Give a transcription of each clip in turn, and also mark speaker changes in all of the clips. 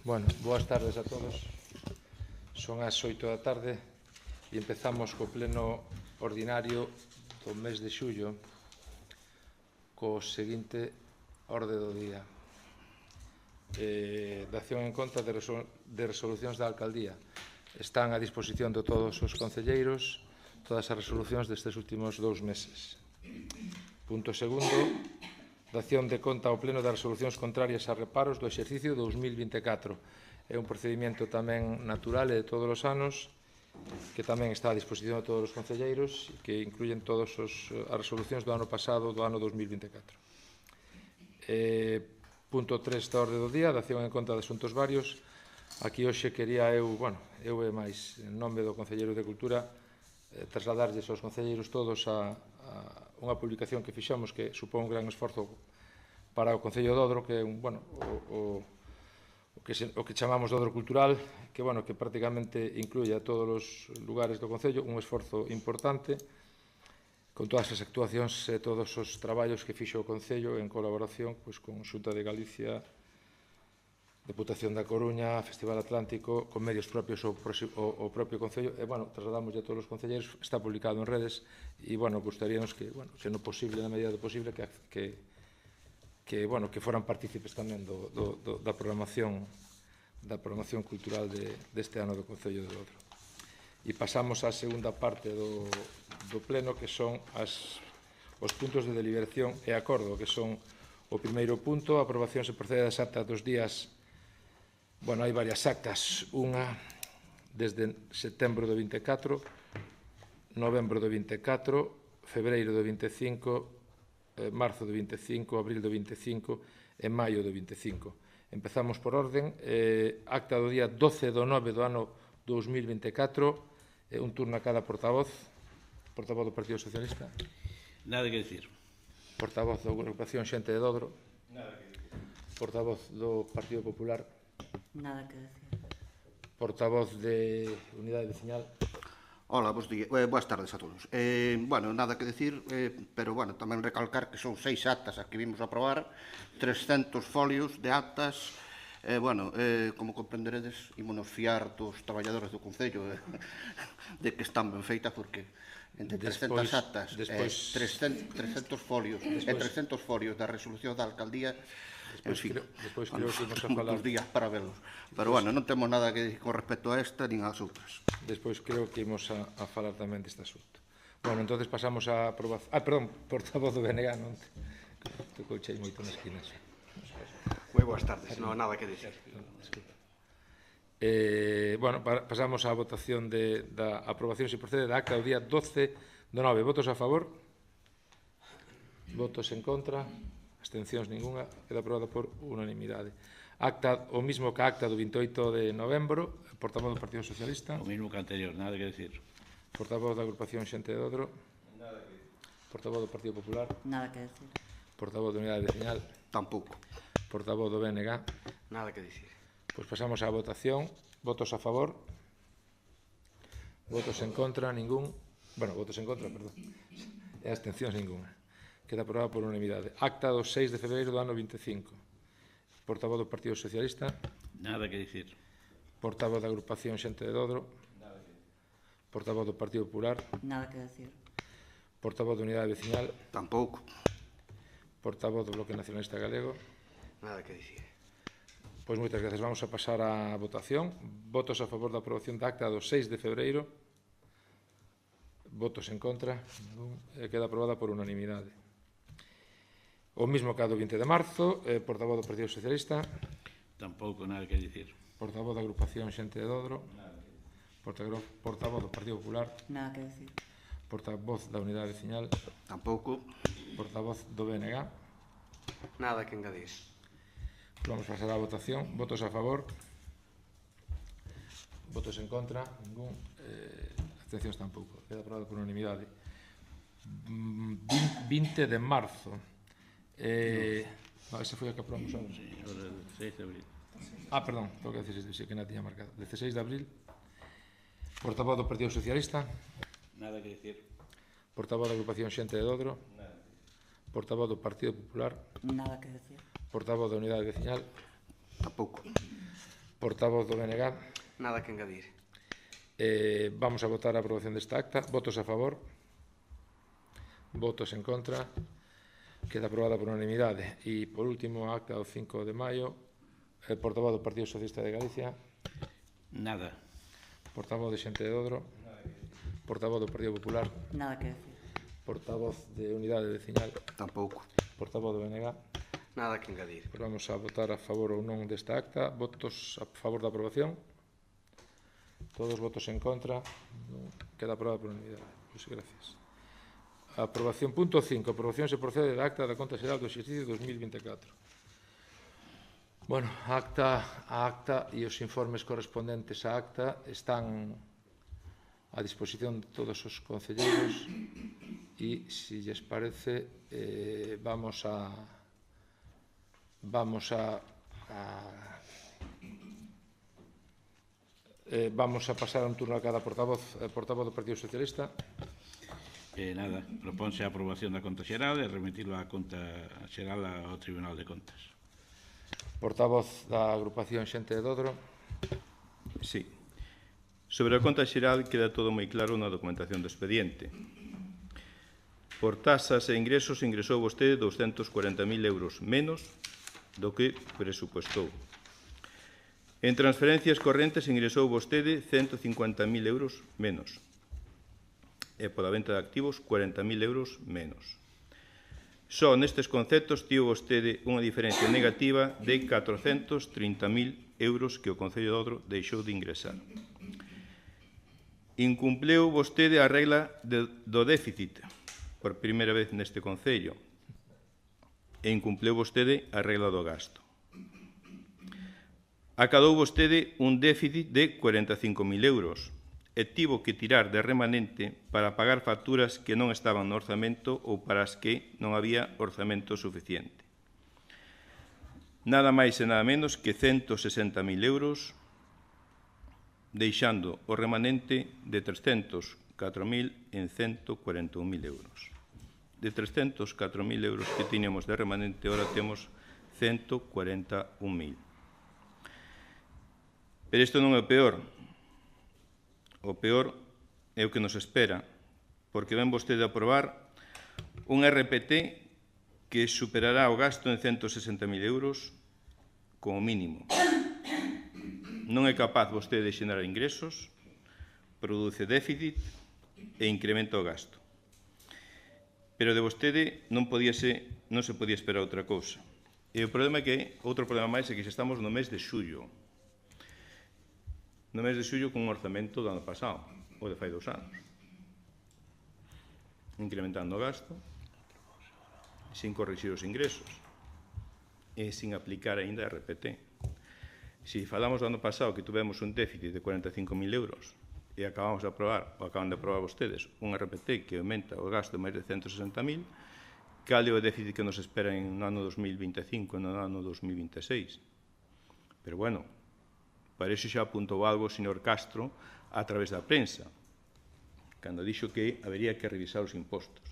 Speaker 1: Bueno, boas tardes a todos. Son as 8 da tarde e empezamos co pleno ordinario do mes de xullo co seguinte orde do día. Dación en conta de resolucións da alcaldía. Están a disposición de todos os concelleiros todas as resolucións destes últimos 2 meses. Punto segundo, dación de conta ao pleno das resolucións contrarias a reparos do exercicio 2024. É un procedimento tamén natural e de todos os anos que tamén está a disposición de todos os concelleiros e que incluyen todas as resolucións do ano pasado, do ano 2024. Punto 3 da orde do día, dación en conta de asuntos varios. Aquí hoxe quería eu e máis, en nome do Concelleiro de Cultura, trasladarlles aos concelleiros todos a unha publicación que fixamos que supón un gran esforzo para o Concello de Odro, que é o que chamamos de Odro Cultural, que prácticamente incluye a todos os lugares do Concello, un esforzo importante, con todas as actuacións e todos os traballos que fixo o Concello en colaboración con Xunta de Galicia, Deputación da Coruña, Festival Atlántico, con medios propios o propio Concello. Trasladamos a todos os concelleiros, está publicado en redes, e, gustaríanos que, se non posible, na medida do posible, que foran partícipes tamén da programación cultural deste ano do Concello de Odro. E pasamos á segunda parte do pleno, que son os puntos de deliberación e acordo, que son o primeiro punto, a aprobación se procede das actas dos días. Hai varias actas, unha desde setembro do 24, novembro do 24, febreiro do 25, marzo do 25, abril do 25 e maio do 25. Empezamos por orden. Acta do día 12 do 9 do ano 2024, un turno a cada portavoz. Portavoz do Partido Socialista.
Speaker 2: Nada que decir.
Speaker 1: Portavoz da Agrupación Xente de Odro.
Speaker 3: Nada que decir.
Speaker 1: Portavoz do Partido Popular.
Speaker 4: Nada que decir.
Speaker 1: Portavoz de Unidade Veciñal.
Speaker 5: Hola, boas tardes a todos. Nada que decir, pero tamén recalcar que son 6 actas as que vimos a aprobar, 300 folios de actas. Como comprenderedes, ímonos fiar dos traballadores do Concello de que están ben feitas, porque entre 300 actas, 300 folios e 300 folios da resolución da alcaldía,
Speaker 1: Despois creo que imos a falar
Speaker 5: uns días para velos. Pero non temos nada que decir con respecto a esta nin ás outras.
Speaker 1: Despois creo que imos a falar tamén deste asunto. Entonces pasamos a aprobación. Portavoz do BNG, non te cochei moito nas esquinas.
Speaker 3: Moi boas tardes, non nada que dicir.
Speaker 1: Pasamos á votación da aprobación, se procede, da acta do día 12 do 9. Votos a favor? Votos en contra? Abstencións ninguna, queda aprobada por unanimidade. Acta, o mismo que a acta do 28 de novembro, portavoz do Partido Socialista.
Speaker 2: O mismo que anterior, nada que decir.
Speaker 1: Portavoz da Agrupación Xente de Odro.
Speaker 3: Nada que decir.
Speaker 1: Portavoz do Partido Popular.
Speaker 4: Nada que decir.
Speaker 1: Portavoz da Unidade Veciñal.
Speaker 5: Tampouco.
Speaker 1: Portavoz do BNG.
Speaker 3: Nada que dicir.
Speaker 1: Pois pasamos á votación. Votos a favor. Votos en contra, ningún. Votos en contra, perdón. E abstencións ninguna. Queda aprobada por unanimidade. Acta do 6 de febreiro do ano 25. Portavoz do Partido Socialista.
Speaker 2: Nada que dicir.
Speaker 1: Portavoz da Agrupación Xente de Odro.
Speaker 3: Nada que dicir.
Speaker 1: Portavoz do Partido Popular.
Speaker 4: Nada que decir.
Speaker 1: Portavoz da Unidade Veciñal.
Speaker 5: Tampouco.
Speaker 1: Portavoz do Bloque Nacionalista Galego.
Speaker 3: Nada que dicir.
Speaker 1: Pois moitas gracias. Vamos a pasar á votación. Votos a favor da aprobación da acta do 6 de febreiro. Votos en contra. Queda aprobada por unanimidade. O mismo que a do 20 de marzo. Portavoz do Partido Socialista.
Speaker 2: Tampouco nada que dicir.
Speaker 1: Portavoz da Agrupación Xente de Odro. Portavoz do Partido Popular.
Speaker 4: Nada que decir.
Speaker 1: Portavoz da Unidade Veciñal.
Speaker 5: Tampouco.
Speaker 1: Portavoz do BNG.
Speaker 3: Nada que engadir.
Speaker 1: Vamos a pasar á votación. Votos a favor. Votos en contra. Ningún. Abstencións tampouco. Queda aprobado por unanimidade. 20 de marzo. Esa foi a que aprobamos ahora.
Speaker 2: Sí, ahora 6 de abril.
Speaker 1: Perdón, tengo que decir que non tiña marcado. 16 de abril. Portavoz do Partido Socialista.
Speaker 2: Nada que dicir.
Speaker 1: Portavoz da Agrupación Xente de Odro. Portavoz do Partido Popular.
Speaker 4: Nada que decir.
Speaker 1: Portavoz da Unidade Veciñal.
Speaker 5: Tampouco.
Speaker 1: Portavoz do BNG.
Speaker 3: Nada que engadir.
Speaker 1: Vamos a votar a aprobación desta acta. Votos a favor. Votos en contra. Queda aprobada por unanimidade. E, por último, a acta do 5 de maio. Portavoz do Partido Socialista de Galicia.
Speaker 2: Nada.
Speaker 1: Portavoz de Xente de Dodro. Portavoz do Partido Popular.
Speaker 4: Nada que decir.
Speaker 1: Portavoz de Unidade Veciñal.
Speaker 5: Tampouco.
Speaker 1: Portavoz do BNG.
Speaker 3: Nada que engadir.
Speaker 1: Pois vamos a votar a favor ou non desta acta. Votos a favor da aprobación. Todos votos en contra. Queda aprobada por unanimidade. Pois gracias. Aprobación. Punto 5. Aprobación se procede da acta da Conta Xeral do exercicio 2024. Bueno, a acta e os informes correspondentes á acta están a disposición de todos os concelleiros e, se lles parece, vamos a pasar un turno a cada portavoz do Partido Socialista.
Speaker 2: Nada, proponse a aprobación da conta xeral e remitirlo á conta xeral ao Tribunal de Contas.
Speaker 1: Portavoz da agrupación Xente de Dodro.
Speaker 6: Sí. Sobre a conta xeral queda todo moi claro na documentación do expediente. Por tasas e ingresos ingresou vostede 240.000 euros menos do que presupuestou. En transferencias correntes ingresou vostede 150.000 euros menos. E pola venta de activos 40.000 euros menos. Só nestes conceptos tivo vostede unha diferencia negativa de 430.000 euros que o Concello de Dodro deixou de ingresar. Incumpleu vostede a regla do déficit por primeira vez neste Concello e incumpleu vostede a regla do gasto. Acadou vostede un déficit de 45.000 euros e tivo que tirar de remanente para pagar facturas que non estaban no orzamento ou para as que non había orzamento suficiente. Nada máis e nada menos que 160.000 euros, deixando o remanente de 304.000 en 141.000 euros. De 304.000 euros que tiñamos de remanente, ahora temos 141.000. Pero isto non é o peor. O peor é o que nos espera, porque ven vostede a aprobar un RPT que superará o gasto en 160.000 euros como mínimo. Non é capaz vostede de xenerar ingresos, produce déficit e incrementa o gasto. Pero de vostede non se podía esperar outra cousa. E o problema é que, outro problema máis, é que xa estamos no mes de xullo. No mes de xullo con un orzamento do ano pasado, ou de fai 2 anos. Incrementando o gasto, sin corrixir os ingresos, e sin aplicar aínda a RPT. Se falamos do ano pasado que tuvemos un déficit de 45.000 euros e acaban de aprobar vostedes un RPT que aumenta o gasto de máis de 160.000, cal é o déficit que nos espera no ano 2025 e no ano 2026? Pero, bueno, para iso xa apuntou algo o señor Castro a través da prensa, cando dixo que habería que revisar os impostos.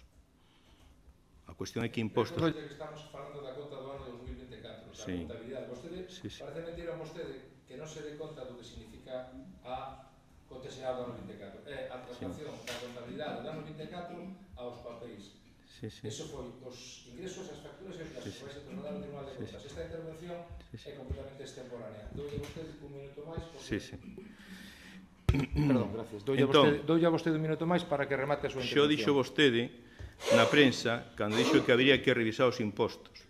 Speaker 6: A cuestión é que impostos...
Speaker 1: Estamos falando da conta do ano 2024, da
Speaker 6: Sí.
Speaker 1: contabilidade. Vostede,
Speaker 6: Sí.
Speaker 1: parece mentira a vostede que non se dé conta do que significa a conta xeral do ano 24. É a traslación da contabilidade do ano 24 aos papéis.
Speaker 6: Sí, sí.
Speaker 1: Eso foi os ingresos, as facturas e os gastos.
Speaker 6: Sí.
Speaker 1: Vais a trasladar ao Tribunal de Contas. Esta intervención é completamente extemporánea. Doulle a vostede un minuto máis.
Speaker 6: Sí, sí.
Speaker 1: Perdón, gracias. Doulle a vostede un minuto máis para que remate a súa
Speaker 6: Xo
Speaker 1: intervención.
Speaker 6: dixo vostede na prensa, cando dixo que habería que revisar os impostos.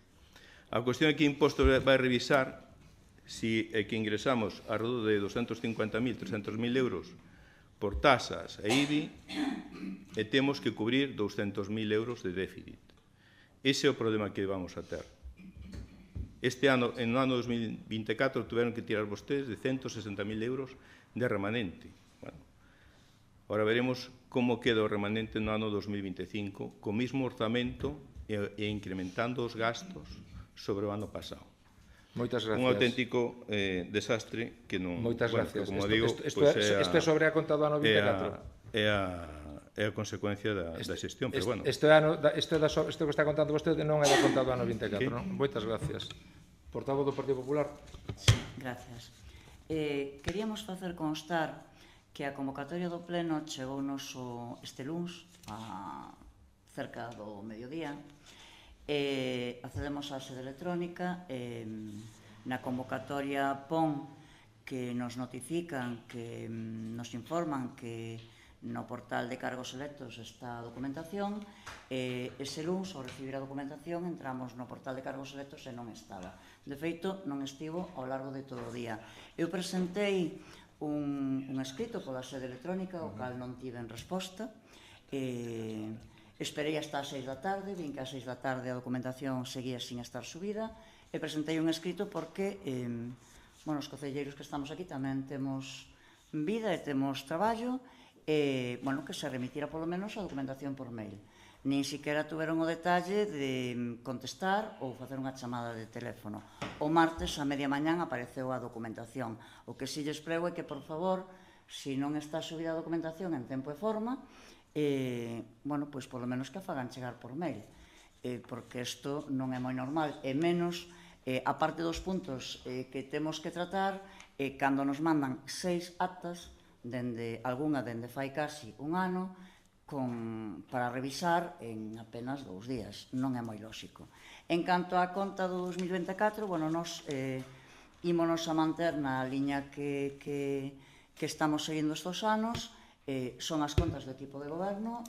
Speaker 6: A cuestión é que impostos vai revisar se é que ingresamos alrededor de 250.000, 300.000 euros por tasas e IBI e temos que cubrir 200.000 euros de déficit. Ese é o problema que vamos a ter. Este ano, en o ano 2024, tiveron que tirar vostedes de 160.000 euros de remanente. Bueno, ahora veremos como queda o remanente no ano 2025, co mismo orzamento e incrementando os gastos sobre o ano pasado.
Speaker 1: Moitas gracias.
Speaker 6: Un auténtico desastre que non...
Speaker 1: Moitas
Speaker 6: bueno,
Speaker 1: gracias.
Speaker 6: Como digo,
Speaker 1: Isto é sobre a conta do ano 24.
Speaker 6: É a consecuencia da xestión, pero bueno.
Speaker 1: Isto que está contando vostede non é da conta do ano 24, non? Moitas gracias. Portavoz do Partido Popular.
Speaker 4: Gracias. Queríamos facer constar que a convocatoria do pleno chegounos este luns a cerca do mediodía. Accedemos á sede electrónica, na convocatoria pon que nos notifican, que nos informan que no portal de cargos electos está a documentación. Ese luns, ao recibir a documentación, entramos no portal de cargos electos e non estaba. De feito, non estivo ao largo de todo o día. Eu presentei un escrito pola sede electrónica, o cal non tiven resposta. Esperei hasta as 6 da tarde, vin que ás 6 da tarde a documentación seguía sin estar subida, e presentei un escrito porque os concelleiros que estamos aquí tamén temos vida e temos traballo, que se remitira polo menos a documentación por mail. Nin siquiera tuveron o detalle de contestar ou facer unha chamada de teléfono. O martes, a media mañán, apareceu a documentación. O que si lles prego é que, por favor, se non está subida a documentación en tempo e forma, pois polo menos que a fagan chegar por mail, porque isto non é moi normal, e menos, a parte dos puntos que temos que tratar, cando nos mandan 6 actas, algunha dende fai casi un ano, para revisar en apenas 2 días. Non é moi lóxico. En canto á conta do 2024, nos ímonos a manter na liña que estamos seguindo estes anos. Son as contas do equipo de goberno.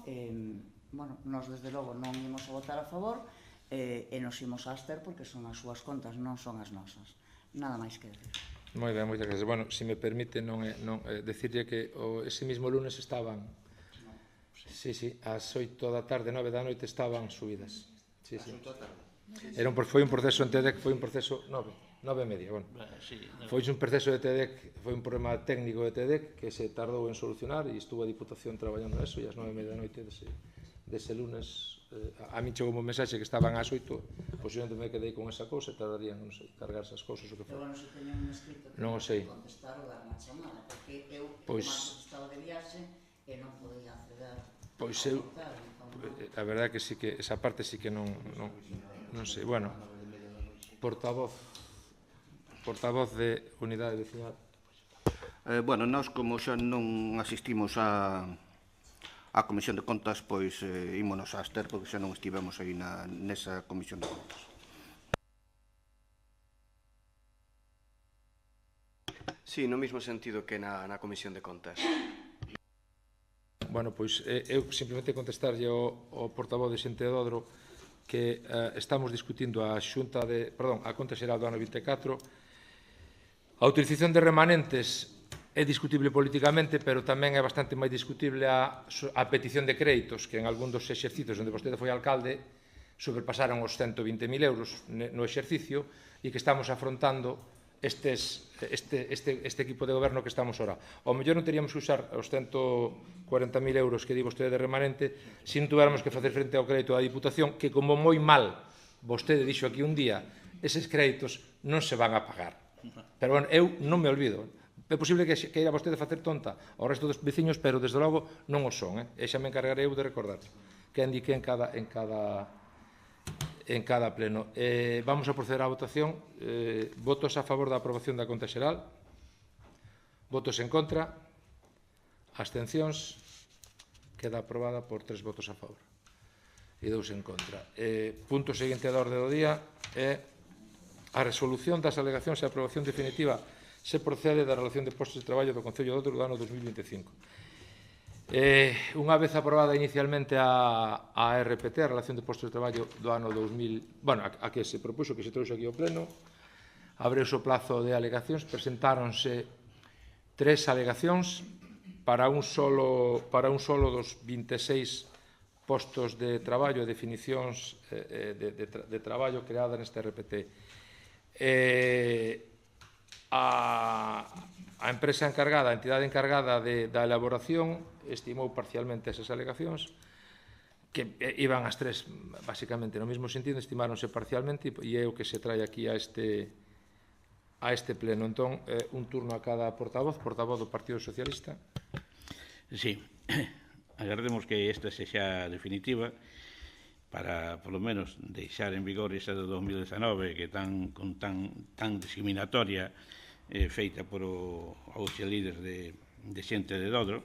Speaker 4: Nos, desde logo, non imos a votar a favor e nos imos a abster porque son as súas contas, non son as nosas. Nada máis que decir.
Speaker 1: Moi ben, moitas gracias. Se me permite, decirlle que ese mismo lunes estaban... Sí, ás 8 da tarde, 9 da noite estaban subidas. Sí. Foi un proceso en TEDEC, foi un proceso 9:30, foi un proceso de TEDEC, foi un problema técnico de TEDEC que se tardou en solucionar e estuvo a Diputación traballando neso e ás 9:30 da noite dese lunes a mí chegou un mensaxe que estaban ás 8, posiblemente me quedei con esa cousa e tardarían, non sei, cargar esas cousas o que foi.
Speaker 4: Se teñen un escrito
Speaker 1: non o sei.
Speaker 4: Contestar ou dar unha chamada, porque eu estaba de viaxe e non podía acceder.
Speaker 1: Pois eu, a verdade que sí que esa parte sí que non sei. Portavoz de Unidade Vecinal.
Speaker 5: Nós, como xa non asistimos á Comisión de Contas, pois ímonos a abster porque xa non estivemos aí nesa Comisión de Contas.
Speaker 3: Sí, no mesmo sentido que na Comisión de Contas.
Speaker 1: Eu simplemente contestarlle ao portavoz de Xente de Dodro que estamos discutindo a Conta Xeral do ano 24. A utilización de remanentes é discutible politicamente, pero tamén é bastante máis discutible a petición de créditos, que en algún dos exercicios onde vostede foi alcalde sobrepasaron os 120.000 euros no exercicio e que estamos afrontando este equipo de goberno que estamos ora. Ao mellor non teríamos que usar os 140.000 euros que di vostede de remanente se non tuviéramos que facer frente ao crédito da Diputación, que como moi mal vostede dixo aquí un día, eses créditos non se van a pagar. Pero eu non me olvido. É posible que queira vostede facer tonta ao resto dos veciños, pero desde logo non o son. E xa me encargarei eu de recordar que indiqué en cada pleno. Vamos a proceder á votación. Votos a favor da aprobación da conta xeral. Votos en contra. Abstencións. Queda aprobada por 3 votos a favor e 2 en contra. Punto seguinte da orde do día é a resolución das alegacións e a aprobación definitiva se procede da relación de postos de traballo do Concello de Dodro do ano 2025. Unha vez aprobada inicialmente a RPT, a Relación de Postos de Traballo do ano 2000, a que se propuxo que se trouxe aquí ao pleno, abreuse o plazo de alegacións, presentáronse 3 alegacións para un solo dos 26 postos de traballo e definicións de traballo creada neste RPT. A empresa encargada, a entidade encargada da elaboración estimou parcialmente esas alegacións que iban as 3 basicamente no mesmo sentido, estimáronse parcialmente e é o que se trae aquí a este pleno. Entón, un turno a cada portavoz do Partido Socialista.
Speaker 2: Sí, agardemos que esta sexa definitiva para, polo menos, deixar en vigor esa de 2019 que tan discriminatoria feita por os líderes de xente de Dodro,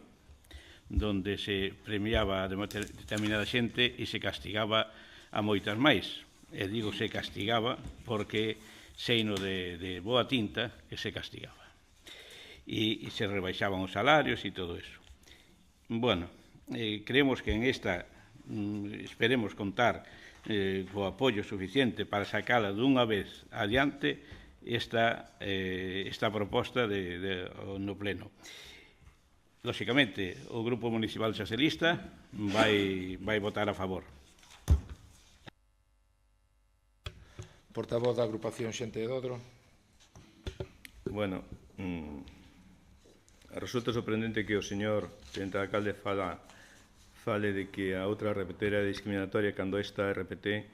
Speaker 2: donde se premiaba a determinada xente e se castigaba a moitas máis. E digo se castigaba porque seino de boa tinta que se castigaba. E se rebaixaban os salarios e todo eso. Bueno, creemos que en esta esperemos contar co apoio suficiente para sacala dunha vez adiante esta proposta no pleno. Lóxicamente, o Grupo Municipal Socialista vai votar a favor.
Speaker 1: Portavoz da agrupación Xente de Dodro.
Speaker 6: Bueno, resulta sorprendente que o señor presidente alcalde fale de que a outra RPT era discriminatoria cando esta RPT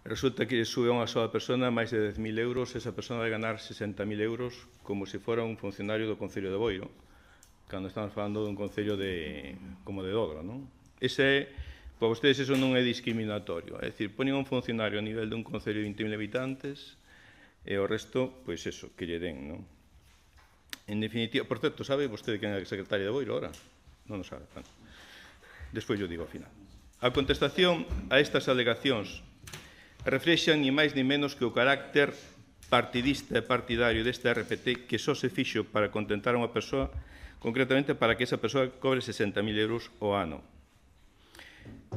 Speaker 6: resulta que sube a unha sola persona máis de 10.000 euros, esa persona vai ganar 60.000 euros como se fora un funcionario do Concello de Boiro, cando estamos falando dun Concello como de Dodro, non? Para vostedes eso non é discriminatorio, é dicir, ponen un funcionario a nivel dun Concello de 20.000 habitantes e o resto, pois eso, que lle den, non? En definitiva, por certo, sabe vostede quen é a secretaria de Boiro ahora? Non o sabe, bueno. Despois yo digo ao final. A contestación a estas alegacións reflexan ni máis ni menos que o carácter partidista e partidario desta RPT que só se fixo para contentar a unha persoa, concretamente para que esa persoa cobre 60.000 euros ao ano.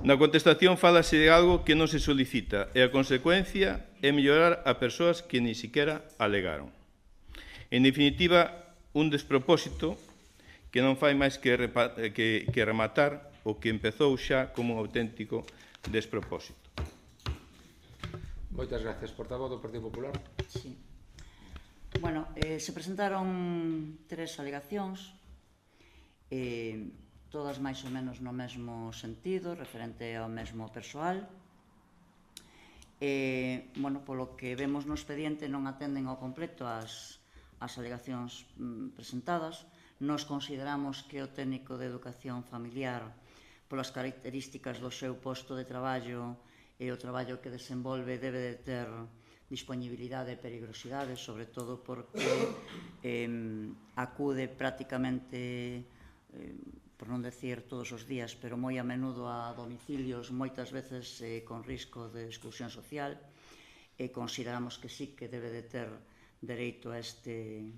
Speaker 6: Na contestación fálase de algo que non se solicita e a consecuencia é mellorar a persoas que ni siquiera alegaron. En definitiva, un despropósito que non fai máis que rematar o que empezou xa como un auténtico despropósito.
Speaker 1: Moitas gracias. Portavoz do Partido Popular.
Speaker 4: Sí. Bueno, se presentaron 3 alegacións, todas máis ou menos no mesmo sentido, referente ao mesmo persoal. Bueno, polo que vemos no expediente non atenden ao completo as alegacións presentadas. Nos consideramos que o técnico de educación familiar, polas características do seu posto de traballo e o traballo que desenvolve, debe de ter disponibilidade e perigrosidade, sobre todo porque acude prácticamente, por non decir todos os días, pero moi a menudo a domicilios, moitas veces con risco de exclusión social, e consideramos que sí que debe de ter dereito a este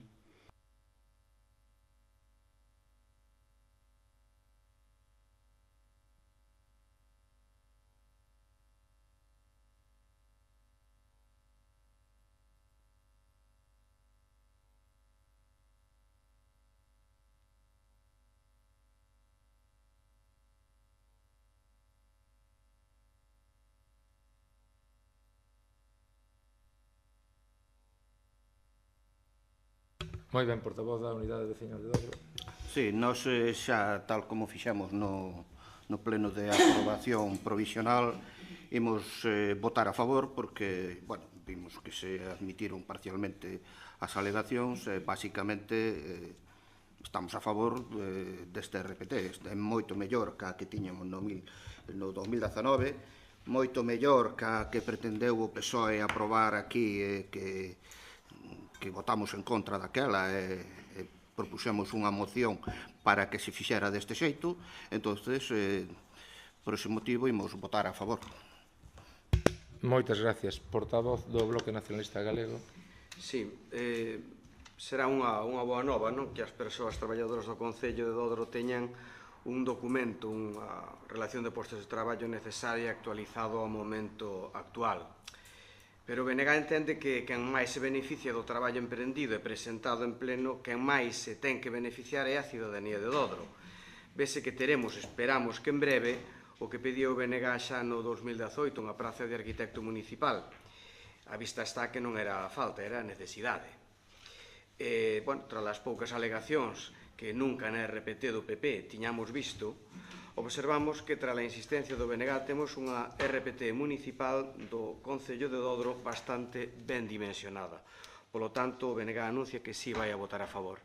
Speaker 1: Moi ben, portavoz da Unidade Veciñal de Dodro.
Speaker 5: Sí, nós xa, tal como fixemos no pleno de aprobación provisional, imos votar a favor porque, bueno, vimos que se admitiron parcialmente as alegacións, basicamente estamos a favor deste RPT. É moito mellor que a que tiñamos no 2019, moito mellor que a que pretendeu o PSOE aprobar aquí que votamos en contra daquela e propuxemos unha moción para que se fixera deste xeito. Entonces, por ese motivo, imos votar a favor.
Speaker 1: Moitas gracias. Portavoz do Bloque Nacionalista Galego.
Speaker 3: Sí, será unha boa nova, non? Que as persoas traballadoras do Concello de Dodro teñan un documento, unha relación de postos de traballo necesaria actualizado ao momento actual. Pero o BNG entende que quen máis se beneficia do traballo emprendido e presentado en pleno, quen máis se ten que beneficiar é a cidadanía de Dodro. Vese que teremos, esperamos que en breve, o que pediu o BNG xa no 2018, unha praza de arquitecto municipal. A vista está que non era falta, era necesidade. Bueno, tras as poucas alegacións que nunca na RPT do PP tiñamos visto, observamos que, tras a insistencia do BNG, temos unha RPT municipal do Concello de Dodro bastante ben dimensionada. Polo tanto, o BNG anuncia que sí vai a votar a favor.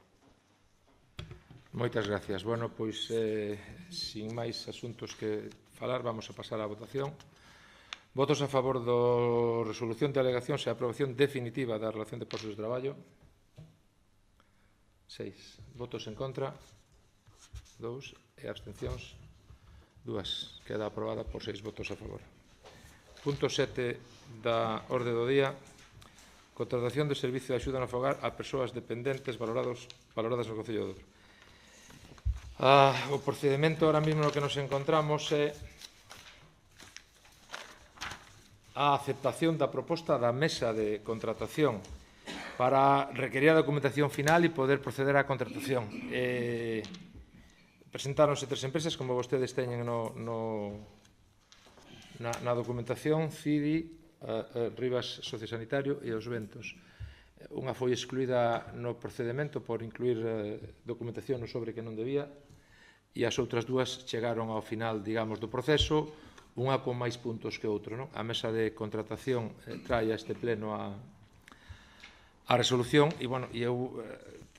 Speaker 1: Moitas gracias. Bueno, pois, sin máis asuntos que falar, vamos a pasar á votación. Votos a favor da resolución de alegacións e aprobación definitiva da relación de postos de traballo. 6. Votos en contra, 2, e abstencións, 2. Queda aprobada por 6 votos a favor. Punto 7 da orde do día. Contratación de servicio de axuda no fogar a persoas dependentes valoradas no Concello de Odro. O procedimento ahora mismo no que nos encontramos é a aceptación da proposta da mesa de contratación para requerir a documentación final e poder proceder á contratación. Presentáronse 3 empresas, como vostedes teñen na documentación, CIDI, Rivas Sociosanitario e Os Ventos. Unha foi excluída no procedimento por incluir documentación no sobre que non debía e as outras dúas chegaron ao final, digamos, do proceso, unha con máis puntos que outro. A mesa de contratación trae a este pleno a resolución e eu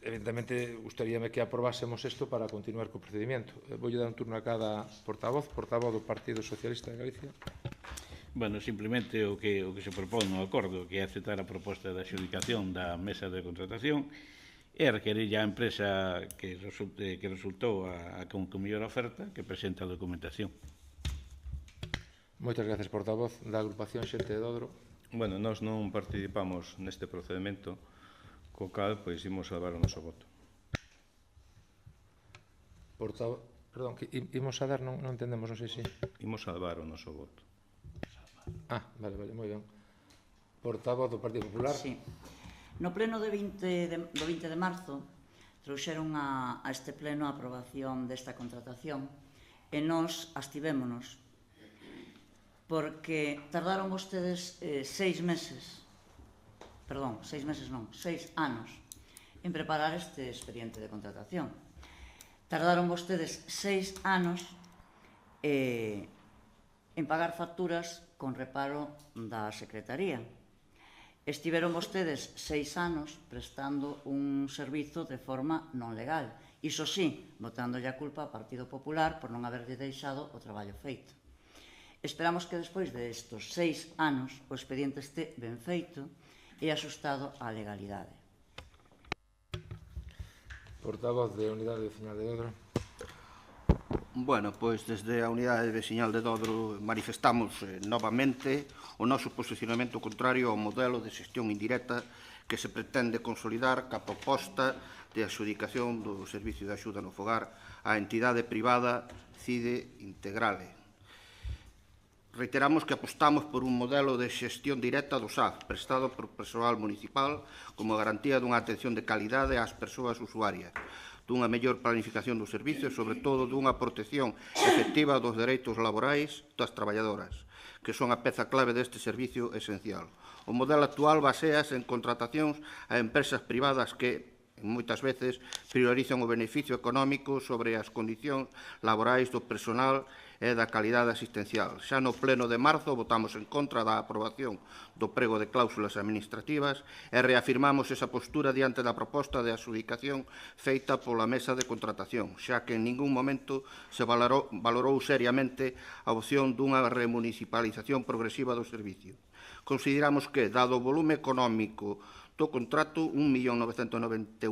Speaker 1: evidentemente gustaríame que aprobásemos isto para continuar co procedimento. Vou dar un turno a cada portavoz do Partido Socialista de Galicia.
Speaker 2: Bueno, simplemente o que se propón no acordo, que é aceptar a proposta de adxudicación da mesa de contratación e requerir a empresa que resultou con mellor oferta que presenta a documentación.
Speaker 1: Moitas gracias, portavoz da agrupación Xente de Odro.
Speaker 6: Bueno, nós non participamos neste procedimento, co cal, pois, imos salvar o noso voto.
Speaker 1: Portavoz, perdón, que imos a dar, non entendemos, non sei se...
Speaker 6: Imos salvar o noso voto.
Speaker 1: Vale, moi ben. Portavoz do Partido Popular.
Speaker 4: Sí. No pleno do 20 de marzo trouxeron a este pleno a aprobación desta contratación e nós abstivémonos porque tardaron vostedes 6 anos en preparar este expediente de contratación. Tardaron vostedes 6 anos en pagar facturas con reparo da Secretaría. Estiveron vostedes 6 anos prestando un servizo de forma non legal. Iso sí, botándolle a culpa ao Partido Popular por non haberlle deixado o traballo feito. Esperamos que despois destos 6 anos o expediente este ben feito e axustado á legalidade.
Speaker 1: Portavoz de Unidade Veciñal de Odro.
Speaker 5: Bueno, pois desde a Unidade Veciñal de Dodro manifestamos novamente o noso posicionamento contrario ao modelo de xestión indirecta que se pretende consolidar ca proposta de adxudicación do Servicio de Axuda no Fogar á entidade privada CIDE Integrale. Reiteramos que apostamos por un modelo de xestión directa do SAF prestado por persoal municipal como garantía dunha atención de calidade ás persoas usuarias, dunha mellor planificación dos servicios e, sobre todo, dunha protección efectiva dos dereitos laborais das traballadoras, que son a peza clave deste servicio esencial. O modelo actual basease en contratacións a empresas privadas que, moitas veces, priorizan o beneficio económico sobre as condicións laborais do personal e da calidade asistencial. Xa no pleno de marzo votamos en contra da aprobación do prego de cláusulas administrativas e reafirmamos esa postura diante da proposta de adxudicación feita pola mesa de contratación, xa que en ningún momento se valorou seriamente a opción dunha remunicipalización progresiva do servicio. Consideramos que, dado o volume económico do contrato, 1.991.000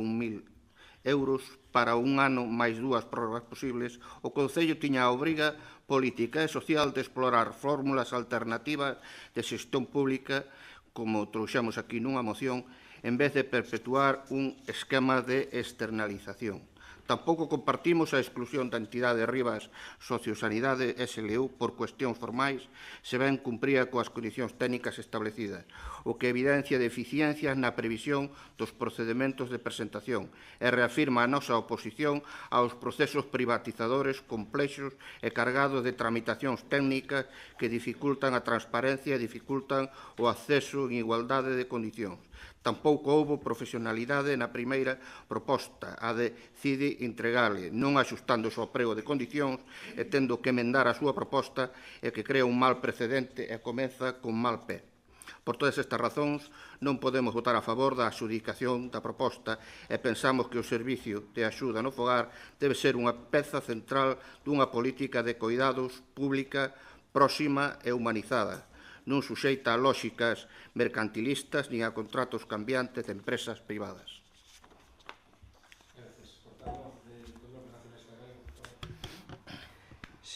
Speaker 5: euros para un ano máis 2 prórrogas posibles, o Concello tiña a obriga política e social de explorar fórmulas alternativas de xestión pública, como trouxemos aquí nunha moción, en vez de perpetuar un esquema de externalización. Tampouco compartimos a exclusión da entidade Rivas Sociosanidade SLU por cuestións formais, se ben cumpría coas condicións técnicas establecidas, o que evidencia deficiencias na previsión dos procedementos de presentación e reafirma a nosa oposición aos procesos privatizadores complexos e cargados de tramitacións técnicas que dificultan a transparencia e dificultan o acceso en igualdade de condicións. Tampouco houbo profesionalidade na primeira proposta, a de CIDE Integrale, non axustándose ao prego de condicións e tendo que emendar a súa proposta e que crea un mal precedente e comeza con mal pé. Por todas estas razóns, non podemos votar a favor da adxudicación da proposta e pensamos que o servicio de axuda no fogar debe ser unha peza central dunha política de coidados pública próxima e humanizada, non suxeita a lóxicas mercantilistas nin a contratos cambiantes de empresas privadas.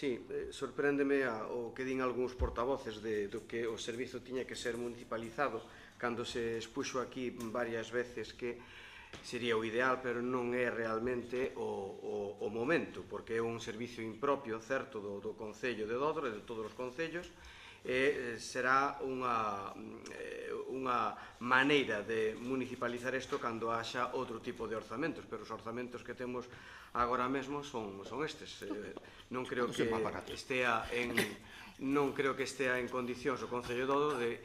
Speaker 3: Sí, sorpréndeme o que din algúns portavoces do que o servizo tiña que ser municipalizado cando se expuxo aquí varias veces que sería o ideal, pero non é realmente o momento, porque é un servicio impropio, certo, do Concello de Dodro e de todos os concellos, e será unha maneira de municipalizar isto cando haxa outro tipo de orzamentos, pero os orzamentos que temos agora mesmo son estes. Non creo que estea en condicións o Concello de Dodro de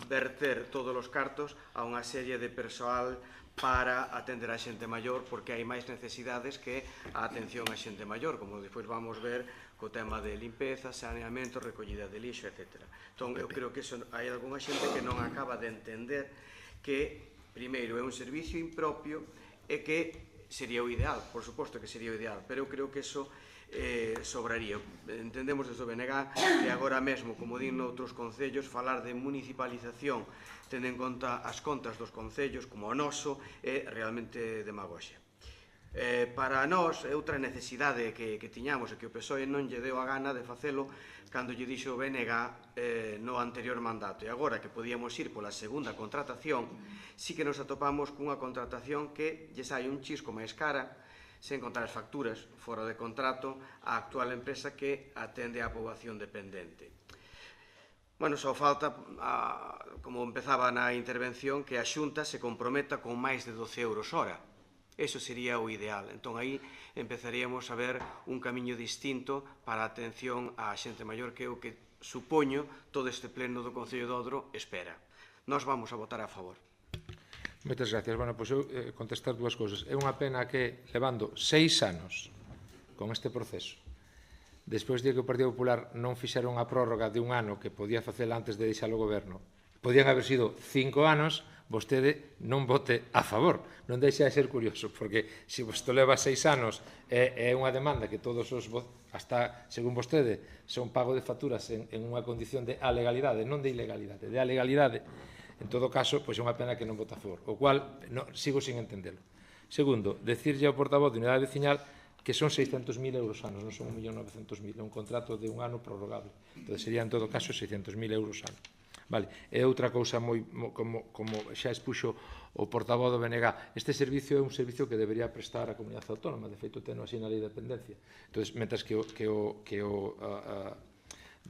Speaker 3: verter todos os cartos a unha serie de persoal para atender a xente maior, porque hai máis necesidades que a atención a xente maior, como despois vamos ver co tema de limpeza, saneamento, recollida de lixo, etc. Entón, eu creo que hai algunha xente que non acaba de entender que, primeiro, é un servicio impropio e que sería o ideal, por suposto que sería o ideal, pero eu creo que eso sobraría. Entendemos desde o BNG que agora mesmo, como din noutros concellos, falar de municipalización tendo en conta as contas dos concellos como o noso é realmente demagoxia. Para nós, outra necesidade que tiñamos e que o PSOE non lle deu a gana de facelo cando lle dixo o BNG no anterior mandato. E agora que podíamos ir pola segunda contratación, sí que nos atopamos cunha contratación que lle sai un chisco máis cara, sen contar as facturas fora de contrato, a actual empresa que atende á poboación dependente. Bueno, só falta, como empezaba na intervención, que a Xunta se comprometa con máis de 12 euros hora. Eso sería o ideal. Entón, aí empezaríamos a ver un camiño distinto para a atención á xente maior que é o que supoño todo este pleno do Concello de Dodro espera. Nós vamos a votar a favor.
Speaker 1: Moitas gracias. Bueno, pois eu contestar dúas cousas. É unha pena que, levando 6 anos con este proceso, despois de que o Partido Popular non fixera unha prórroga de un ano que podía facela antes de deixar o goberno, podían haber sido 5 anos, vostede non vote a favor. Non deixa de ser curioso, porque se isto leva 6 anos é unha demanda que todos os, hasta, según vostede, son pago de facturas en unha condición de alegalidade, non de ilegalidade, de alegalidade. En todo caso, pois é unha pena que non vote a favor, o cual sigo sin entendelo. Segundo, decirlle ao portavoz de Unidade Veciñal que son 600.000 euros anos, non son 1.900.000, é un contrato de un ano prorrogable. Entón, sería, en todo caso, 600.000 euros ano. Vale. E outra cousa, como xa expuxo o portavoz do BNG, este servicio é un servicio que debería prestar a comunidade autónoma, de feito, teno así na lei de dependencia. Entón, mentras que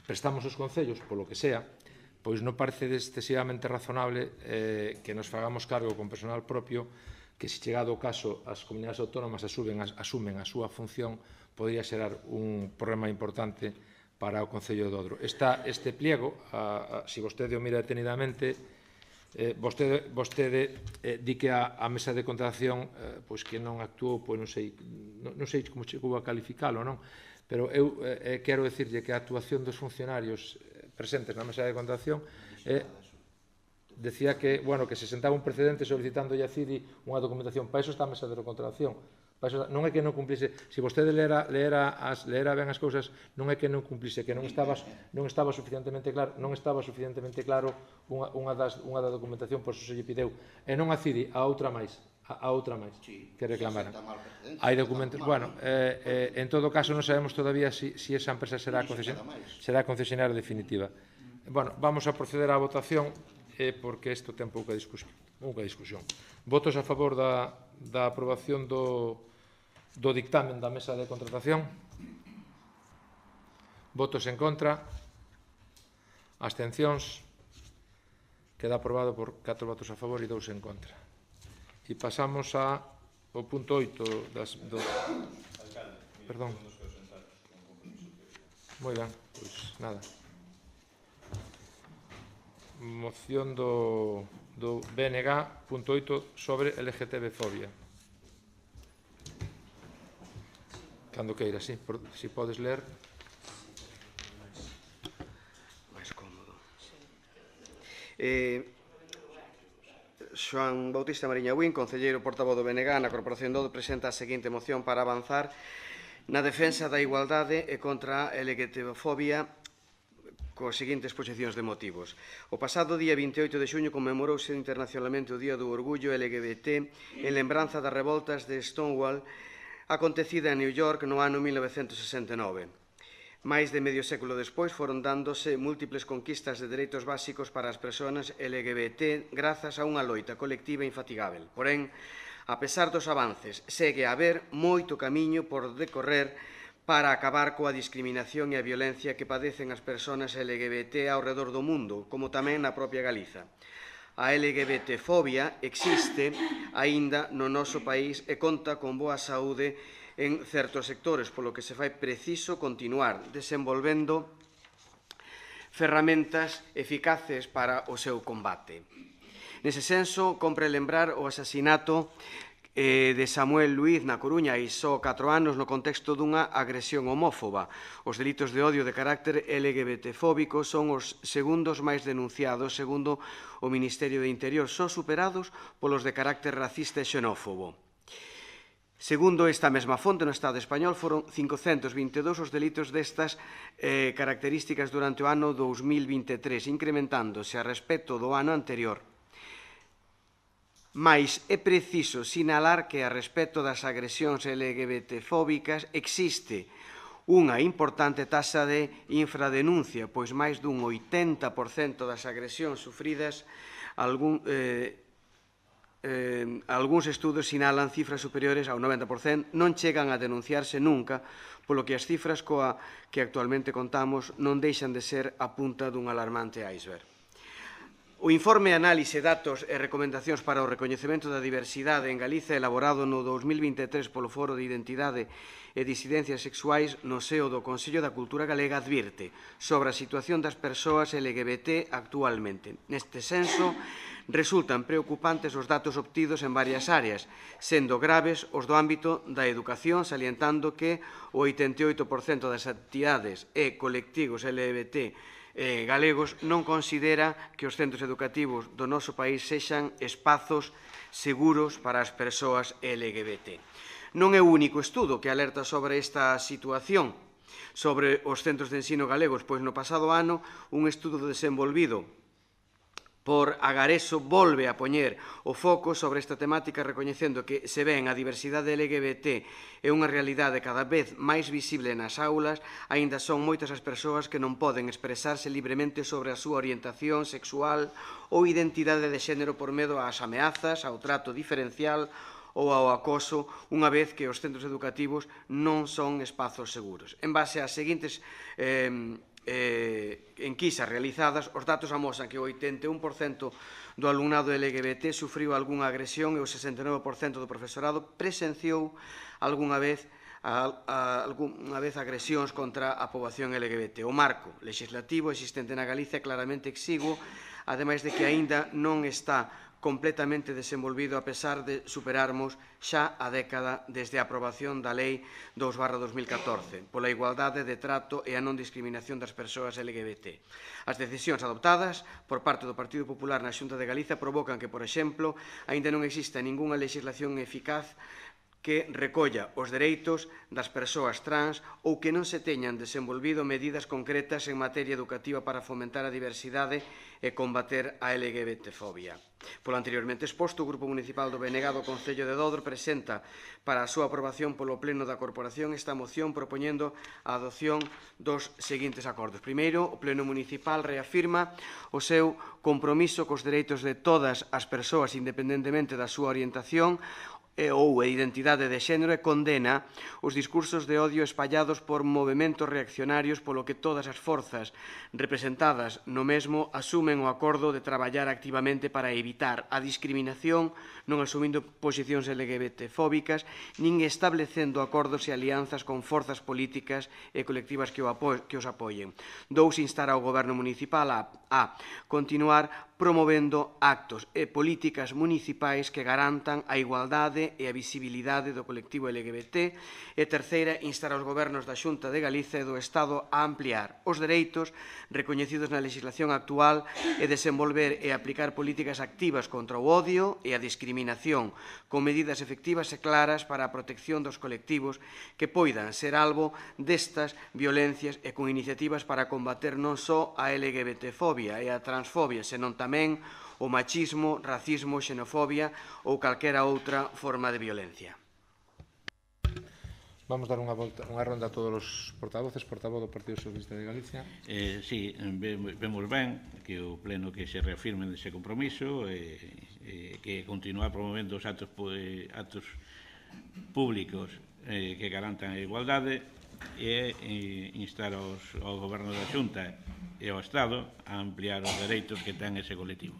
Speaker 1: prestamos os concellos, polo que sea, pois non parece excesivamente razonable que nos fagamos cargo con personal propio que, se chegado o caso, as comunidades autónomas asumen a súa función, podría xerar un problema importante para o Concello de Dodro. Este pliego, se vostede o mira detenidamente, vostede di que a mesa de contratación pois que non actuou, pois non sei como chegou a calificalo, non? Pero eu quero dicirlle que a actuación dos funcionarios presentes na mesa de contratación decía que, bueno, que se sentaba un precedente solicitando a CIDI unha documentación. Para iso está a mesa de contratación. Non é que non cumplise, se vostede leera ben as cousas, non é que non cumplise, que non estaba suficientemente claro unha da documentación, por iso se lle pideu, e non a CIDI, a outra máis que reclamaran. Hai documentos, bueno, en todo caso non sabemos todavía se esa empresa será concesionaria definitiva. Bueno, vamos a proceder á votación, porque isto ten pouca discusión. Votos a favor da aprobación do dictamen da mesa de contratación? Votos en contra? Abstencións? Queda aprobado por 4 votos a favor e 2 en contra. E pasamos ao punto 8 Perdón. Moi ben, pois nada. Moción do BNG, punto 8, sobre LGTB-fobia. Cando queira, si podes ler.
Speaker 3: Máis cómodo. Xoan Bautista Mariña Buín, concelleiro portavoz do BNG na Corporación Dodro, presenta a seguinte moción para avanzar na defensa da igualdade e contra a LGTB-fobia coas seguintes exposicións de motivos. O pasado día 28 de xuño conmemorouse internacionalmente o Día do Orgullo LGBT en lembranza das revoltas de Stonewall acontecida en New York no ano 1969. máis de medio século despois foron dándose múltiples conquistas de dereitos básicos para as persoas LGBT grazas a unha loita colectiva infatigável. Porén, a pesar dos avances, segue a haber moito camiño por decorrer para acabar coa discriminación e a violencia que padecen as persoas LGBT ao redor do mundo, como tamén na propia Galiza. A LGBTfobia existe aínda no noso país e conta con boa saúde en certos sectores, polo que se fai preciso continuar desenvolvendo ferramentas eficaces para o seu combate. Nese senso, compre lembrar o asasinato de Samuel Luiz na Coruña hai só 4 anos no contexto dunha agresión homófoba. Os delitos de odio de carácter LGBTfóbico son os segundos máis denunciados, segundo o Ministerio de Interior, só superados polos de carácter racista e xenófobo. Segundo esta mesma fonte, no Estado español foron 522 os delitos destas características durante o ano 2023, incrementándose a respecto do ano anterior. Mais é preciso sinalar que a respecto das agresións LGBTfóbicas existe unha importante taxa de infradenuncia, pois máis dun 80% das agresións sufridas algúns estudos sinalan cifras superiores ao 90%, non chegan a denunciarse nunca, polo que as cifras coa que actualmente contamos non deixan de ser a punta dun alarmante iceberg. O informe Análise, Datos e Recomendacións para o Recoñecemento da Diversidade en Galiza, elaborado no 2023 polo Foro de Identidade e Disidencias Sexuais no seo do Consello da Cultura Galega, advirte sobre a situación das persoas LGBT actualmente. Neste senso, resultan preocupantes os datos obtidos en varias áreas, sendo graves os do ámbito da educación, salientando que o 88% das actividades e colectivos LGBT galegos non considera que os centros educativos do noso país sexan espazos seguros para as persoas LGBT. Non é o único estudo que alerta sobre esta situación sobre os centros de ensino galegos, pois no pasado ano un estudo desenvolvido por Agareso volve a poñer o foco sobre esta temática, recoñecendo que, se ben a diversidade LGBT é unha realidade cada vez máis visible nas aulas, aínda son moitas as persoas que non poden expresarse libremente sobre a súa orientación sexual ou identidade de xénero por medo ás ameazas, ao trato diferencial ou ao acoso, unha vez que os centros educativos non son espazos seguros. En base ás seguintes enquisas realizadas, os datos amosan que o 81% do alumnado LGBT sufriu algunha agresión e o 69% do profesorado presenciou algunha vez agresións contra a poboación LGBT. O marco legislativo existente na Galiza é claramente exiguo, ademais de que aínda non está completamente desenvolvido a pesar de superarmos xa a década desde a aprobación da Lei 2/2014 pola igualdade de trato e a non discriminación das persoas LGBT. As decisións adoptadas por parte do Partido Popular na Xunta de Galiza provocan que, por exemplo, aínda non exista ningunha legislación eficaz que recolla os dereitos das persoas trans ou que non se teñan desenvolvido medidas concretas en materia educativa para fomentar a diversidade e combater a LGBTfobia. Polo anteriormente exposto, o Grupo Municipal do BNG do Concello de Dodro presenta para a súa aprobación polo Pleno da Corporación esta moción propoñendo a adopción dos seguintes acordos. Primeiro, o Pleno Municipal reafirma o seu compromiso cos dereitos de todas as persoas independentemente da súa orientación ou identidade de xénero e condena os discursos de odio espallados por movementos reaccionarios, polo que todas as forzas representadas no mesmo asumen o acordo de traballar activamente para evitar a discriminación, non asumindo posicións LGBTfóbicas, nin establecendo acordos e alianzas con forzas políticas e colectivas que os apoien. 2. Instar ao Goberno Municipal a continuar promovendo actos e políticas municipais que garantan a igualdade e a visibilidade do colectivo LGBT. E terceira, instar aos gobernos da Xunta de Galiza e do Estado a ampliar os dereitos recoñecidos na legislación actual e desenvolver e aplicar políticas activas contra o odio e a discriminación, con medidas efectivas e claras para a protección dos colectivos que poidan ser albo destas violencias e con iniciativas para combater non só a LGBTfobia e a transfobia, senón tamén o machismo, racismo, xenofobia ou calquera outra forma de violencia.
Speaker 1: Vamos dar unha ronda a todos os portavoces, portavoz do Partido Socialista de Galicia.
Speaker 2: Sí, vemos ben que o Pleno que se reafirmen dese compromiso que continúa promovendo os actos públicos que garantan a igualdade e instar ao Goberno da Xunta e ao Estado a ampliar os dereitos que ten ese colectivo.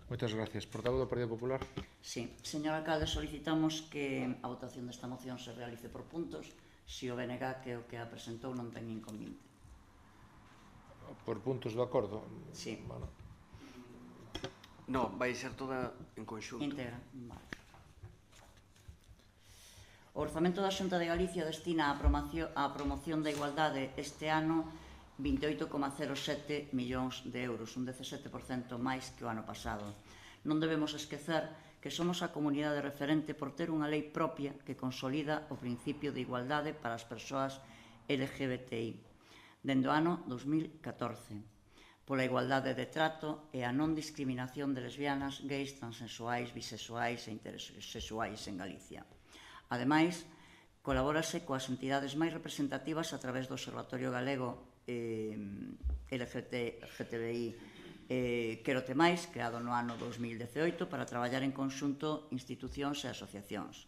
Speaker 1: Moitas gracias. Portavoz do Partido Popular.
Speaker 4: Sí, señor alcalde, solicitamos que a votación desta moción se realice por puntos se o BNG, que é o que a presentou, non ten inconveniente.
Speaker 1: Por puntos do acordo?
Speaker 4: Sí.
Speaker 1: Bueno.
Speaker 3: No, vai ser toda en conxunto.
Speaker 4: Íntegra, vale. O orzamento da Xunta de Galicia destina á promoción da igualdade este ano 28,07 millóns de euros, un 17% máis que o ano pasado. Non debemos esquecer que somos a comunidade referente por ter unha lei propia que consolida o principio de igualdade para as persoas LGBTI dende o ano 2014, pola igualdade de trato e a non discriminación de lesbianas, gays, transexuais, bisexuais e intersexuais en Galicia. Ademais, colabórase coas entidades máis representativas a través do Observatorio Galego LGTBI Quérote Máis, creado no ano 2018 para traballar en conxunto institucións e asociacións.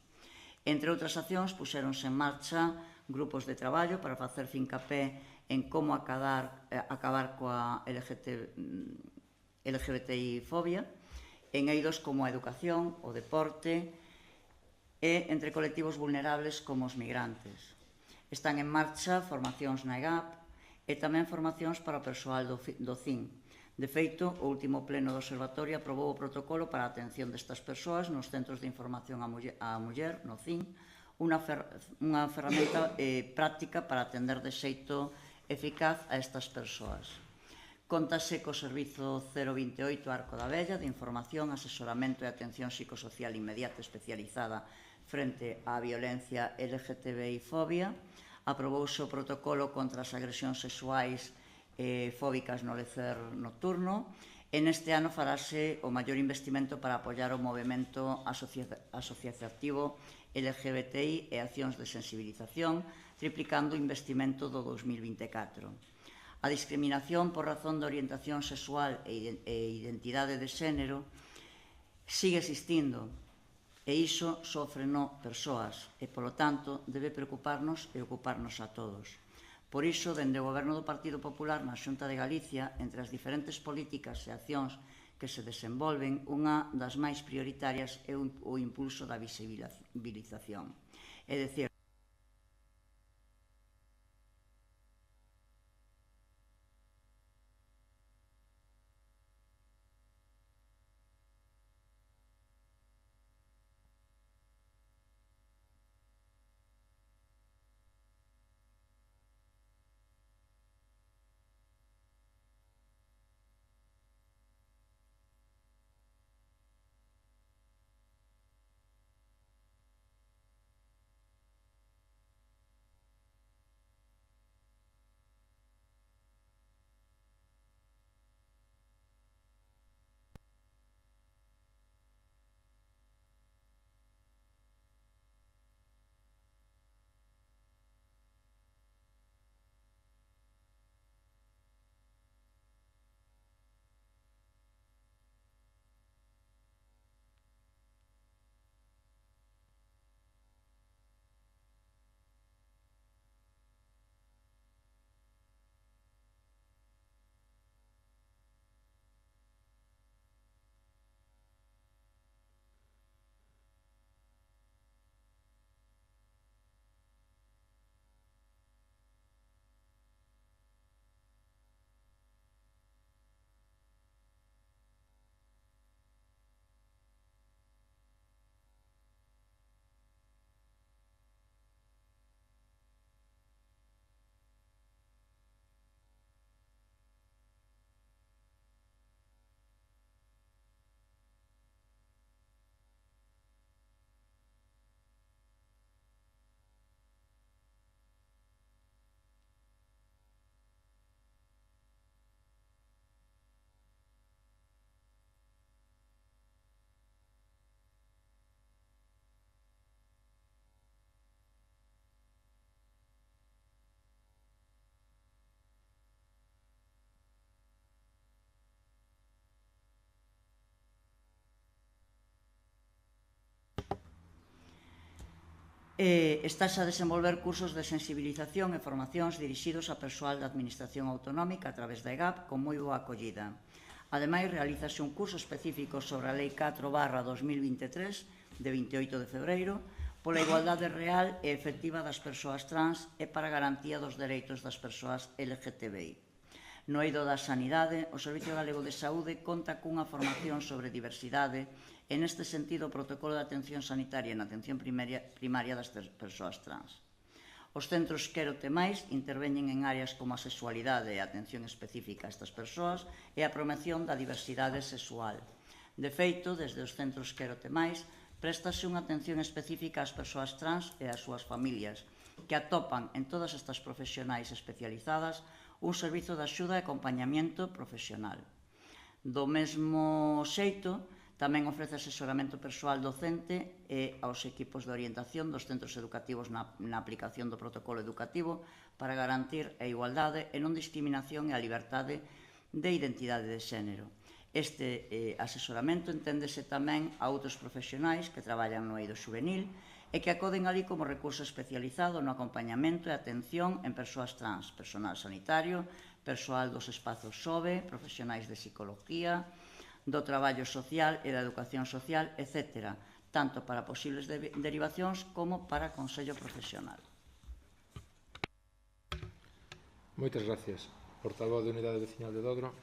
Speaker 4: Entre outras accións, puxéronse en marcha grupos de traballo para facer fincapé en como acabar coa LGBTI fobia, en eidos como a educación, o deporte e entre colectivos vulnerables como os migrantes. Están en marcha formacións na EGAP e tamén formacións para o persoal do CIN. De feito, o último pleno do Observatorio aprobou o protocolo para a atención destas persoas nos centros de información á muller, no CIN, unha ferramenta práctica para atender de xeito eficaz a estas persoas. Contase co servizo 028 Arco da Vella de información, asesoramento e atención psicosocial inmediata especializada frente á violencia LGTBI-fobia. Aprobouse o protocolo contra as agresións sexuais fóbicas no lecer nocturno e neste ano farase o maior investimento para apoiar o movimento asociativo LGBTI e accións de sensibilización, triplicando o investimento do 2024. A discriminación por razón de orientación sexual e identidade de xénero sigue existindo e iso sofreno persoas e, polo tanto, debe preocuparnos e ocuparnos a todos. Por iso, dende o Goberno do Partido Popular na Xunta de Galicia, entre as diferentes políticas e accións que se desenvolven, unha das máis prioritarias é o impulso da visibilización. É dicir, Estás a desenvolver cursos de sensibilización e formacións dirixidos a persoal da Administración Autonómica a través da EGAP con moi boa acollida. Ademais, realízase un curso específico sobre a Lei 4/2023 de 28 de febreiro pola igualdade real e efectiva das persoas trans e para a garantía dos dereitos das persoas LGTBI. No eido da Sanidade, o Servicio Galego de Saúde conta cunha formación sobre diversidade e, neste sentido, o protocolo de atención sanitaria na atención primaria das persoas trans. Os centros Quero Te Máis interveñen en áreas como a sexualidade e a atención específica a estas persoas e a promoción da diversidade sexual. De feito, desde os centros Quero Te Máis, préstase unha atención específica ás persoas trans e ás súas familias, que atopan en todas estas profesionais especializadas un servizo de axuda e acompañamiento profesional. Do mesmo xeito, tamén ofrece asesoramento persoal docente e aos equipos de orientación dos centros educativos na aplicación do protocolo educativo para garantir a igualdade e non discriminación e a liberdade de identidade de xénero. Este asesoramento enténdese tamén a outros profesionais que traballan no eido xuvenil e que acoden ali como recurso especializado no acompañamento e atención en persoas trans, personal sanitario, persoal dos espazos SOBE, profesionais de psicología, do traballo social e da educación social, etc., tanto para posibles derivacións como para consello profesional.
Speaker 1: Moitas gracias. Portavoz de Unidade Vecinal de Dodro.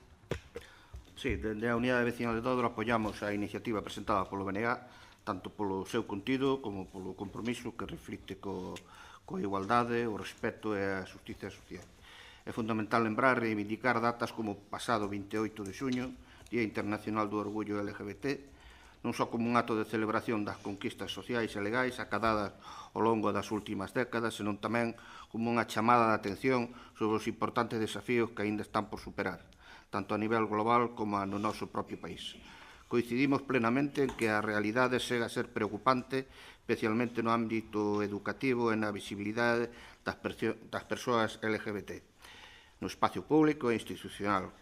Speaker 5: Sí, dende a Unidade Vecinal de Dodro apoiamos a iniciativa presentada polo BNG, tanto polo seu contido como polo compromiso que reflicte coa igualdade, o respeto e a justicia social. É fundamental lembrar e reivindicar datas como o pasado 28 de xuño, Día Internacional do Orgullo LGBT, non só como un acto de celebración das conquistas sociais e legais acadadas ao longo das últimas décadas, senón tamén como unha chamada de atención sobre os importantes desafíos que aínda están por superar, tanto a nivel global como no noso propio país. Coincidimos plenamente en que a realidade segue a ser preocupante, especialmente no ámbito educativo e na visibilidade das persoas LGBT, no espacio público e institucional.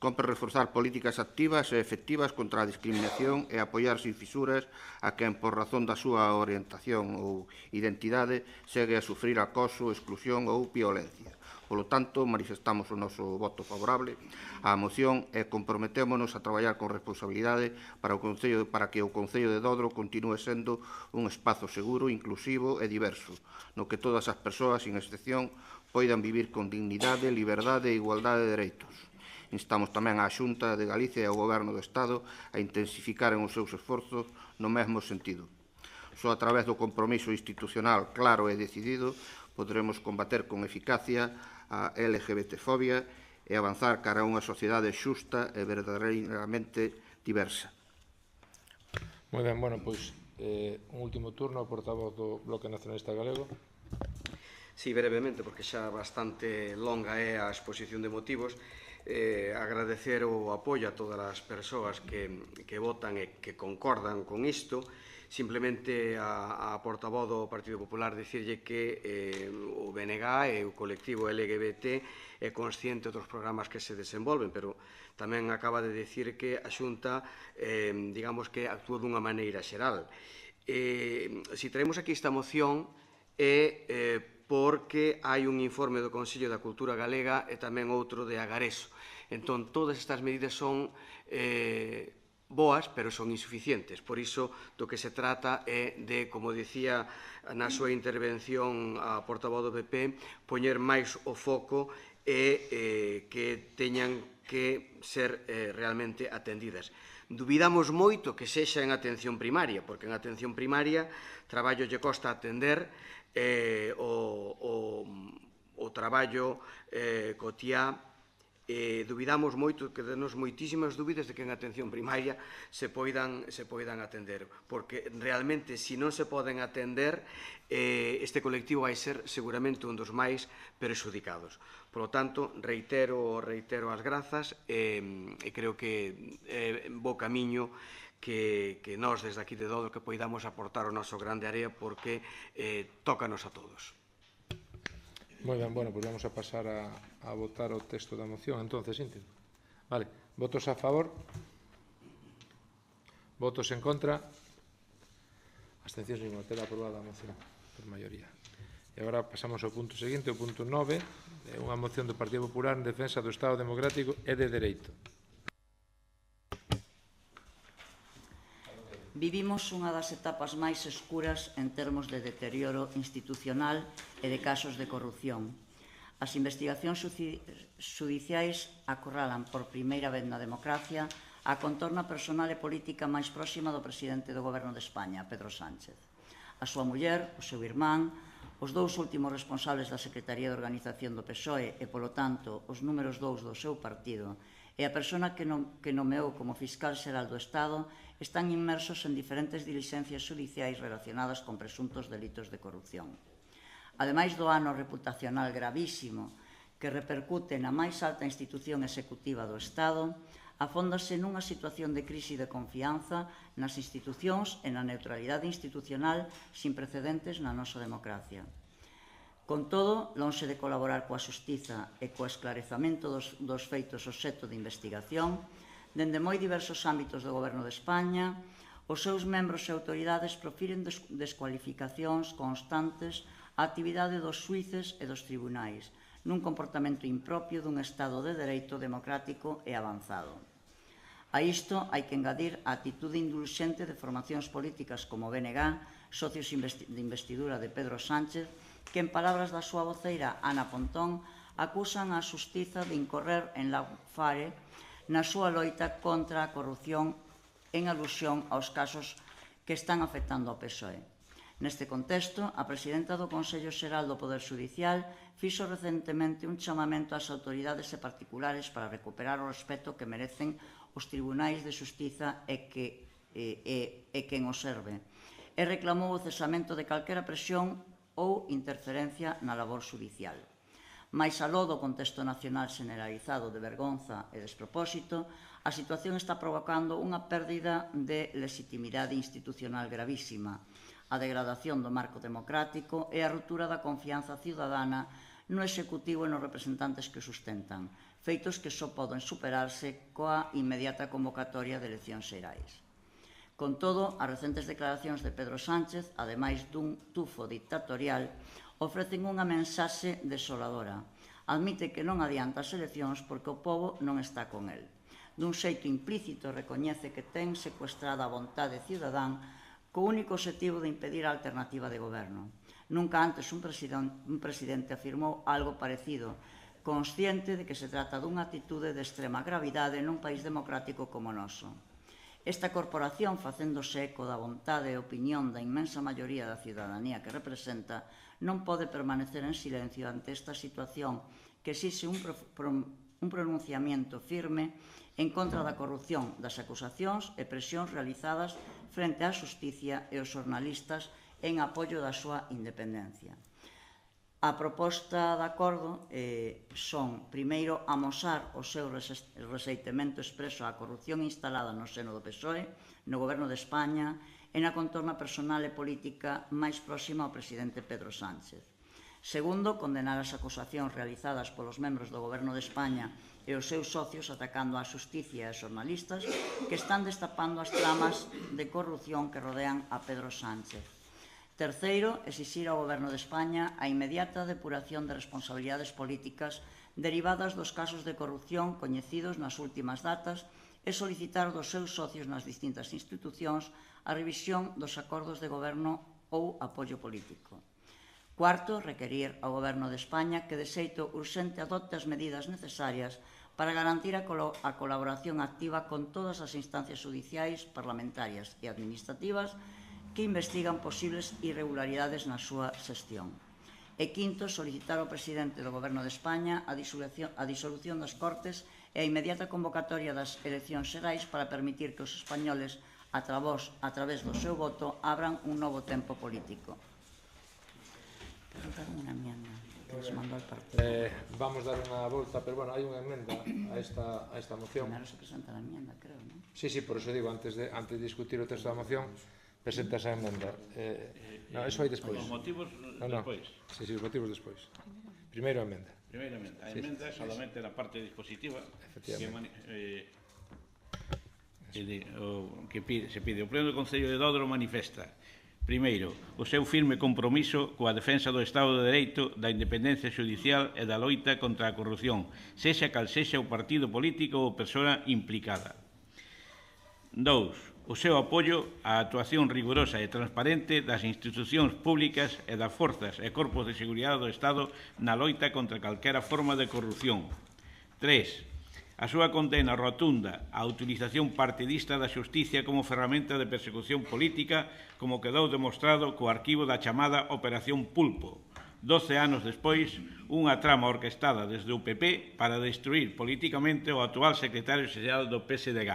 Speaker 5: Compre reforzar políticas activas e efectivas contra a discriminación e apoiar sin fisuras a quen, por razón da súa orientación ou identidade, segue a sufrir acoso, exclusión ou violencia. Polo tanto, manifestamos o noso voto favorable á moción e comprometémonos a traballar con responsabilidade para que o Concello de Dodro continúe sendo un espazo seguro, inclusivo e diverso, no que todas as persoas, sin excepción, poidan vivir con dignidade, liberdade e igualdade de dereitos. Instamos tamén á Xunta de Galicia e ao Goberno do Estado a intensificaren os seus esforzos no mesmo sentido. Só a través do compromiso institucional claro e decidido poderemos combater con eficacia a LGBTfobia e avanzar cara a unha sociedade xusta e verdadeiramente diversa.
Speaker 1: Moi ben, bueno, pois un último turno, portavoz do Bloque Nacionalista Galego.
Speaker 3: Sí, brevemente, porque xa bastante longa é a exposición de motivos. Agradecer o apoio a todas as persoas que votan e que concordan con isto. Simplemente a portavoz do Partido Popular dicirlle que o BNG e o colectivo LGBT é consciente dos programas que se desenvolven, pero tamén acaba de dicir que a Xunta, digamos que actúa dunha maneira xeral. Se traemos aquí esta moción é porque hai un informe do Consello da Cultura Galega e tamén outro de Agareso. Entón, todas estas medidas son boas, pero son insuficientes. Por iso, do que se trata é de, como dicía na súa intervención a portavoz do PP, poñer máis o foco e que teñan que ser realmente atendidas. Dubidamos moito que sexa en atención primaria, porque en atención primaria traballo lle costa atender o traballo cotiá. Dubidamos moito, que denos moitísimas dúbidas de que en atención primaria se poidan atender, porque realmente, se non se poden atender, este colectivo vai ser seguramente un dos máis perxudicados. Por lo tanto, reitero as grazas e creo que é bo camiño que nós desde aquí de Dodro que poidamos aportar o noso grande área, porque tócanos a todos.
Speaker 1: Moi ben, bueno, pois vamos a pasar a votar o texto da moción, entonces, íntegro. Vale, votos a favor, votos en contra, abstencións ninguna, queda aprobada a moción. por maioría. E agora pasamos ao punto seguinte, o punto 9, unha moción do Partido Popular en defensa do Estado Democrático e de Dereito.
Speaker 4: Vivimos unha das etapas máis escuras en termos de deterioro institucional e de casos de corrupción. As investigacións xudiciais acorralan por primeira vez na democracia a contorna personal e política máis próxima do presidente do Goberno de España, Pedro Sánchez. A súa muller, o seu irmán, os dous últimos responsables da Secretaría de Organización do PSOE e, polo tanto, os números 2 do seu partido e a persona que nomeou como fiscal xeral do Estado están inmersos en diferentes diligencias xudiciais relacionadas con presuntos delitos de corrupción. Ademais do ano reputacional gravísimo que repercute na máis alta institución executiva do Estado, afóndase nunha situación de crise de confianza nas institucións e na neutralidade institucional sin precedentes na nosa democracia. Con todo, lonxe de colaborar coa xustiza e co esclarezamento dos feitos obxecto de investigación, dende moi diversos ámbitos do Goberno de España, os seus membros e autoridades profiren descualificacións constantes á actividade dos xuíces e dos tribunais, nun comportamento impropio dun Estado de dereito democrático e avanzado. A isto hai que engadir a actitude indulxente de formacións políticas como o BNG, socios de investidura de Pedro Sánchez, que, en palabras da súa voceira Ana Pontón, acusan a xustiza de incorrer en lawfare na súa loita contra a corrupción en alusión aos casos que están afectando ao PSOE. Neste contexto, a presidenta do Consello Xeral do Poder Xudicial fixo recentemente un chamamento ás autoridades e particulares para recuperar o respeto que merecen os tribunais de xustiza e quen os serve, e reclamou o cesamento de calquera presión ou interferencia na labor xudicial. Mais aló do contexto nacional generalizado de vergonza e despropósito, a situación está provocando unha pérdida de legitimidade institucional gravísima, a degradación do marco democrático e a ruptura da confianza cidadana no Executivo e nos representantes que o sustentan, feitos que só poden superarse coa inmediata convocatoria de eleccións xerais. Con todo, as recentes declaracións de Pedro Sánchez, ademais dun tufo dictatorial, ofrecen unha mensaxe desoladora. Admite que non adianta as eleccións porque o pobo non está con el. Dun xeito implícito recoñece que ten secuestrada a vontade cidadán co único objetivo de impedir a alternativa de goberno. Nunca antes un presidente afirmou algo parecido, consciente de que se trata dunha actitude de extrema gravidade nun país democrático como o noso. Esta corporación, facéndose eco da vontade e opinión da inmensa maioría da cidadanía que representa, non pode permanecer en silencio ante esta situación que exixe un pronunciamento firme en contra da corrupción, das acusacións e presións realizadas frente á xusticia e os xornalistas en apoio da súa independencia. A proposta de acordo son, primeiro, amosar o seu rexeitamento expreso á corrupción instalada no seno do PSOE, no Goberno de España e na contorna personal e política máis próxima ao presidente Pedro Sánchez. Segundo, condenar as acusacións realizadas polos membros do Goberno de España e os seus socios atacando a xusticia e os xornalistas que están destapando as tramas de corrupción que rodean a Pedro Sánchez. Terceiro, exixir ao Goberno de España a inmediata depuración de responsabilidades políticas derivadas dos casos de corrupción coñecidos nas últimas datas e solicitar dos seus socios nas distintas institucións a revisión dos acordos de goberno ou apoio político. Cuarto, requerir ao Goberno de España que de xeito urxente adopte as medidas necesarias para garantir a colaboración activa con todas as instancias xudiciais, parlamentarias e administrativas que investigan posibles irregularidades na súa xestión. E quinto, solicitar ao presidente do Goberno de España a disolución das Cortes e a inmediata convocatoria das eleccións xerais para permitir que os españoles, a través do seu voto, abran un novo tempo político.
Speaker 1: Vamos dar unha volta, pero bueno, hai unha emenda a esta moción.
Speaker 4: Primero se presenta a enmienda, creo, non?
Speaker 1: Sí, por eso digo, antes de discutir o texto da moción, presenta esa emenda. Non, eso hai despois.
Speaker 2: Os motivos despois.
Speaker 1: Sí, os motivos despois. Primeiro a emenda.
Speaker 2: Primeira emenda. A emenda é solamente na parte dispositiva que se pide. O Pleno do Concello de Dodro manifesta Primeiro, o seu firme compromiso coa defensa do Estado de Dereito, da independencia judicial e da loita contra a corrupción, sexa cal sexa o partido político ou persoa implicada. 2. O seu apoio á actuación rigurosa e transparente das institucións públicas e das forzas e corpos de seguridade do Estado na loita contra calquera forma de corrupción. 3. A súa condena rotunda á utilización partidista da xusticia como ferramenta de persecución política, como quedou demostrado co arquivo da chamada Operación Pulpo. 12 anos despois, unha trama orquestada desde o PP para destruir políticamente o actual secretario xeral do PSDG.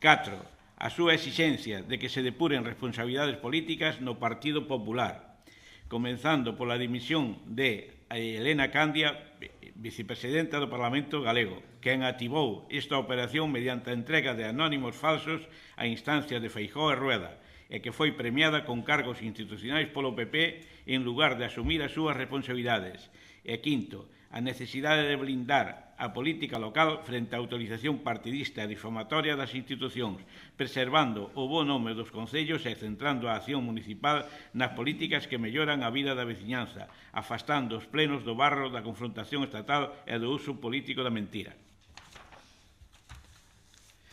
Speaker 2: 4. A súa exixencia de que se depuren responsabilidades políticas no Partido Popular, comenzando pola dimisión de Elena Candia, vicepresidenta do Parlamento galego, quen activou esta operación mediante a entrega de anónimos falsos a instancias de Feijóo e Rueda, e que foi premiada con cargos institucionais polo PP en lugar de asumir as súas responsabilidades. E quinto, a necesidade de blindar a política local frente á autorización partidista e difamatoria das institucións, preservando o bo nome dos concellos e centrando a acción municipal nas políticas que melloran a vida da veciñanza, afastando os plenos do barro da confrontación estatal e do uso político da mentira.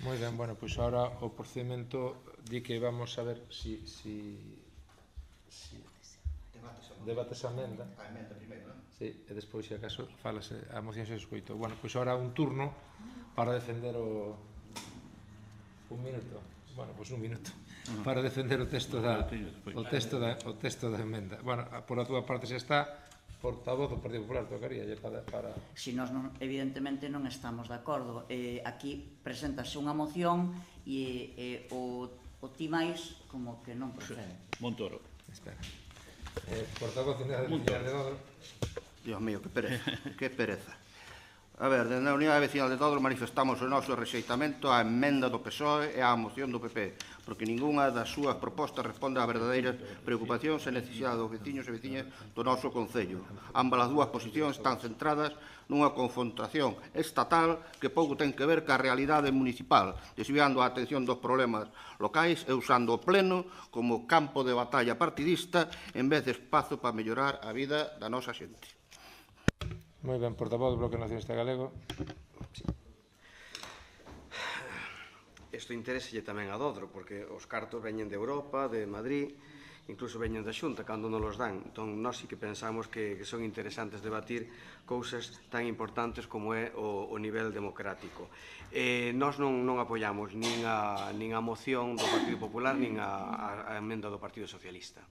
Speaker 1: Moi ben, bueno, pois agora o procedimento di que vamos a ver si debates a emenda.
Speaker 5: A emenda primeiro, non?
Speaker 1: Sí, e despois, se acaso, falase a moción se escoito. Bueno, pois agora un turno para defender o... Un minuto. Bueno, pois un minuto. Para defender o texto da emenda. Bueno, por a túa parte xa está, portavoz do Partido Popular, tocaría para...
Speaker 4: Si nós, evidentemente, non estamos de acordo. Aquí presentase unha moción e o ti máis como que non procede.
Speaker 2: Montoro.
Speaker 1: Espera. Portavoz de Unidade Vecinal de Dodro.
Speaker 5: Dios mío, que pereza, que pereza. A ver, dende a Unidade Vecinal de Dodro manifestamos o noso rexeitamento á emenda do PSOE e á moción do PP, porque ningunha das súas propostas responde á verdadeira preocupacións e necesidade dos veciños e veciñas do noso concello. Ambas as dúas posicións están centradas nunha confrontación estatal que pouco ten que ver ca realidade municipal, desviando a atención dos problemas locais e usando o pleno como campo de batalla partidista en vez de espazo para mellorar a vida da nosa xente.
Speaker 1: Moi ben, portavoz do Bloque Nacionalista Galego.
Speaker 3: Isto interéselle tamén a Dodro, porque os cartos veñen de Europa, de Madrid, incluso veñen da Xunta cando non los dan. Entón, nós sí que pensamos que son interesantes debatir cousas tan importantes como é o nivel democrático. Nós non apoiamos nin a moción do Partido Popular nin a emenda do Partido Socialista.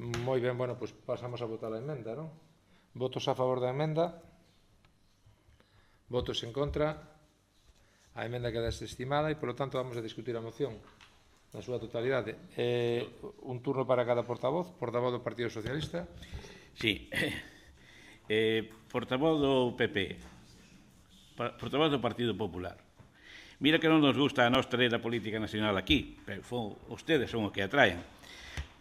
Speaker 1: Moi ben, bueno, pois pasamos a votar a emenda, non? Votos a favor da emenda. Votos en contra. A emenda queda desestimada e, polo tanto, vamos a discutir a moción na súa totalidade. Un turno para cada portavoz. Portavoz do Partido Socialista.
Speaker 2: Sí. Portavoz do PP. Portavoz do Partido Popular. Mira que non nos gusta a nós traer a política nacional aquí, pero ustedes son os que atraen.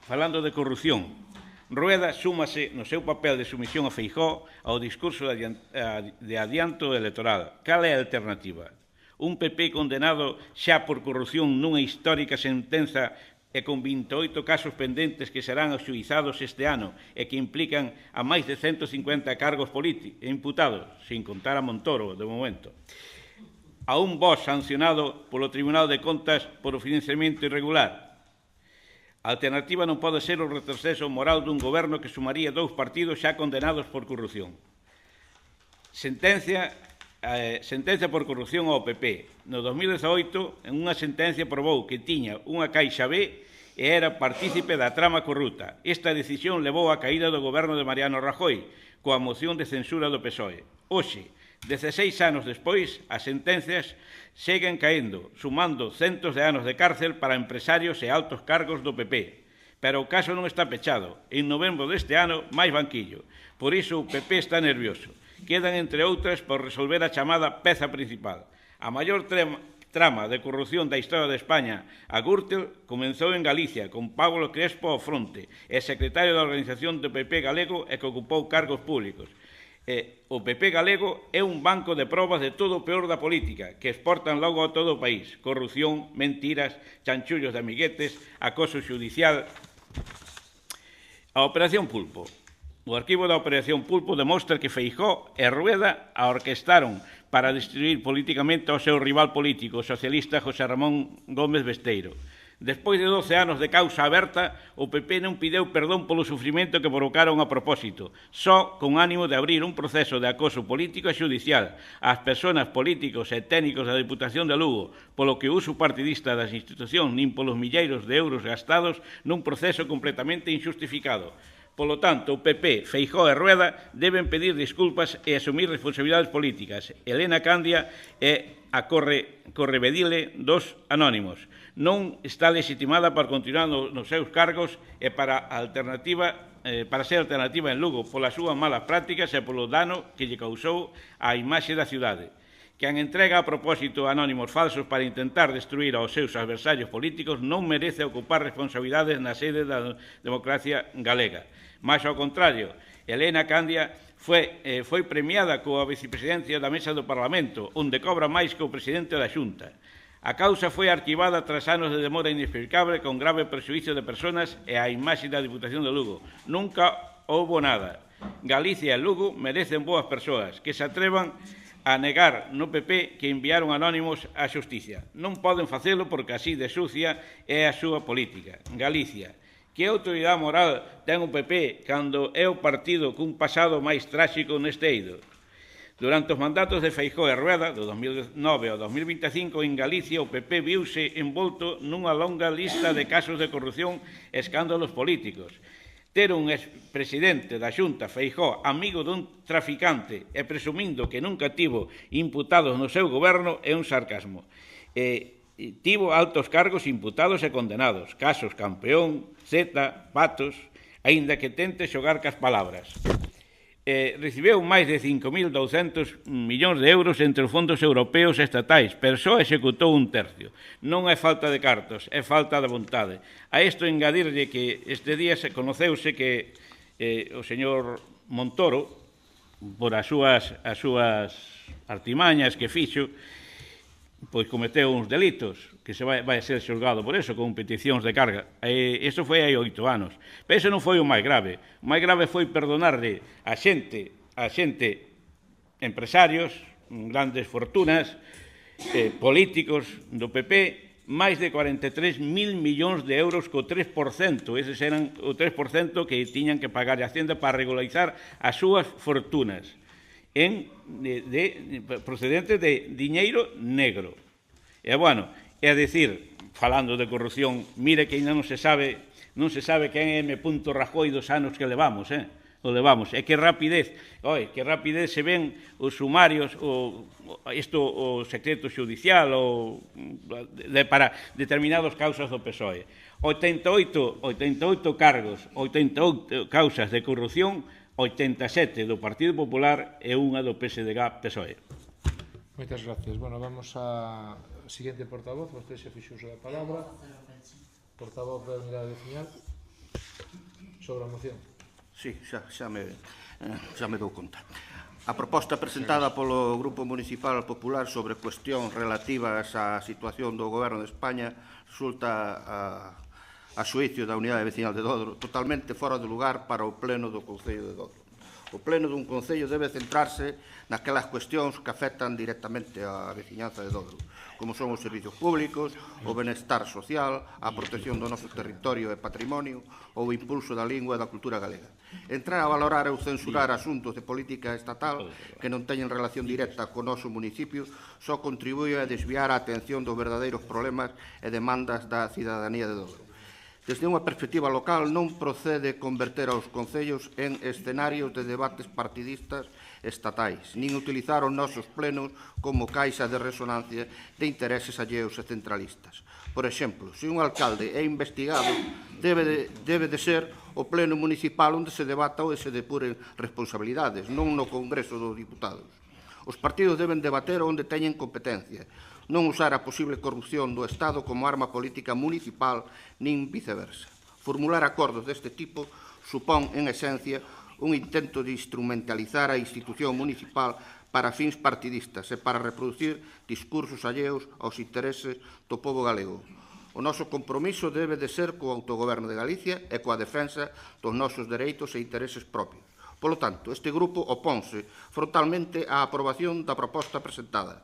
Speaker 2: Falando de corrupción, Rueda súmase no seu papel de sumisión a Feijóo ao discurso de adianto electoral. Cal é a alternativa? Un PP condenado xa por corrupción nunha histórica sentenza e con 28 casos pendentes que serán axuizados este ano e que implican a máis de 150 cargos imputados, sin contar a Montoro, de momento. A un vos sancionado polo Tribunal de Contas por o financiamento irregular. A alternativa non pode ser o retroceso moral dun goberno que sumaría 2 partidos xa condenados por corrupción. Sentencia por corrupción ao PP. No 2018, en unha sentencia probou que tiña unha caixa B e era partícipe da trama corrupta. Esta decisión levou á caída do goberno de Mariano Rajoy, coa moción de censura do PSOE. Hoxe, 16 anos despois, as sentencias seguen caendo, sumando centos de anos de cárcel para empresarios e altos cargos do PP. Pero o caso non está pechado. En novembro deste ano, máis banquillo. Por iso o PP está nervioso. Quedan, entre outras, por resolver a chamada peza principal. A maior trama de corrupción da historia de España, a Gürtel, comenzou en Galicia, con Pablo Crespo ao fronte, e secretario da organización do PP galego e que ocupou cargos públicos. O PP galego é un banco de probas de todo o peor da política, que exportan logo a todo o país. Corrupción, mentiras, chanchullos de amiguetes, acoso xudicial. A Operación Pulpo. O arquivo da Operación Pulpo demostra que Feijóo e Rueda a orquestaron para destruir políticamente ao seu rival político, o socialista José Ramón Gómez Besteiro. Despois de 12 anos de causa aberta, o PP non pideu perdón polo sufrimento que provocaron a propósito, só con ánimo de abrir un proceso de acoso político e xudicial ás persoas políticos e técnicos da Diputación de Lugo, polo que o uso partidista das institucións nin polos milleiros de euros gastados nun proceso completamente injustificado. Polo tanto, o PP, Feijóo e Rueda deben pedir disculpas e asumir responsabilidades políticas. Elena Candia é a correvedile dos anónimos. Non está legitimada para continuar nos seus cargos e para ser alternativa en Lugo polas súas malas prácticas e polo dano que lle causou á imaxe da cidade. Quen entrega a propósito anónimos falsos para intentar destruir aos seus adversarios políticos non merece ocupar responsabilidades na sede da democracia galega. Mais ao contrario, Elena Candia foi premiada coa vicepresidencia da Mesa do Parlamento, onde cobra máis que o presidente da Xunta. A causa foi arquivada tras anos de demora inexplicable con grave perxuízo de persoas e a imaxe da Diputación de Lugo. Nunca houbo nada. Galicia e Lugo merecen boas persoas que se atrevan a negar no PP que enviaron anónimos á xusticia. Non poden facelo porque así de sucia é a súa política. Galicia. Que autoridade moral ten o PP cando é o partido cun pasado máis tráxico neste eido? Durante os mandatos de Feijóo e Rueda, do 2009 ao 2025, en Galicia o PP viuse envolto nunha longa lista de casos de corrupción e escándalos políticos. Ter un expresidente da Xunta, Feijóo, amigo dun traficante e presumindo que nunca tivo imputados no seu goberno é un sarcasmo. Tivo altos cargos imputados e condenados, casos Campeón, Zeta, Patos, aínda que tente xogar cas palabras. Recibeu máis de 5.200 millóns de euros entre os fondos europeos e estatais, pero só executou un tercio. Non é falta de cartos, é falta de vontade. A isto engadirlle que este día se conoceuse que o señor Montoro, por as súas artimañas que fixo, pois cometeu uns delitos, que se vai a ser xulgado por eso, con peticións de carga. Isto foi hai 8 anos. Pero iso non foi o máis grave. O máis grave foi perdonarle a xente, empresarios, grandes fortunas, políticos do PP, máis de 43.000 millóns de euros co 3%. Eses eran o 3% que tiñan que pagar a Hacienda para regularizar as súas fortunas procedentes de diñeiro negro. E, bueno, é dicir, falando de corrupción, mire que ainda non se sabe quen é M. Rajoy dos anos que levamos, o levamos. E que rapidez se ven os sumarios, o secreto xudicial para determinadas causas do PSOE. 88 cargos, 88 causas de corrupción, 87 do Partido Popular e unha do PSDG-PSOE.
Speaker 1: Moitas gracias. Bueno, vamos a siguiente portavoz. Vostede se fixo uso da palabra. Portavoz da Unidade Veciñal. Sobre a moción.
Speaker 5: Sí, xa me dou conta. A proposta presentada polo Grupo Municipal Popular sobre cuestións relativas á situación do Goberno de España resulta a xuicio da Unidade Veciñal de Dodro totalmente fora de lugar para o pleno do Concello de Dodro. O pleno dun Concello debe centrarse naquelas cuestións que afectan directamente á veciñanza de Dodro, como son os servizos públicos, o benestar social, a protección do noso territorio e patrimonio ou o impulso da lingua e da cultura galega. Entrar a valorar ou censurar asuntos de política estatal que non teñen relación directa co noso municipio só contribúe a desviar a atención dos verdadeiros problemas e demandas da cidadanía de Dodro. Desde unha perspectiva local non procede converter aos concellos en escenarios de debates partidistas estatais, nin utilizar os nosos plenos como caixa de resonancia de intereses alleos e centralistas. Por exemplo, se un alcalde é investigado, debe de ser o pleno municipal onde se debata ou se depuren responsabilidades, non no Congreso dos Diputados. Os partidos deben debater onde teñen competencia, non usar a posible corrupción do Estado como arma política municipal nin viceversa. Formular acordos deste tipo supón, en esencia, un intento de instrumentalizar a institución municipal para fins partidistas e para reproducir discursos alleos aos intereses do pobo galego. O noso compromiso debe de ser co autogoberno de Galicia e coa defensa dos nosos dereitos e intereses propios. Polo tanto, este grupo oponse frontalmente á aprobación da proposta presentada,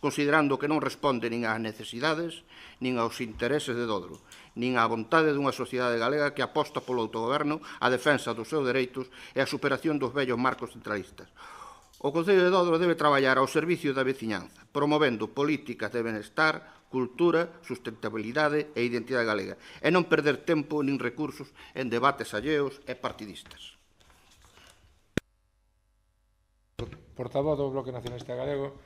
Speaker 5: considerando que non responde nin ás necesidades, nin aos intereses de Dodro, nin á vontade dunha sociedade galega que aposta polo autogoberno, a defensa dos seus dereitos e a superación dos vellos marcos centralistas. O Concello de Dodro debe traballar ao servicio da veciñanza, promovendo políticas de benestar, cultura, sustentabilidade e identidade galega, e non perder tempo nin recursos en debates alleos e partidistas.
Speaker 1: Portavoz do Bloque Nacionalista Galego.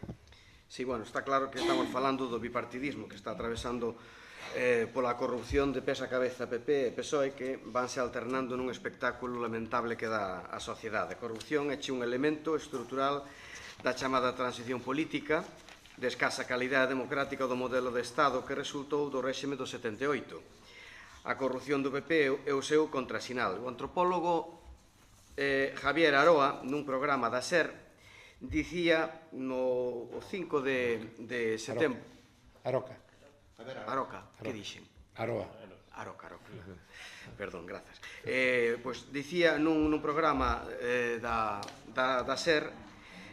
Speaker 3: Sí, bueno, está claro que estamos falando do bipartidismo que está atravesando pola corrupción de pés a cabeza PP e PSOE que vanse alternando nun espectáculo lamentable que dá a sociedade. A corrupción é un elemento estrutural da chamada transición política de escasa calidade democrática do modelo de Estado que resultou do réxime do 78. A corrupción do PP é o seu contrasinal. O antropólogo Javier Aroa, nun programa da SER, dicía no 5 de setembro... Aroca, que dixen?
Speaker 1: Aroa.
Speaker 3: Aroca. Perdón, grazas. Pois dicía nun programa da SER,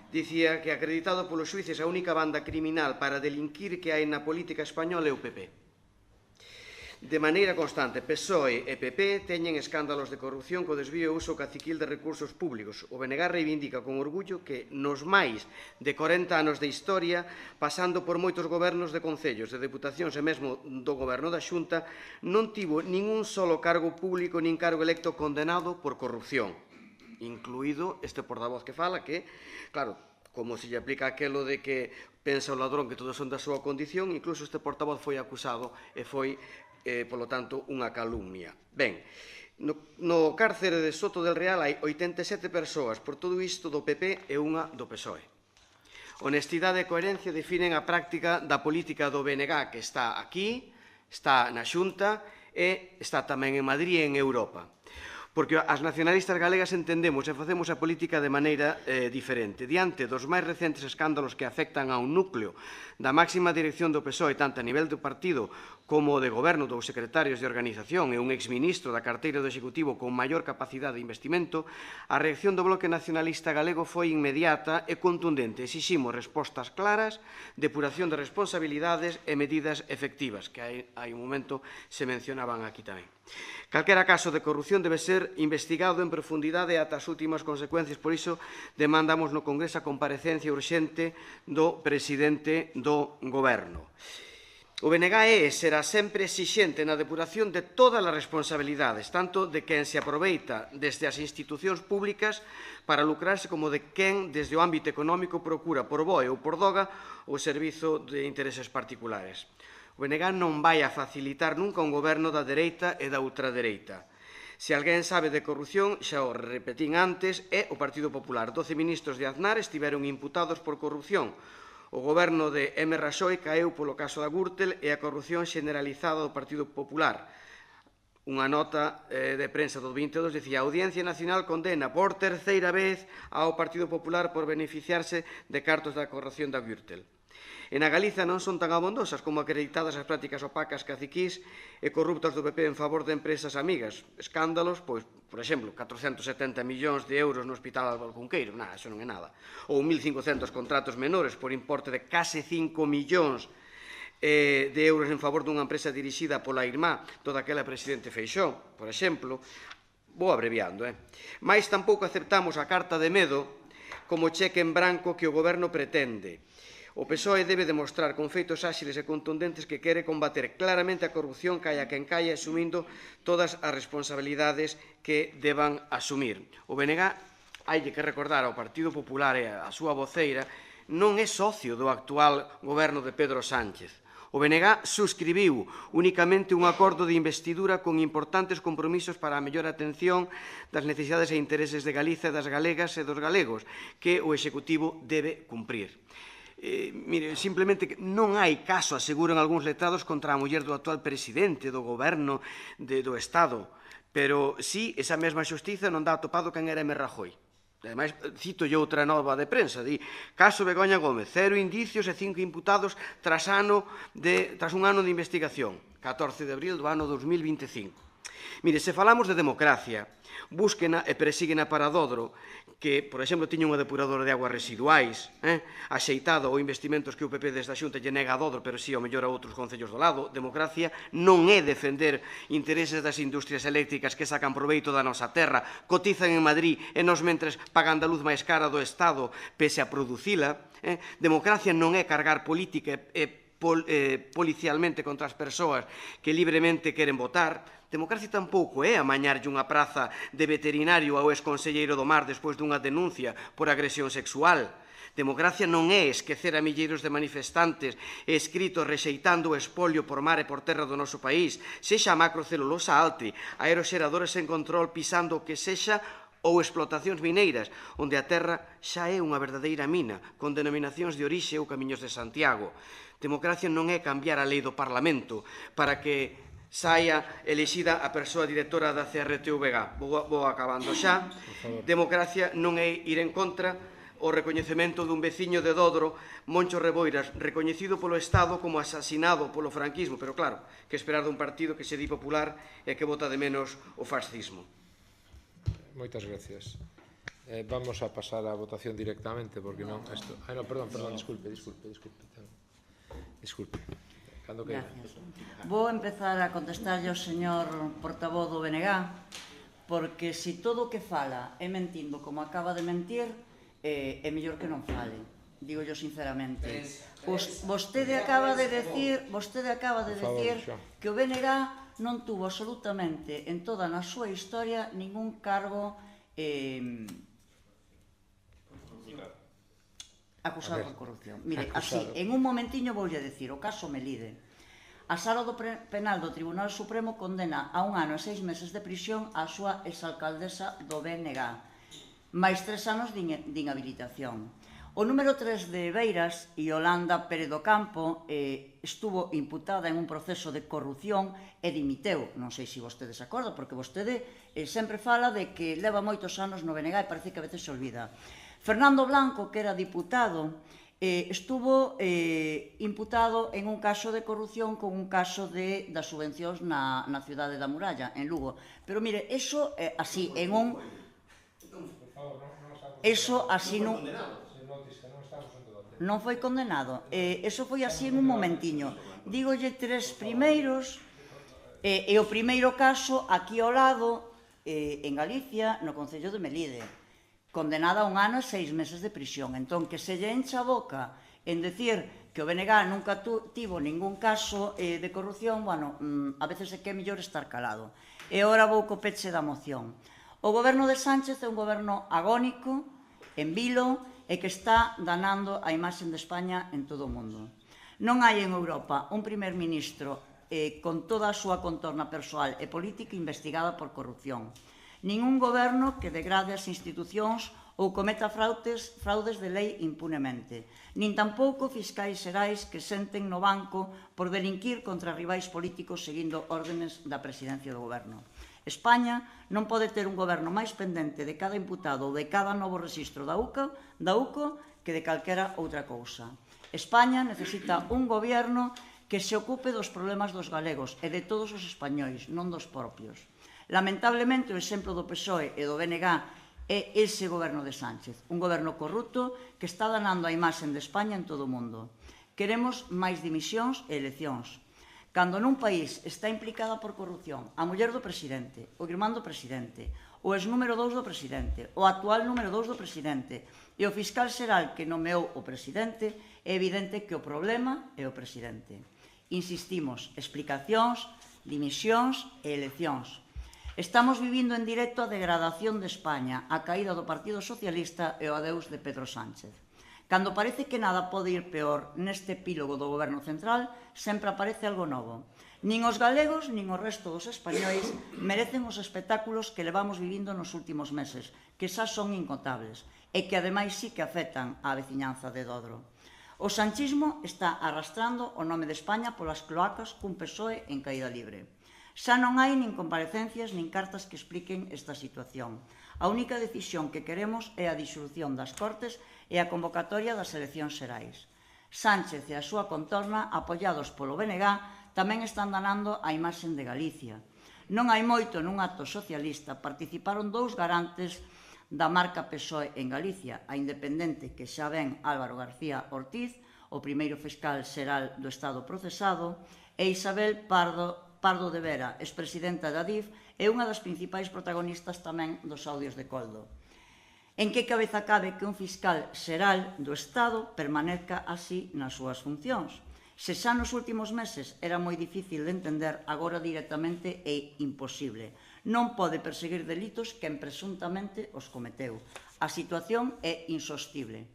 Speaker 3: dicía que acreditado polos xuíces a única banda criminal para delinquir que hai na política española é o PP. De maneira constante, PSOE e PP teñen escándalos de corrupción co desvío e uso caciquil de recursos públicos. O BNG reivindica con orgullo que nos máis de 40 anos de historia, pasando por moitos gobernos de concellos, de deputacións e mesmo do goberno da Xunta, non tivo ningún solo cargo público nin cargo electo condenado por corrupción, incluído este portavoz que fala que, claro, como se lle aplica aquelo de que pensa o ladrón que todos son da súa condición, incluso este portavoz foi acusado e foi polo tanto, unha calumnia. Ben, no cárcere de Soto del Real hai 87 persoas, por todo isto do PP e unha do PSOE. Honestidade e coherencia definen a práctica da política do BNG, que está aquí, está na Xunta e está tamén en Madrid e en Europa. Porque as nacionalistas galegas entendemos e facemos a política de maneira diferente. Diante dos máis recentes escándalos que afectan a un núcleo da máxima dirección do PSOE, tanto a nivel do partido como de goberno dos secretarios de organización e un exministro da carteira do Executivo con maior capacidade de investimento, a reacción do Bloque Nacionalista Galego foi inmediata e contundente. Exiximos respostas claras, depuración de responsabilidades e medidas efectivas, que hai un momento se mencionaban aquí tamén. Calquera caso de corrupción debe ser investigado en profundidade ata as últimas consecuencias, por iso demandamos no Congreso a comparecencia urxente do presidente do Goberno. O BNG será sempre exixente na depuración de todas as responsabilidades, tanto de quen se aproveita desde as institucións públicas para lucrarse como de quen desde o ámbito económico procura por BOE ou por DOGA o servizo de intereses particulares. O BNG non vai a facilitar nunca un goberno da dereita e da ultradereita. Se alguén sabe de corrupción, xa o repetín antes, é o Partido Popular. 12 ministros de Aznar estiveron imputados por corrupción. O goberno de M. Rajoy caeu polo caso da Gürtel e a corrupción generalizada do Partido Popular. Unha nota de prensa do 22 dicía: a Audiencia Nacional condena por terceira vez ao Partido Popular por beneficiarse de cartos da corrupción da Gürtel. E na Galiza non son tan abondosas como acreditadas as prácticas opacas caciquís e corruptas do PP en favor de empresas amigas. Escándalos, pois, por exemplo, 470 millóns de euros no Hospital Álvaro Cunqueiro, nada, eso non é nada. Ou 1.500 contratos menores por importe de case 5 millóns de euros en favor dunha empresa dirixida pola irmá do daquela presidente Feixóo, por exemplo. Vou abreviando, Mais tampouco aceptamos a carta de medo como cheque en branco que o goberno pretende. O PSOE debe demostrar con feitos áxiles e contundentes que quere combater claramente a corrupción caia quen caia, asumindo todas as responsabilidades que deban asumir. O BNG, hai que recordar ao Partido Popular e a súa voceira, non é socio do actual goberno de Pedro Sánchez. O BNG suscribiu únicamente un acordo de investidura con importantes compromisos para a mellor atención das necesidades e intereses de Galiza e das galegas e dos galegos, que o Executivo debe cumprir. Mire, simplemente que non hai caso, aseguran algúns letrados, contra a muller do actual presidente do goberno do Estado, Pero si esa mesma xustiza non dá atopado quen era M. Rajoy. Ademais, cito yo outra nova de prensa, di, caso Begoña Gómez, 0 indicios e 5 imputados tras un ano de investigación, 14 de abril do ano 2025. Mire, se falamos de democracia, búsquena e persíguena para Dodro, que, por exemplo, tiña unha depuradora de aguas residuais, axeitado ou investimentos que o PP desde a Xunta lle nega a Dodro, pero si ao mellor a outros concellos do lado. Democracia non é defender intereses das industrias eléctricas que sacan proveito da nosa terra, cotizan en Madrid e nos mentres pagan da luz máis cara do Estado pese a producila. Democracia non é cargar política e policialmente contra as persoas que libremente queren votar. Democracia tampouco é amañarlle unha praza de veterinario ao ex-conselleiro do Mar despois dunha denuncia por agresión sexual. Democracia non é esquecer a milleiros de manifestantes escritos rexeitando o espolio por mar e por terra do noso país, sexa a macrocelulosa Altri, aeroxeradores en control pisando o que sexa ou explotacións mineiras, onde a terra xa é unha verdadeira mina, con denominacións de orixe ou camiños de Santiago. Democracia non é cambiar a lei do Parlamento para que saia elexida a persoa directora da CRTVG. Vou acabando xa. Democracia non é ir en contra o recoñecemento dun veciño de Dodro, Moncho Reboiras, recoñecido polo Estado como asasinado polo franquismo, pero claro, que esperar dun partido que se di popular e que vota de menos o fascismo.
Speaker 1: Moitas gracias. Vamos a pasar á votación directamente, porque non... Perdón, disculpe. Cando queira.
Speaker 4: Vou empezar a contestarlle ao señor portavoz do BNG, porque se todo o que fala é mentindo como acaba de mentir, é mellor que non fale. Digo yo sinceramente. Vostede acaba de decir que o BNG non tuvo absolutamente en toda a súa historia ningún cargo acusado por corrupción. Mire, así, en un momentiño voulle decir, o caso Melide. A Sala Penal do Tribunal Supremo condena a 1 ano e 6 meses de prisión a súa exalcaldesa do BNG, máis 3 anos de inhabilitación. O número 3 de Beiras, Yolanda Pérez do Campo, estuvo imputada en un proceso de corrupción e dimiteu. Non sei se vostede se acorda, porque vostede sempre fala de que leva moitos anos no BNG e parece que a veces se olvida. Fernando Blanco, que era diputado, estuvo imputado en un caso de corrupción con un caso das subvencións na cidade da Muralla, en Lugo. Pero mire, eso así, en un... Eso así non... Non foi condenado. Eso foi así en un momentiño. Dígolle 3 primeiros, e o primeiro caso aquí ao lado, en Galicia, no Concello de Melide, condenada a 1 ano e 6 meses de prisión. Entón, que se lle encha a boca en decir que o BNG nunca tivo ningún caso de corrupción, bueno, a veces é que é mellor estar calado. E ora vou co peche da moción. O goberno de Sánchez é un goberno agónico, en vilo, e que está danando a imaxen de España en todo o mundo. Non hai en Europa un primer ministro con toda a súa contorna persoal e política investigada por corrupción. Ningún goberno que degrade as institucións ou cometa fraudes de lei impunemente. Nin tampouco fiscais xerais que senten no banco por delinquir contra rivais políticos seguindo órdenes da presidencia do goberno. España non pode ter un goberno máis pendente de cada imputado ou de cada novo rexistro da UCO que de calquera outra cousa. España necesita un goberno que se ocupe dos problemas dos galegos e de todos os españois, non dos propios. Lamentablemente, o exemplo do PSOE e do BNG é ese goberno de Sánchez, un goberno corrupto que está danando a imaxen de España en todo o mundo. Queremos máis dimisións e eleccións. Cando nun país está implicada por corrupción a muller do presidente, o irmán do presidente, o ex-número 2 do presidente, o actual número 2 do presidente e o fiscal xeral que nomeou o presidente, é evidente que o problema é o presidente. Insistimos, explicacións, dimisións e eleccións. Estamos vivindo en directo a degradación de España, a caída do Partido Socialista e o adeus de Pedro Sánchez. Cando parece que nada pode ir peor neste epílogo do Goberno Central, sempre aparece algo novo. Nin os galegos, nin o resto dos españois merecen os espectáculos que levamos vivindo nos últimos meses, que xa son incontables, e que ademais sí que afectan á veciñanza de Dodro. O sanchismo está arrastrando o nome de España polas cloacas cun PSOE en caída libre. Xa non hai nin comparecencias nin cartas que expliquen esta situación. A única decisión que queremos é a disolución das Cortes e a convocatoria das eleccións xerais. Sánchez e a súa contorna, apoiados polo BNG, tamén están danando a imaxen de Galicia. Non hai moito nun acto socialista participaron dous garantes da marca PSOE en Galicia, a independente que xa ven Álvaro García Ortiz, o primeiro fiscal xeral do Estado procesado, e Isabel Pardo de Vera, expresidenta da DIF, é unha das principais protagonistas tamén dos audios de Coldo. En que cabeza cabe que un fiscal xeral do Estado permanezca así nas súas funcións? Se xa nos últimos meses era moi difícil de entender, agora directamente é imposible. Non pode perseguir delitos quen presuntamente os cometeu. A situación é insostible.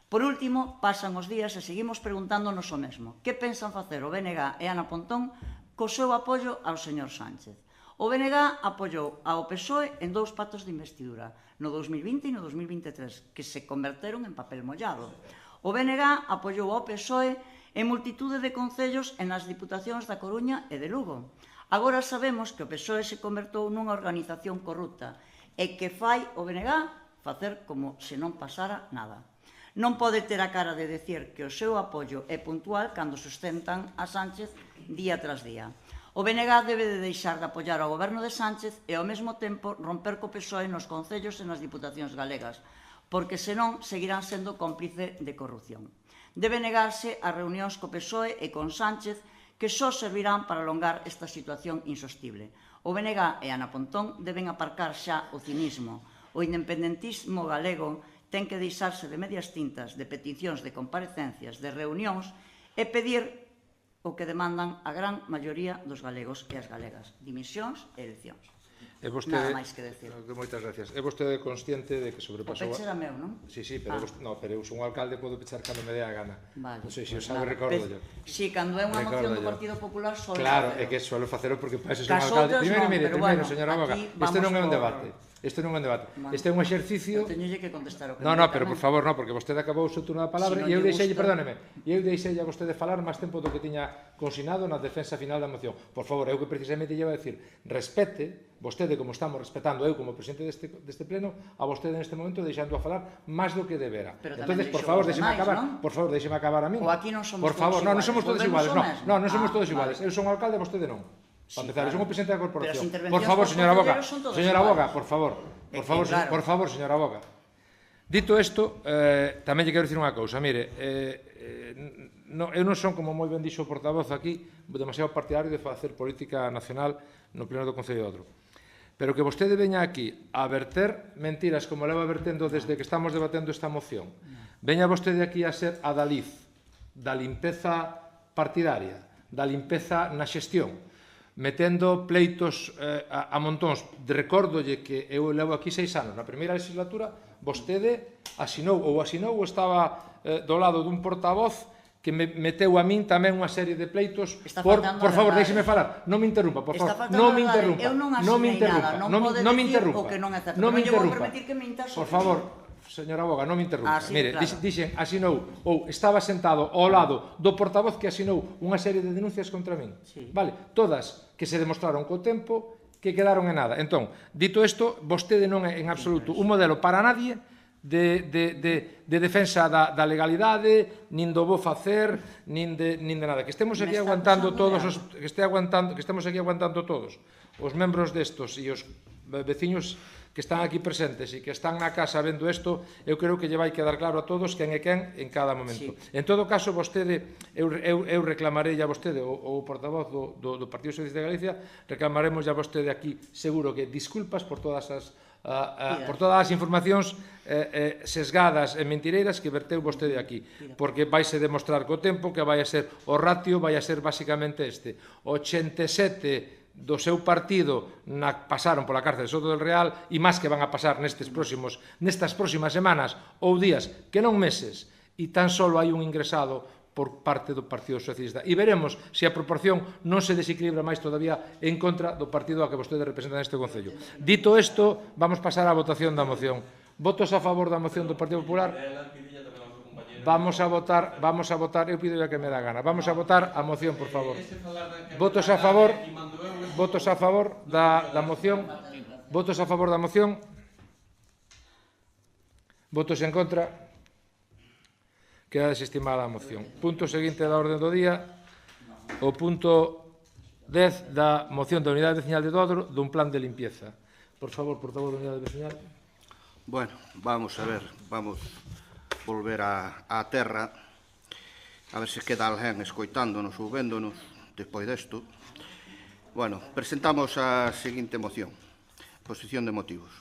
Speaker 4: Por último, pasan os días e seguimos preguntándonos o mesmo. Que pensan facer o BNG e Ana Pontón co seu apoio ao señor Sánchez? O BNG apoiou ao PSOE en dous pactos de investidura, no 2020 e no 2023, que se converteron en papel mollado. O BNG apoiou ao PSOE en multitude de concellos e nas diputacións da Coruña e de Lugo. Agora sabemos que o PSOE se convertou nunha organización corrupta e que fai o BNG facer como se non pasara nada. Non pode ter a cara de decir que o seu apoio é puntual cando sustentan a Sánchez día tras día. O BNG debe de deixar de apoiar ao goberno de Sánchez e ao mesmo tempo romper co PSOE nos concellos e nas diputacións galegas, porque senón seguirán sendo cómplice de corrupción. Debe negarse a reunións co PSOE e con Sánchez que só servirán para alongar esta situación insostible. O BNG e Ana Pontón deben aparcar xa o cinismo. O independentismo galego ten que deixarse de medias tintas, de peticións, de comparecencias, de reunións e pedir o que demandan a gran maioría dos galegos e as galegas, dimisións e eleccións. Nada máis que decir.
Speaker 1: Moitas gracias. É vostede consciente de que sobrepasou...
Speaker 4: O peche era meu, non?
Speaker 1: Sí, pero eu son un alcalde, podo pechar cando me dé a gana.
Speaker 4: Non
Speaker 1: sei se o sabe, recordo yo.
Speaker 4: Si, cando é unha moción do Partido Popular, solo
Speaker 1: claro, é que suelo facelo porque para eso son alcalde. Primeiro, señora Boga, este non é un debate. Este non é un debate. Este é un exercicio...
Speaker 4: Teñolle que contestar o que...
Speaker 1: Non, pero por favor, non, porque vostede acabou o seu turno da palabra e eu deixei, perdóneme, e eu deixei a vostede falar máis tempo do que tiña consignado na defensa final da moción. Por favor, eu que precisamente lle vou a decir, respete, vostede como estamos respetando eu como presidente deste pleno, a vostede neste momento deixando a falar máis do que debera. Entonces, por favor, deixeme acabar a min.
Speaker 4: Ou aquí non somos
Speaker 1: todos iguales. Non somos todos iguales, non somos todos iguales. Eu son alcalde, vostede non. Para empezar, eu son o presidente da corporación. Por favor, señora Boga, por favor, señora Boga. Dito isto, tamén lle quero dicir unha cousa. Mire, eu non son, como moi ben dixo o portavoz aquí, demasiado partidario de facer política nacional no pleno do Concello de Odro. Pero que vostede veña aquí a verter mentiras como leva vertendo desde que estamos debatendo esta moción, veña vostede aquí a ser adalid da limpeza partidaria, da limpeza na xestión, metendo pleitos a montóns. Recórdolle que eu levo aquí 6 anos. Na primeira legislatura, vostede asinou ou estaba do lado dun portavoz que me meteu a min tamén unha serie de pleitos. Por favor, deixeme falar. Non me interrumpa, por favor. Non me interrumpa.
Speaker 4: Eu non asinei nada. Non pode dicir o que non é certo.
Speaker 1: Non me interrumpa.
Speaker 4: Por
Speaker 1: favor, señora Boga, non me interrumpa. Mire, dixen, asinou, ou estaba sentado ao lado do portavoz que asinou unha serie de denuncias contra min. Vale, todas que se demostraron co tempo que quedaron en nada. Entón, dito isto, vostede non é en absoluto un modelo para nadie de defensa da legalidade, nin do bo facer, nin de nada. Que estemos aquí aguantando todos os membros destos e os veciños que están aquí presentes e que están na casa vendo isto, eu creo que lle vai quedar claro a todos quen é quen en cada momento. En todo caso, vostede, eu reclamarei a vostede, o portavoz do Partido Socialista de Galicia, reclamaremos a vostede aquí, seguro que disculpas por todas as informacións sesgadas e mentireiras que verteu vostede aquí, porque vaise demostrar co tempo que vai a ser o ratio, vai a ser basicamente este: 87 do seu partido pasaron pola cárcel de Soto del Real e máis que van a pasar nestas próximas semanas ou días, que non meses, e tan só hai un ingresado por parte do Partido Socialista. E veremos se a proporción non se desequilibra máis todavía en contra do partido a que vostede representa neste Concello. Dito isto, vamos pasar á votación da moción. Votos a favor da moción do Partido Popular? Vamos a votar, eu pido que me dá gana. Vamos a votar a moción, por favor. Votos a favor da moción. Votos a favor da moción. Votos en contra. Queda desestimada a moción. Punto seguinte da orde do día. O punto 10 da moción da Unidade Veciñal de Dodro dun plan de limpieza. Por favor, portavoz da Unidade Veciñal.
Speaker 5: Bueno, vamos a ver, vamos volver á terra, a ver se queda alguén escoitándonos ou véndonos despois desto. Bueno, presentamos a seguinte moción, exposición de motivos.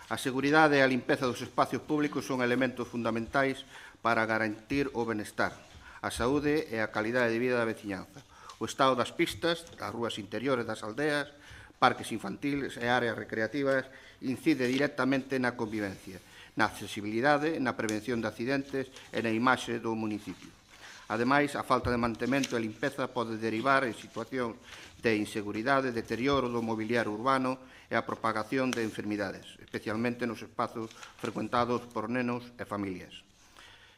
Speaker 5: A seguridade e a limpeza dos espacios públicos son elementos fundamentais para garantir o benestar, a saúde e a calidade de vida da veciñanza. O estado das pistas, das rúas interiores das aldeas, parques infantiles e áreas recreativas incide directamente na convivencia, na accesibilidade, na prevención de accidentes e na imaxe do municipio. Ademais, a falta de mantemento e limpeza pode derivar en situacións de inseguridade, deterioro do mobiliario urbano e a propagación de enfermidades, especialmente nos espazos frecuentados por nenos e familias.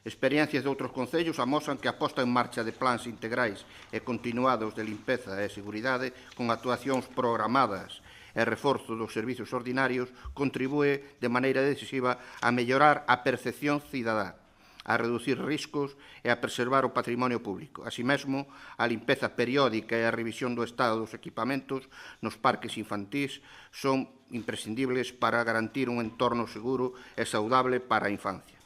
Speaker 5: Experiencias de outros concellos amosan que a posta en marcha de plans integrais e continuados de limpeza e seguridade con actuacións programadas e reforzo dos servizos ordinarios contribúe de maneira decisiva a mellorar a percepción cidadá, a reducir riscos e a preservar o patrimonio público. Así mesmo, a limpeza periódica e a revisión do estado dos equipamentos nos parques infantís son imprescindibles para garantir un entorno seguro e saudable para a infancia.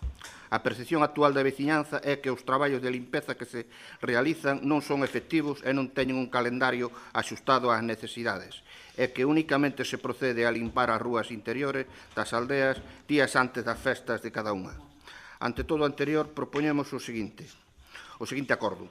Speaker 5: A percepción actual da veciñanza é que os traballos de limpeza que se realizan non son efectivos e non teñen un calendario axustado ás necesidades, e que únicamente se procede a limpar as rúas interiores das aldeas días antes das festas de cada unha. Ante todo o anterior, propoñemos o seguinte acordo.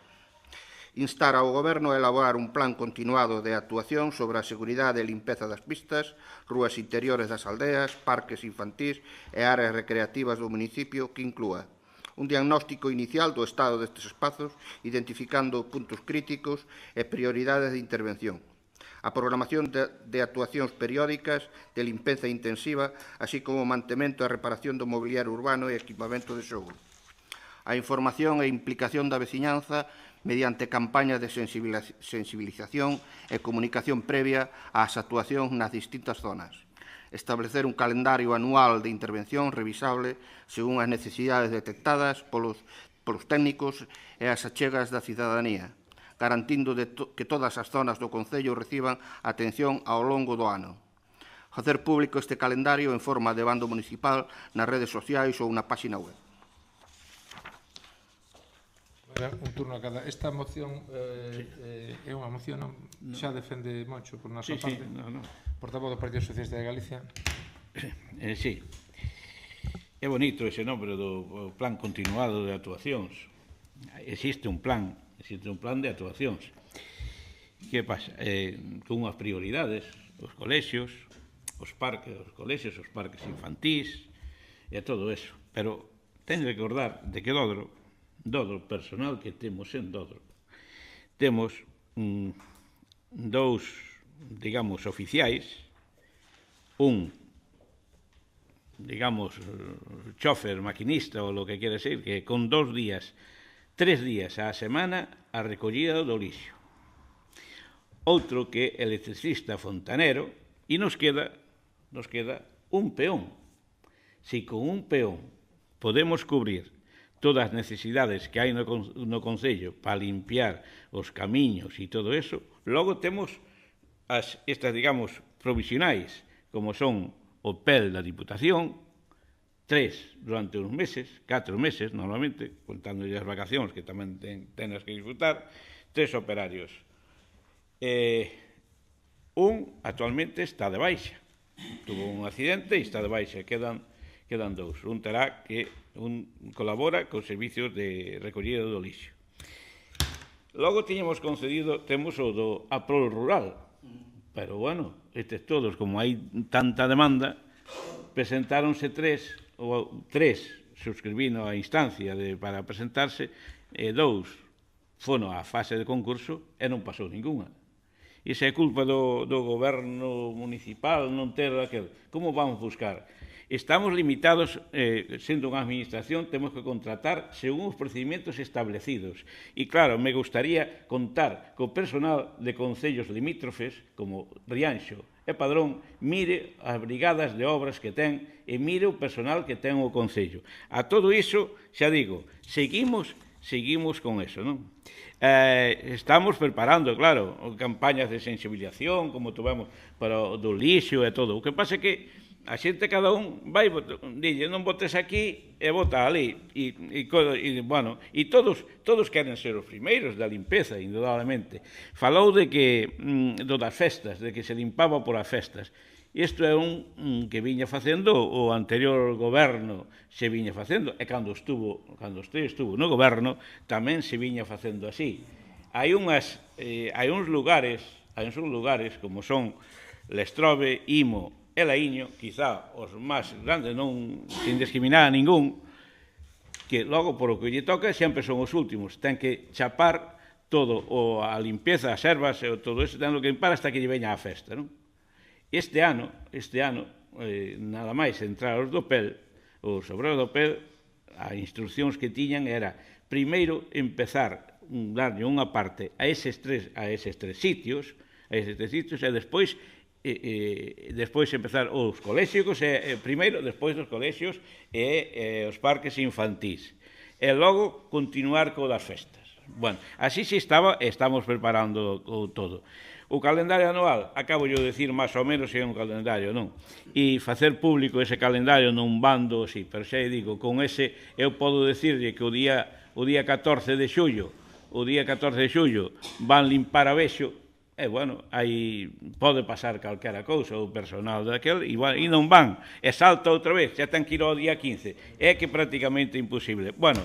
Speaker 5: Instar ao Goberno a elaborar un plan continuado de actuación sobre a seguridade e limpeza das pistas, rúas interiores das aldeas, parques infantís e áreas recreativas do municipio que inclúa un diagnóstico inicial do estado destes espazos, identificando puntos críticos e prioridades de intervención, a programación de actuacións periódicas de limpeza intensiva, así como o mantemento e reparación do mobiliario urbano e equipamento de xogo, a información e implicación da veciñanza mediante campañas de sensibilización e comunicación previa ás actuacións nas distintas zonas. Establecer un calendario anual de intervención revisable según as necesidades detectadas polos técnicos e as achegas da cidadanía, garantindo que todas as zonas do Concello reciban atención ao longo do ano. Facer público este calendario en forma de bando municipal nas redes sociais ou na páxina web.
Speaker 1: Un turno a cada. Esta moción é unha moción, non? Xa defende Moncho por nosa parte. Portavoz do Partido Socialista de Galicia.
Speaker 2: Sí. É bonito ese nombre do plan continuado de actuacións. Existe un plan de actuacións. Que pasa? Con unhas prioridades, os colexios, os parques infantís e todo eso. Pero teño que recordar de que Dodro personal que temos en Dodro, temos dous, digamos, oficiais, un, digamos, chofer, maquinista ou lo que quere ser, que con 3 días á semana a recollida do lixo. Outro que electricista fontanero, e nos queda un peón. Si con un peón podemos cubrir todas as necesidades que hai no Concello para limpiar os camiños e todo eso, logo temos estas, digamos, provisionais, como son o PEL da Diputación, 3 durante uns meses, 4 meses, normalmente, contando as vacacións, que tamén tenes que disfrutar, 3 operarios. Un, actualmente, está de baixa. Tuvo un accidente e está de baixa, quedan 2. Un terá que colabora cos servicios de recollida do lixo. Logo temos o do Aprol Rural, pero, bueno, estes todos, como hai tanta demanda, presentáronse 3 subscribindo a instancia para presentarse, e 2 fono á fase de concurso e non pasou ninguna. Iso é culpa do goberno municipal non ter aquel. Como vamos buscar? estamos limitados, sendo unha administración, temos que contratar según os procedimentos establecidos. E, claro, me gustaría contar co personal de concellos limítrofes, como Rianxo e Padrón, mire as brigadas de obras que ten e mire o personal que ten o concello. A todo iso, xa digo, seguimos con eso, non? Estamos preparando, claro, campañas de sensibilización, como tuvemos para o do lixo e todo. O que pasa é que a xente cada un vai, dille, non votes aquí e vota ali. E todos queren ser os primeiros da limpeza, indudablemente. Falou de que, do das festas, de que se limpaba por as festas. Isto é un que viña facendo o anterior goberno, se viña facendo, e cando estuvo no goberno, tamén se viña facendo así. Hai uns lugares como son Lestrobe, Imo e Laíño, quizá os máis grandes, non sin discriminar a ningún, que logo, por o que lle toca, sempre son os últimos. Ten que chapar todo, a limpieza, as ervas, e todo eso, ten que limpar hasta que lle veña a festa, non? Este ano, nada máis entrar os obreros do PEL, as instruccións que tiñan era, primeiro, empezar darlle unha parte a eses tres sitios, e despois empezar os colexios, primeiro, despois dos colexios e os parques infantís. E logo continuar co das festas. Bueno, así se estamos preparando todo. O calendario anual, acabo de decir máis ou menos se é un calendario, non? E facer público ese calendario non bando, sí, pero xa digo, con ese eu podo decirlle que o día 14 de xullo van limpar a Vexo, e, bueno, aí pode pasar calquera cousa, o personal daquel, e non van, e salta outra vez, xa ten que ir ao día 15, é que prácticamente imposible. Bueno,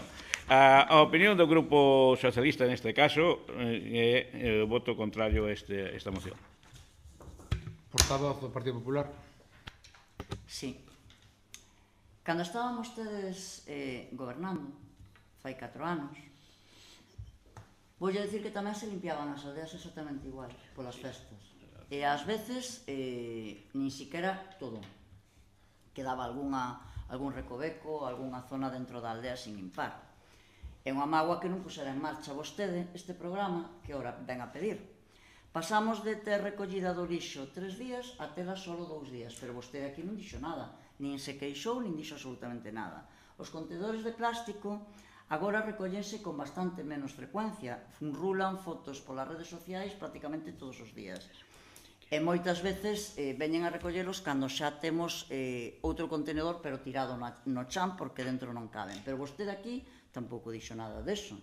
Speaker 2: a opinión do Grupo Socialista neste caso é o voto contrario a esta moción.
Speaker 1: Portavoz do Partido Popular.
Speaker 4: Sí. Cando estaban vostedes gobernando, fai 4 anos, voulle dicir que tamén se limpiaban as aldeas exactamente igual, polas festas. E ás veces, nin siquiera todo. Quedaba algún recoveco, algunha zona dentro da aldea sin limpar. É unha mágoa que non pusera en marcha vostede este programa que ora ven a pedir. Pasamos de ter recollida do lixo 3 días a tela solo 2 días, pero vostede aquí non dixo nada, nin se queixou, nin dixo absolutamente nada. Os contedores de plástico agora recollense con bastante menos frecuencia, rulan fotos polas redes sociais prácticamente todos os días. E moitas veces veñen a recollelos cando xa temos outro contenedor pero tirado no chan porque dentro non caben. Pero vostede aquí tampouco dixo nada deso.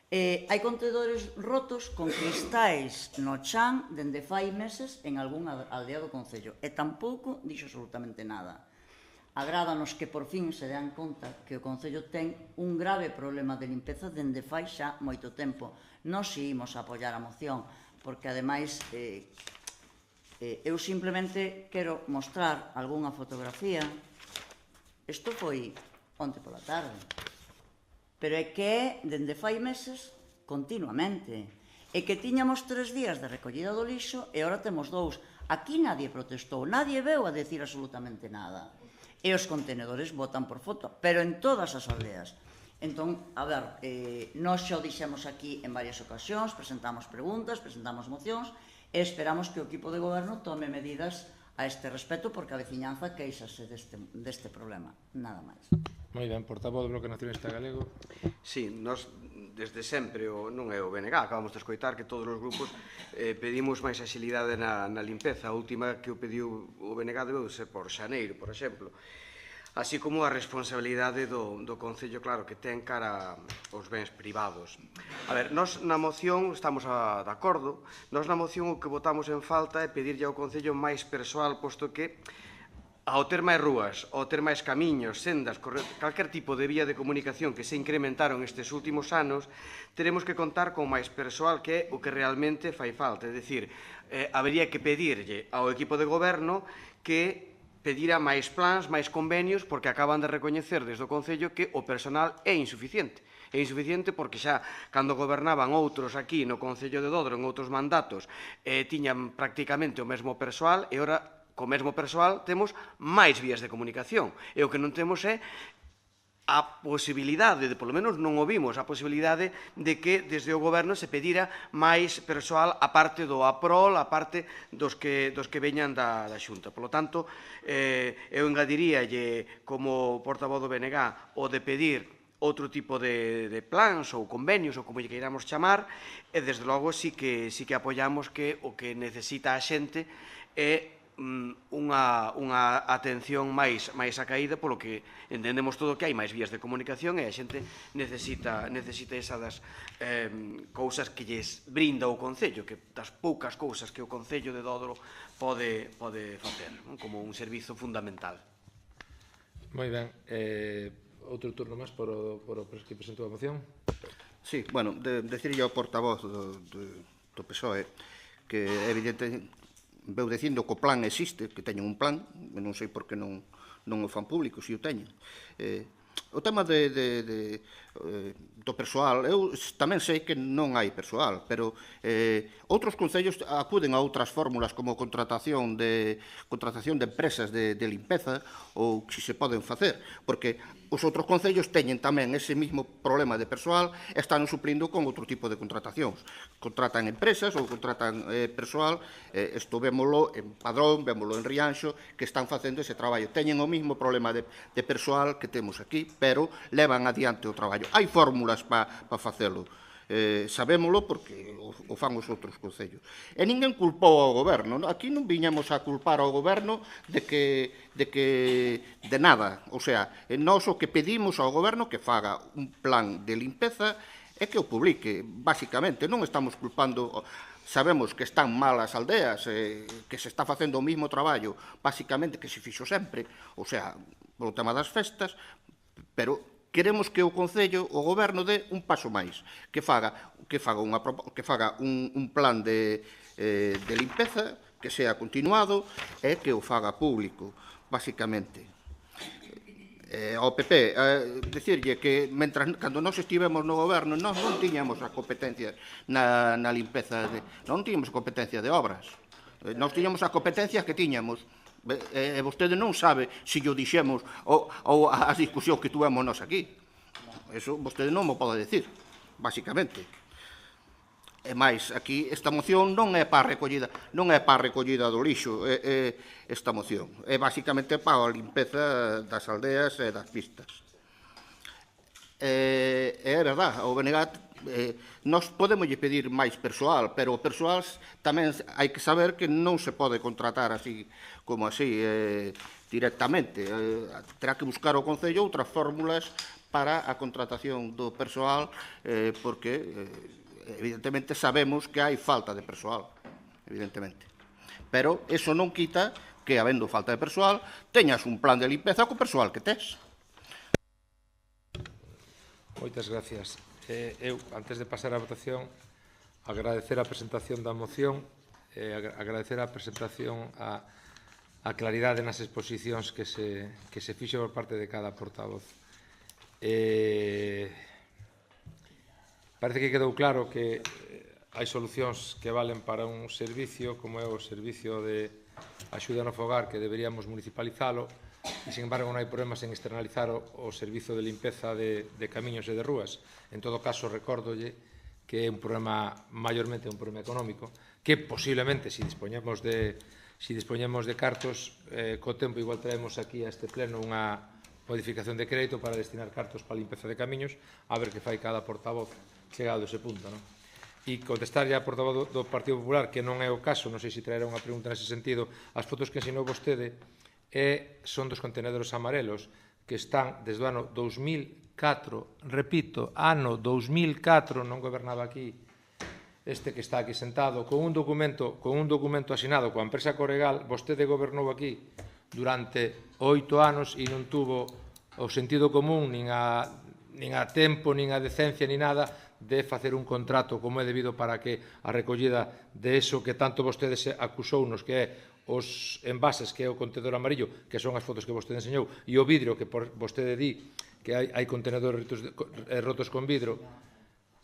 Speaker 4: Hai contedores rotos con cristais no chan dende fai meses en algunha aldea do concello e tampouco dixo absolutamente nada. Agrádanos que por fin se dean conta que o concello ten un grave problema de limpeza dende fai xa moito tempo. Nós imos a apoiar a moción porque ademais eu simplemente quero mostrar algunha fotografía. Isto foi onte pola tarde. Pero é que é, dende fai meses, continuamente. E que tiñamos 3 días de recollida do lixo e agora temos 2. Aquí nadie protestou, nadie veu a decir absolutamente nada. E os contenedores botan por foto, pero en todas as aldeas. Entón, a ver, nós xa o dixemos aquí en varias ocasións, presentamos preguntas, presentamos mocións, e esperamos que o equipo de goberno tome medidas a este respecto, porque a veciñanza queixase deste problema, nada máis.
Speaker 1: Moi ben, portavoz do Bloque Nacionalista Galego.
Speaker 3: Sí, nós desde sempre, non é o BNG, acabamos de escoitar que todos os grupos pedimos máis axilidade na limpeza. A última que o pediu o BNG debeu ser por xaneiro, por exemplo. Así como a responsabilidade do Concello, claro, que ten cara aos bens privados. A ver, nós na moción estamos de acordo. Nós na moción o que votamos en falta é pedirlle ao Concello máis persoal, posto que ao ter máis rúas, ao ter máis camiños, sendas, calquer tipo de vía de comunicación que se incrementaron estes últimos anos, teremos que contar con máis persoal, que é o que realmente fai falta. É dicir, habería que pedirlle ao equipo de goberno que pedira máis plans, máis convenios, porque acaban de recoñecer desde o Concello que o personal é insuficiente. É insuficiente porque xa, cando gobernaban outros aquí no Concello de Dodro, en outros mandatos, tiñan prácticamente o mesmo persoal, e ora co mesmo persoal temos máis vías de comunicación. E o que non temos é a posibilidade, polo menos non o vimos, a posibilidade de que desde o goberno se pedira máis persoal a parte do APROL, a parte dos que veñan da Xunta. Por lo tanto, eu engadiríalle como portavoz do BNG o de pedir outro tipo de plans ou convenios ou como lle queiramos chamar, e desde logo sí que apoiamos que o que necesita a xente é unha atención máis acaída, polo que entendemos todo que hai máis vías de comunicación e a xente necesita esas cousas que lles brinda o Concello, que das poucas cousas que o Concello de Dódolo pode facer, como un servizo fundamental.
Speaker 1: Moi ben. Outro turno máis por o que presentou a moción.
Speaker 5: Sí, bueno, decirlle ao portavoz do PSOE que é evidente, veu dicindo que o plan existe, que teñen un plan, non sei por que non o fan público, se o teñen. O tema do persoal, eu tamén sei que non hai persoal, pero outros concellos acuden a outras fórmulas como contratación de empresas de limpeza ou que se poden facer, porque os outros concellos teñen tamén ese mismo problema de persoal e están suplindo con outro tipo de contratacións. Contratan empresas ou contratan persoal, isto vémolo en Padrón, vémolo en Rianxo, que están facendo ese traballo. Teñen o mismo problema de persoal que temos aquí, pero levan adiante o traballo. Hai fórmulas para facelo. Sabémolo porque o fan os outros concellos. E ninguén culpou ao goberno. Aquí non viñamos a culpar ao goberno de nada. O sea, nós o que pedimos ao goberno que faga un plan de limpeza e que o publique, basicamente. Non estamos culpando. Sabemos que están mal as aldeas, que se está facendo o mesmo traballo, basicamente, que se fixo sempre, o sea, polo tema das festas, pero queremos que o Concello, o Goberno, dé un paso máis, que faga un plan de limpeza, que sea continuado e que o faga público, basicamente. Ao PP, dicirlle que cando nós estivemos no Goberno, nós non tiñamos a competencia na limpeza, non tiñamos competencia de obras, nós tiñamos a competencia que tiñamos. E vostede non sabe se o dixemos ou as discusións que tuvemos nós aquí. Eso vostede non mo pode decir, basicamente. E máis, aquí esta moción non é para a recollida do lixo, esta moción. É basicamente para a limpeza das aldeas e das pistas. É verdade, o BNG nós podemos pedir máis persoal, pero o persoal tamén hai que saber que non se pode contratar así como así directamente. Terá que buscar o Concello outras fórmulas para a contratación do persoal, porque evidentemente sabemos que hai falta de persoal, evidentemente. Pero eso non quita que, habendo falta de persoal, teñas un plan de limpeza co persoal que tes.
Speaker 1: Moitas gracias. Eu, antes de pasar á votación, agradecer a presentación da moción, agradecer a presentación a claridade nas exposicións que se fixo por parte de cada portavoz. Parece que quedou claro que hai solucións que valen para un servicio, como é o servicio de axuda no fogar, que deberíamos municipalizalo, e, sin embargo, non hai problemas en externalizar o servizo de limpeza de camiños e de rúas. En todo caso, recórdolle que é un problema, maiormente un problema económico, que posiblemente, se dispoñemos de cartos, co tempo igual traemos aquí a este pleno unha modificación de crédito para destinar cartos para a limpeza de camiños, a ver que fai cada portavoz chegado a ese punto, non? E contestarlle a portavoz do Partido Popular, que non é o caso, non sei se traerá unha pregunta nese sentido, as fotos que ensinou vostede son dos contenedores amarelos que están desde o ano 2004, repito, ano 2004, non gobernaba aquí este que está aquí sentado, con un documento asinado coa empresa Corregal. Vostede gobernou aquí durante 8 anos e non tuvo o sentido común, nin a tempo, nin a decencia, nin nada, de facer un contrato como é debido para que a recollida de eso que tanto vostede se acusounos, que é os envases, que é o contenedor amarillo, que son as fotos que vostede enseñou, e o vidro, que vostede di que hai contenedores rotos con vidro,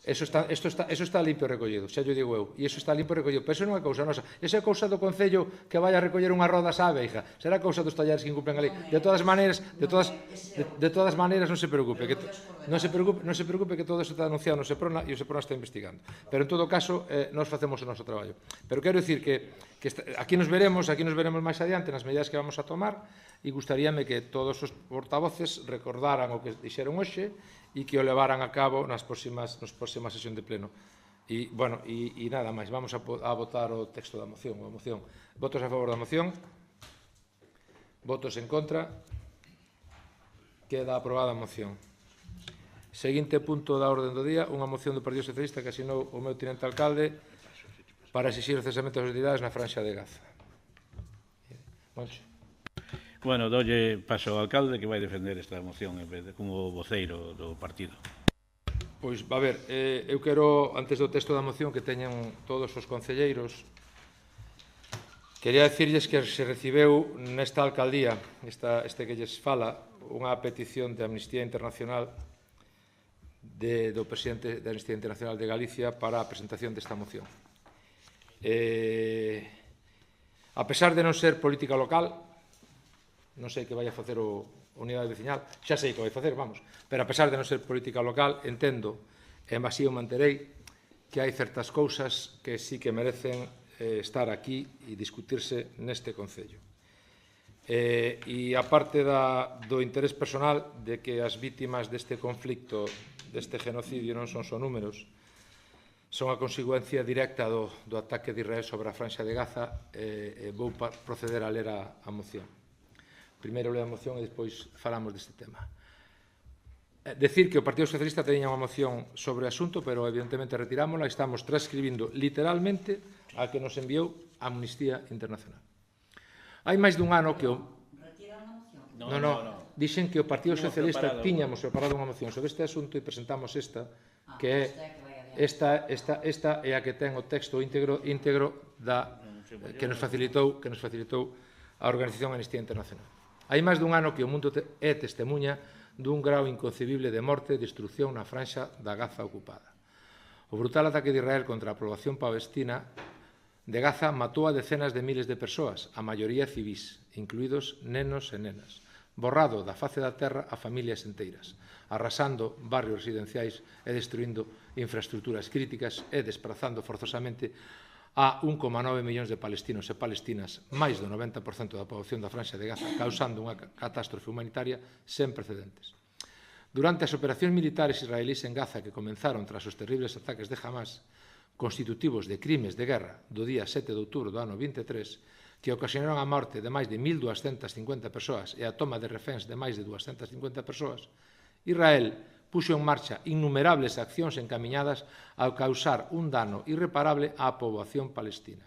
Speaker 1: Eso está limpio e recollido, xa yo digo eu. E iso está limpio e recollido. Pero iso non é cousa nosa. Iso é cousa do Concello que vai a recoller unha roda á veiga. Será cousa dos tallares que incumplen a lei. De todas maneiras, non se preocupe. Non se preocupe que todo iso está anunciado no Seprona e o Seprona está investigando. Pero en todo caso, nós facemos o noso traballo. Pero quero dicir que aquí nos veremos máis adiante nas medidas que vamos a tomar e gustaríame que todos os portavoces recordaran o que dixeron hoxe e que o levaran a cabo nas próximas sesión de pleno. E nada máis, vamos a votar o texto da moción. Votos a favor da moción, votos en contra, queda aprobada a moción. Seguinte punto da orde do día, unha moción do Partido Socialista que asinou o meu tinente alcalde para exixir o cesamento das hostilidades na Franxa de Gaza. Moncho.
Speaker 2: Bueno, dolle paso ao alcalde que vai defender esta moción como voceiro do partido.
Speaker 1: Pois, a ver, eu quero, antes do texto da moción que teñan todos os concelleiros, quería decirlles que se recibeu nesta alcaldía, este que lles fala, unha petición de Amnistía Internacional do presidente da Amnistía Internacional de Galicia para a presentación desta moción. A pesar de non ser política local, non sei que vai a facer o Unidade Veciñal, xa sei que vai facer, vamos, pero a pesar de non ser política local, entendo, e así o manterei, que hai certas cousas que sí que merecen estar aquí e discutirse neste Concello. E a parte do interés personal de que as vítimas deste conflicto, deste genocidio, non son só números, son a consecuencia directa do ataque de Israel sobre a Franxa de Gaza, vou proceder a ler a moción. Primeiro leo a moción e despois falamos deste tema. Decir que o Partido Socialista teña unha moción sobre o asunto, pero evidentemente retirámola e estamos transcribindo literalmente a que nos enviou a Amnistía Internacional. Hai máis dun ano que o... Non. Dixen que o Partido Socialista tiñamos preparado unha moción sobre este asunto e presentamos esta, que é esta é a que ten o texto íntegro que nos facilitou a Organización Amnistía Internacional. Hai máis dun ano que o mundo é testemunha dun grau inconcebible de morte e destrucción na franxa da Gaza ocupada. O brutal ataque de Israel contra a población palestina de Gaza matou a decenas de miles de persoas, a maioría civís, incluídos nenos e nenas, borrado da face da terra a familias enteiras, arrasando barrios residenciais e destruindo infraestructuras críticas e desprazando forzosamente a 1,9 millóns de palestinos e palestinas, máis do 90% da poboación da Franxa de Gaza, causando unha catástrofe humanitaria sen precedentes. Durante as operacións militares israelís en Gaza que comenzaron tras os terribles ataques de Hamas, constitutivos de crimes de guerra do día 7 de outubro do ano 23, que ocasionaron a morte de máis de 1.250 persoas e a toma de reféns de máis de 250 persoas, Israel puxo en marcha innumerables accións encamiñadas a causar un dano irreparable á poboación palestina.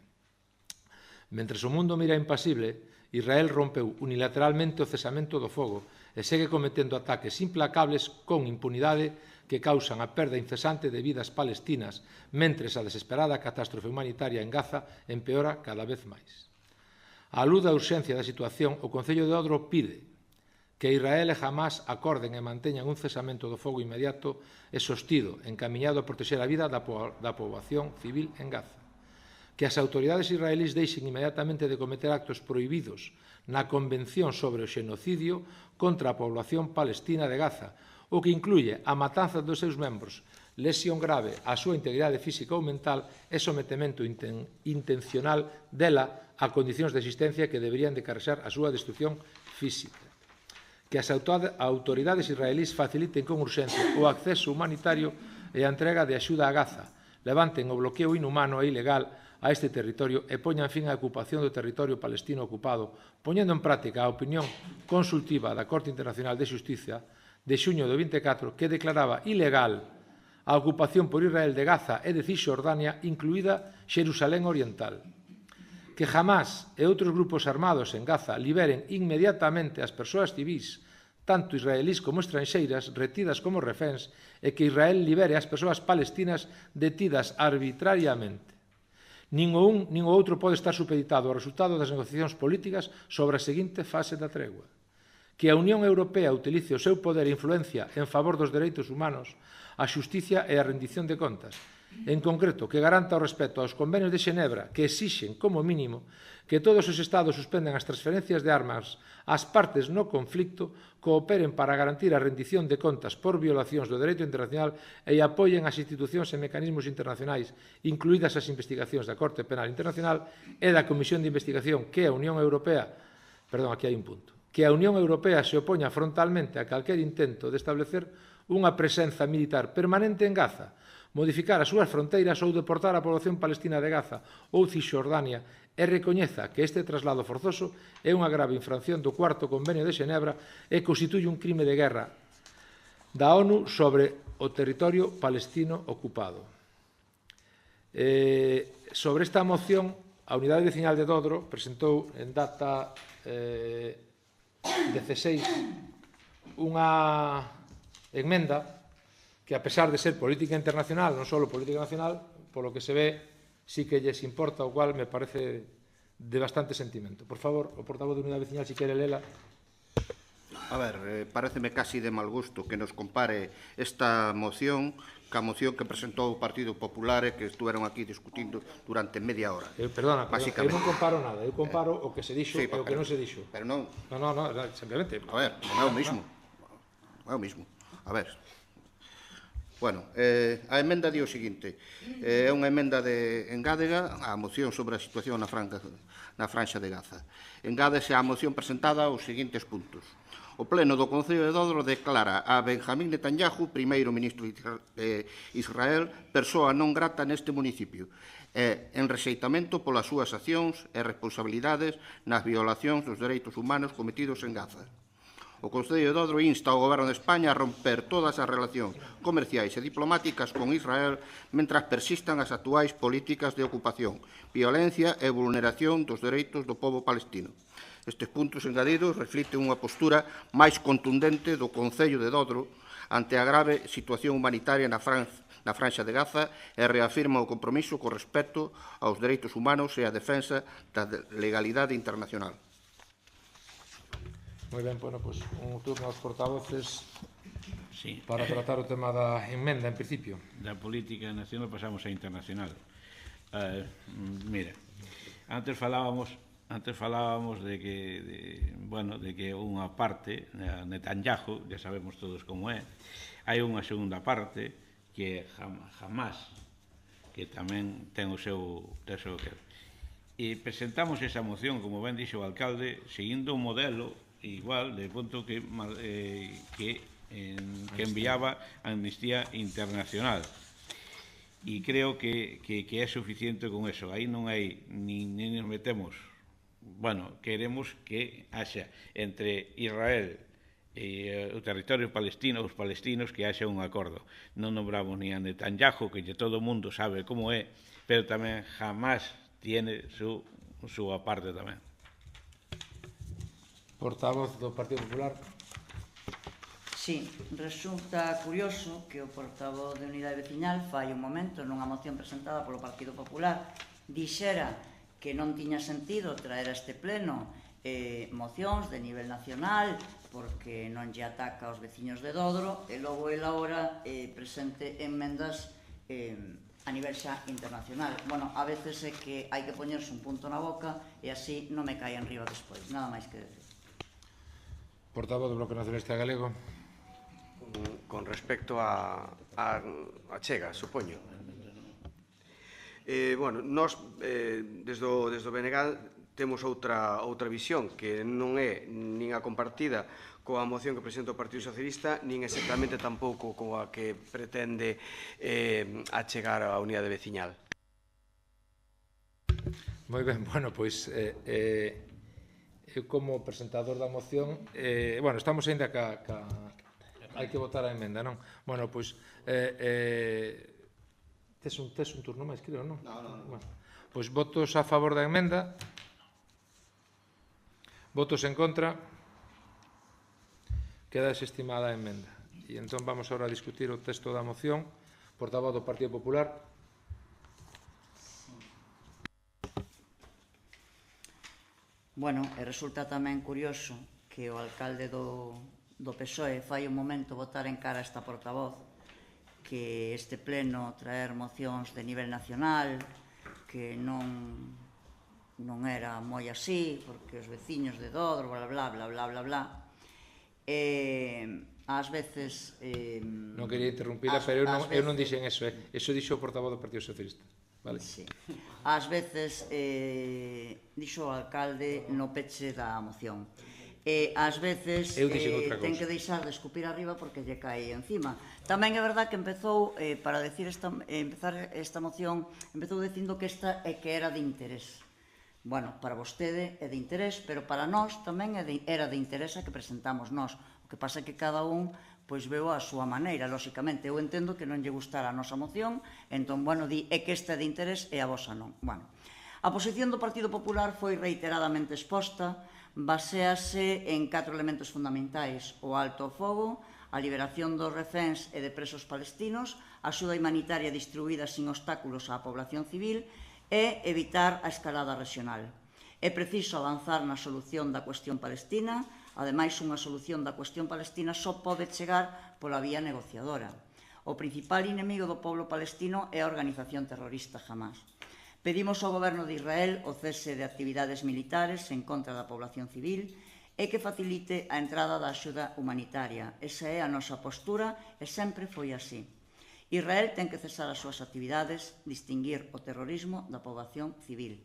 Speaker 1: Mentres o mundo mira impasible, Israel rompeu unilateralmente o cesamento do fogo e segue cometendo ataques implacables con impunidade que causan a perda incesante de vidas palestinas, mentres a desesperada catástrofe humanitaria en Gaza empeora cada vez máis. Á luz da urxencia da situación, o Concello de Odro pide que Israel e Hamas acorden e manteñan un cesamento do fogo inmediato e sostido, encaminhado a protexer a vida da poboación civil en Gaza. Que as autoridades israelís deixen inmediatamente de cometer actos prohibidos na Convención sobre o xenocidio contra a poboación palestina de Gaza, o que incluye a matanza dos seus membros, lesión grave á súa integridade física ou mental e sometemento intencional dela a condicións de existencia que deberían de carexar a súa destrucción física. Que as autoridades israelís faciliten con urxencia o acceso humanitario e a entrega de axuda a Gaza, levanten o bloqueo inhumano e ilegal a este territorio e poñan fin á ocupación do territorio palestino ocupado, poñendo en práctica a opinión consultiva da Corte Internacional de Xustiza de xuño do 24 que declaraba ilegal a ocupación por Israel de Gaza e de Cisxordania, incluída Xerusalén Oriental. Que Hamas e outros grupos armados en Gaza liberen inmediatamente as persoas civís, tanto israelís como estranxeiras, retidas como reféns, e que Israel libere as persoas palestinas detidas arbitrariamente. Nin o un nin o outro pode estar supeditado ao resultado das negociacións políticas sobre a seguinte fase da tregua. que a Unión Europea utilice o seu poder e influencia en favor dos dereitos humanos, a xusticia e a rendición de contas. En concreto, que garanta o respeto aos convenios de Xenebra que exixen, como mínimo, que todos os Estados suspendan as transferencias de armas ás partes no conflicto, cooperen para garantir a rendición de contas por violacións do dereito internacional e apoien as institucións e mecanismos internacionais, incluídas as investigacións da Corte Penal Internacional e da Comisión de Investigación que a Unión Europea, perdón, aquí hai un punto, que a Unión Europea se opoña frontalmente a calquer intento de establecer unha presenza militar permanente en Gaza, modificar as súas fronteiras ou deportar a poboación palestina de Gaza ou Cisxordania e recoñeza que este traslado forzoso é unha grave infracción do cuarto convenio de Xenebra e constituye un crime de guerra da ONU sobre o territorio palestino ocupado. Sobre esta moción, a Unidade Veciñal de Dodro presentou en data 16 unha emenda que, a pesar de ser política internacional, non só política nacional, polo que se ve, sí que lles importa, o cual me parece de bastante sentimento. Por favor, o portavoz de Unidade Veciñal, si quere lela.
Speaker 5: A ver, pareceme casi de mal gusto que nos compare esta moción ca moción que presentou o Partido Popular e que estuveron aquí discutindo durante media hora.
Speaker 1: Perdona, eu non comparo nada, eu comparo o que se dixo e o que non se dixo.
Speaker 5: Pero non...
Speaker 1: Non, simplemente...
Speaker 5: A ver, non é o mismo. Non é o mismo. A ver... Bueno, a emenda di o seguinte, é unha emenda de engádega á moción sobre a situación na Franxa de Gaza. Engádese á moción presentada os seguintes puntos. O Pleno do Concello de Dodro declara a Benjamín Netanyahu, primeiro ministro de Israel, persoa non grata neste municipio, en rexeitamento polas súas accións e responsabilidades nas violacións dos dereitos humanos cometidos en Gaza. O Concello de Dodro insta ao Goberno de España a romper todas as relacións comerciais e diplomáticas con Israel mentras persistan as actuais políticas de ocupación, violencia e vulneración dos dereitos do pobo palestino. Estes puntos engadidos reflicten unha postura máis contundente do Concello de Dodro ante a grave situación humanitaria na Franxa de Gaza e reafirma o compromiso co respecto aos dereitos humanos e a defensa da legalidade internacional.
Speaker 1: Moi ben, bueno, pois un turno aos portavoces para tratar o tema da emenda, en principio.
Speaker 2: Da política nacional pasamos a internacional. Mira, antes falábamos de que unha parte, Netanyahu, que sabemos todos como é, hai unha segunda parte que é Hamas, que tamén ten o seu e presentamos esa moción, como ben dixo o alcalde, seguindo un modelo igual de punto que enviaba a Amnistía Internacional, e creo que é suficiente con eso. Aí non hai ni nos metemos. Bueno, queremos que haxa entre Israel e o territorio palestino, os palestinos, que haxa un acordo. Non nombramos ni a Netanyahu, que todo o mundo sabe como é, pero tamén Hamas tiene súa parte tamén.
Speaker 1: Portavoz do Partido Popular.
Speaker 4: Sí, resulta curioso que o portavoz de Unidade Veciñal fai un momento nunha moción presentada polo Partido Popular dixera que non tiña sentido traer a este pleno mocións de nivel nacional porque non lle ataca aos veciños de Dodro e logo el agora presente emendas a nivel xa internacional. Bueno, a veces é que hai que poñerse un punto na boca e así non me caen riba despois, nada máis que decir.
Speaker 1: Portavoz do Bloque Nacionalista Galego.
Speaker 3: Con respecto a Chega, supoño. Bueno, nós, desde o BNG, temos outra visión que non é nin a compartida coa moción que presenta o Partido Socialista, nin exactamente tampouco coa que pretende achegar a unidade veciñal.
Speaker 1: Moi ben, bueno, pois eu como presentador da moción, bueno, estamos ainda hai que votar a emenda, non? Bueno, pois tes un turno máis, creo, non? Non. Pois votos a favor da emenda, votos en contra, queda desestimada a emenda. E entón vamos agora a discutir o texto da moción. Portavoz do Partido Popular.
Speaker 4: Bueno, e resulta tamén curioso que que o alcalde do PSOE fai un momento votar en cara esta portavoz que este pleno traer mocións de nivel nacional, que non era moi así, porque os veciños de Dodro, bla, bla, bla, bla, bla, bla. Ás veces...
Speaker 1: Non quería interrumpila, pero eu non dixen eso, eso dixo o portavoz do Partido Socialista. Vale?
Speaker 4: Sí. Ás veces dixo o alcalde no peche da moción. Ás veces ten que deixar de escupir arriba porque lle cae encima. Tamén é verdad que empezou, para empezar esta moción, empezou dicindo que esta é que era de interés. Bueno, para vostede é de interés, pero para nós tamén era de interés a que presentamos nós. O que pasa é que cada un pois veo a súa maneira, lóxicamente. Eu entendo que non lle gustara a nosa moción, entón, bueno, di, é que esta é de interés e a vosa non. Bueno, a posición do Partido Popular foi reiteradamente exposta, basease en 4 elementos fundamentais: o alto ao fogo, a liberación dos reféns e de presos palestinos, a axuda humanitaria distribuída sin obstáculos á población civil e evitar a escalada regional. É preciso avanzar na solución da cuestión palestina. Ademais, unha solución da cuestión palestina só pode chegar pola vía negociadora. O principal inimigo do pobo palestino é a organización terrorista Hamás. Pedimos ao goberno de Israel o cese de actividades militares en contra da población civil e que facilite a entrada da axuda humanitaria. Esa é a nosa postura e sempre foi así. Israel ten que cesar as súas actividades, distinguir o terrorismo da poboación civil.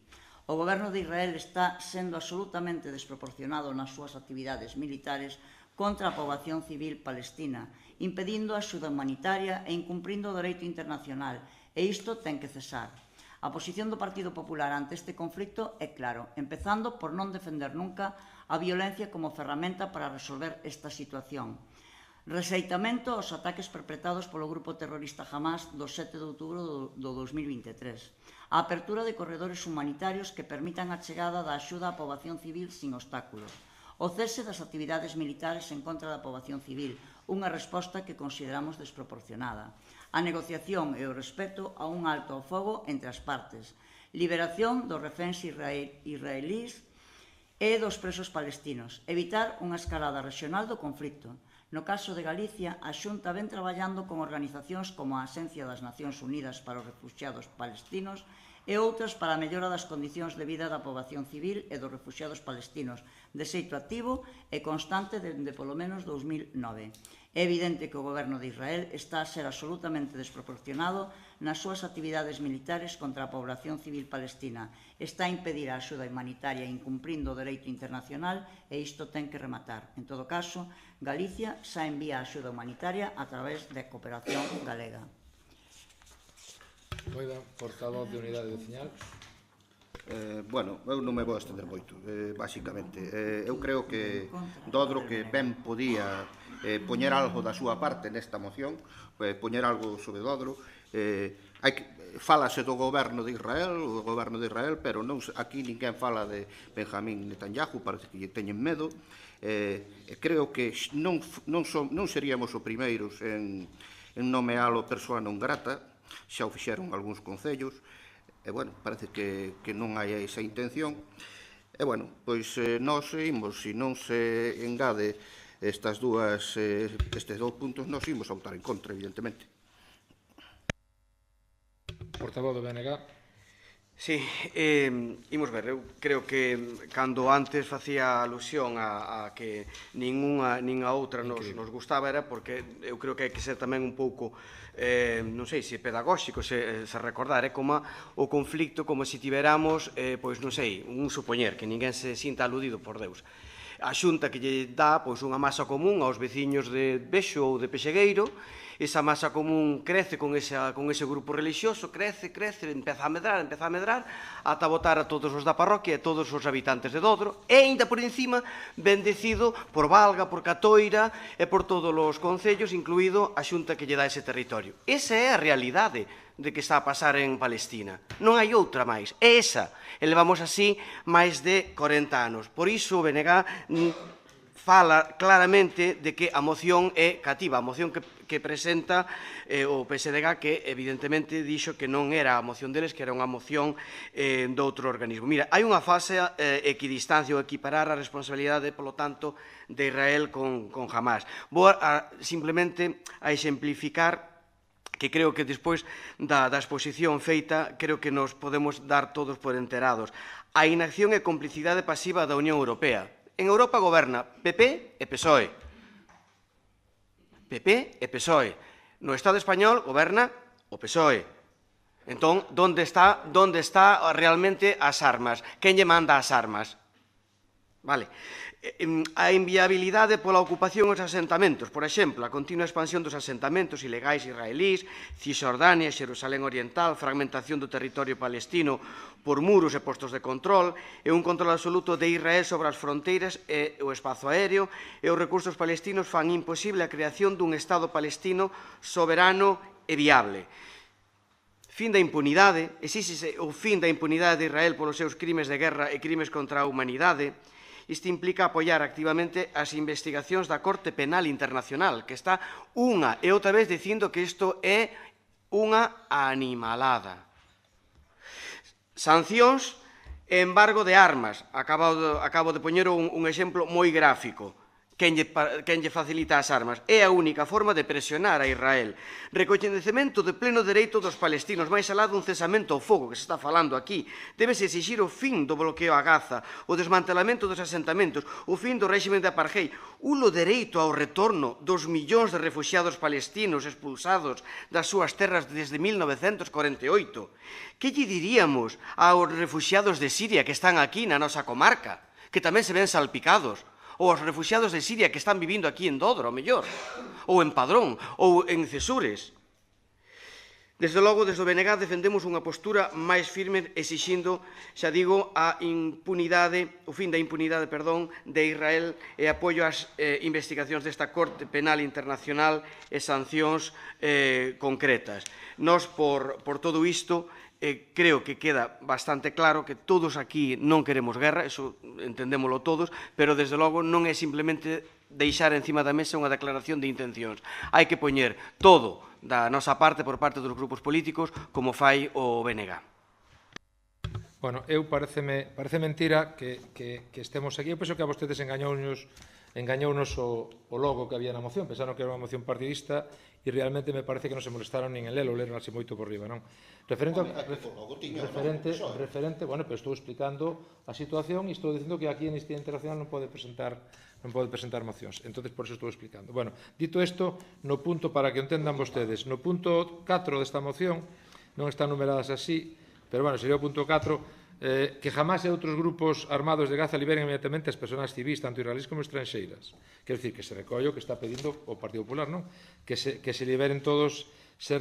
Speaker 4: O goberno de Israel está sendo absolutamente desproporcionado nas súas actividades militares contra a poboación civil palestina, impedindo a axuda humanitaria e incumprindo o dereito internacional, e isto ten que cesar. A posición do Partido Popular ante este conflito é claro, empezando por non defender nunca a violencia como ferramenta para resolver esta situación. Rexeitamento aos ataques perpetrados polo grupo terrorista Hamás do 7 de outubro do 2023. A apertura de corredores humanitarios que permitan a chegada da axuda á poboación civil sin obstáculos. O cese das actividades militares en contra da poboación civil, unha resposta que consideramos desproporcionada. A negociación e o respeto a un alto ao fogo entre as partes. Liberación dos reféns israelís e dos presos palestinos. Evitar unha escalada regional do conflito. No caso de Galicia, a Xunta ven traballando con organizacións como a Axencia das Nacións Unidas para os Refuxiados Palestinos e outras para a mellora das condicións de vida da poboación civil e dos refuxiados palestinos, de xeito activo e constante dende polo menos 2009. É evidente que o goberno de Israel está a ser absolutamente desproporcionado nas súas actividades militares contra a población civil palestina. Está a impedir a axuda humanitaria incumprindo o dereito internacional e isto ten que rematar. En todo caso, Galicia xa envía a axuda humanitaria a través da cooperación galega.
Speaker 1: Moida, portavoz de Unidade Veciñal.
Speaker 5: Bueno, eu non me vou estender moito, basicamente. Eu creo que Dodro que ben podía poñer algo da súa parte nesta moción, poñer algo sobre Dodro. Fálase do goberno de Israel, pero non, aquí ninguén fala de Benjamín Netanyahu, parece que lle teñen medo. Creo que non seríamos os primeiros en nomealo persoa non grata, xa o fixeron algúns concellos, e, bueno, parece que non hai esa intención. E, bueno, pois nós imos, se non se engade estes dous puntos, nós imos a votar en contra, evidentemente.
Speaker 1: Portavoz do BNG.
Speaker 3: Sí, imos ver, eu creo que cando antes facía alusión a que nin a outra nos gustaba era porque eu creo que hai que ser tamén un pouco, non sei se pedagóxico, se recordar, é como o conflicto como se tiveramos, pois non sei, un supoñer, que ninguén se sinta aludido por Deus. A Xunta que lle dá pois unha masa común aos veciños de Bexo ou de Pexegueiro, esa masa común crece con ese grupo religioso, crece, empeza a medrar, ata votar a todos os da parroquia e todos os habitantes de Dodro, e ainda por encima bendecido por Valga, por Catoira e por todos os concellos, incluído a Xunta que lle dá ese territorio. Esa é a realidade de que está a pasar en Palestina. Non hai outra máis. É esa. E levamos así máis de 40 anos. Por iso o BNG fala claramente de que a moción é cativa, a moción que que presenta o PSDG, que evidentemente dixo que non era a moción deles, que era unha moción de outro organismo. Mira, hai unha falsa equidistancia ou equiparar a responsabilidade, polo tanto, de Israel con Hamás. Vou simplemente a exemplificar que creo que despois da exposición feita, creo que nos podemos dar todos por enterados. A inacción e complicidade pasiva da Unión Europea. En Europa goberna PP e PSOE. PP e PSOE. No Estado español goberna o PSOE. Entón, onde está realmente as armas? Quen lle manda as armas? Vale. A inviabilidade pola ocupación dos asentamentos, por exemplo, a continua expansión dos asentamentos ilegais israelís, Cisjordania, Xerusalén Oriental, fragmentación do territorio palestino por muros e postos de control, e un control absoluto de Israel sobre as fronteiras e o espazo aéreo, e os recursos palestinos fan imposible a creación dun Estado palestino soberano e viable. Fin da impunidade, exíxese o fin da impunidade de Israel polos seus crimes de guerra e crimes contra a humanidade. Isto implica apoiar activamente as investigacións da Corte Penal Internacional, que está unha e outra vez dicindo que isto é unha animalada. Sancións e embargo de armas. Acabo de poñer un exemplo moi gráfico. Quen lle facilita as armas. É a única forma de presionar a Israel. Recoñecemento de pleno dereito dos palestinos, máis alá dun cesamento ao fogo que se está falando aquí. Débese exixir o fin do bloqueo a Gaza, o desmantelamento dos asentamentos, o fin do réxime de apartheid, o dereito ao retorno dos millóns de refuxiados palestinos expulsados das súas terras desde 1948. Que lle diríamos aos refuxiados de Siria que están aquí na nosa comarca, que tamén se ven salpicados? Ou aos refuxiados de Siria que están vivindo aquí en Dodro, ao mellor, ou en Padrón, ou en Cesures. Desde logo, desde o BNG defendemos unha postura máis firme exixindo, xa digo, a impunidade, o fin da impunidade, de Israel e apoio ás investigacións desta Corte Penal Internacional e sancións concretas. Nós, por todo isto, creo que queda bastante claro que todos aquí non queremos guerra, eso entendémolo todos, pero desde logo non é simplemente deixar encima da mesa unha declaración de intencións. Hai que poñer todo da nosa parte por parte dos grupos políticos como fai o BNG.
Speaker 1: Bueno, parece mentira que estemos aquí. Eu penso que a vostedes engañounos o logo que había na moción, pensaron que era unha moción partidista e realmente me parece que non se molestaron nin en lelo, leron así moito por riba, non? Referente, bueno, pero estou explicando a situación e estou dicindo que aquí en Amnistía Internacional non pode presentar mocións, entonces por eso estou explicando. Bueno, dito isto, no punto, para que entendan vostedes, no punto 4 desta moción, non están numeradas así, pero bueno, sería o punto 4, que jamás e outros grupos armados de Gaza liberen inmediatamente as persoas civis, tanto israelís como estranxeiras. Quero dicir que se recollo que está pedindo o Partido Popular, non? Que se liberen todos. Se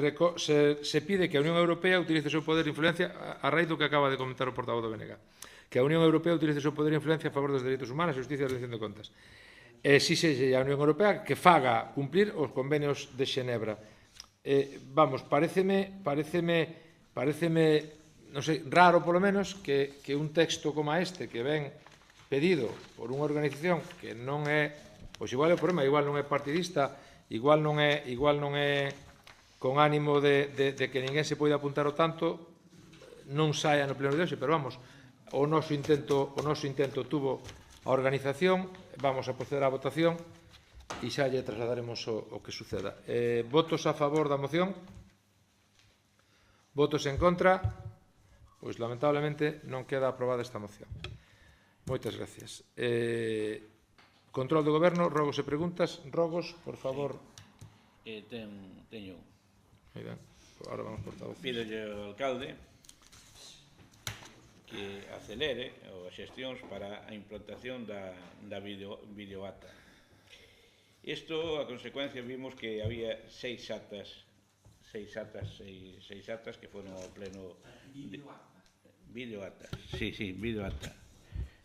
Speaker 1: pide que a Unión Europea utilice o seu poder de influencia a raíz do que acaba de comentar o portavoz do BNG. Que a Unión Europea utilice o seu poder de influencia a favor dos dereitos humanos, a justicia e a rendición de contas. Exíxelle a Unión Europea que faga cumplir os convenios de Xenebra. Vamos, pareceme non sei, raro polo menos que un texto como este que ven pedido por unha organización que non é, pois igual é o problema, igual non é partidista, igual non é con ánimo de que ninguén se poida apuntar o tanto, non saia no pleno de hoxe, pero vamos, o noso intento tuvo a organización, vamos a proceder á votación e xa lle trasladaremos o que suceda. Votos a favor da moción? Votos en contra? Pois, lamentablemente, non queda aprobada esta moción. Moitas gracias. Control do Goberno, rogos e preguntas. Rogos, por favor.
Speaker 2: Teño.
Speaker 1: Moi ben. Ahora vamos por todo.
Speaker 2: Pídolle ao alcalde que acelere as xestións para a implantación da videoata. Isto, a consecuencia, vimos que había seis actas que foron ao pleno... Videoata. Sí, videoata.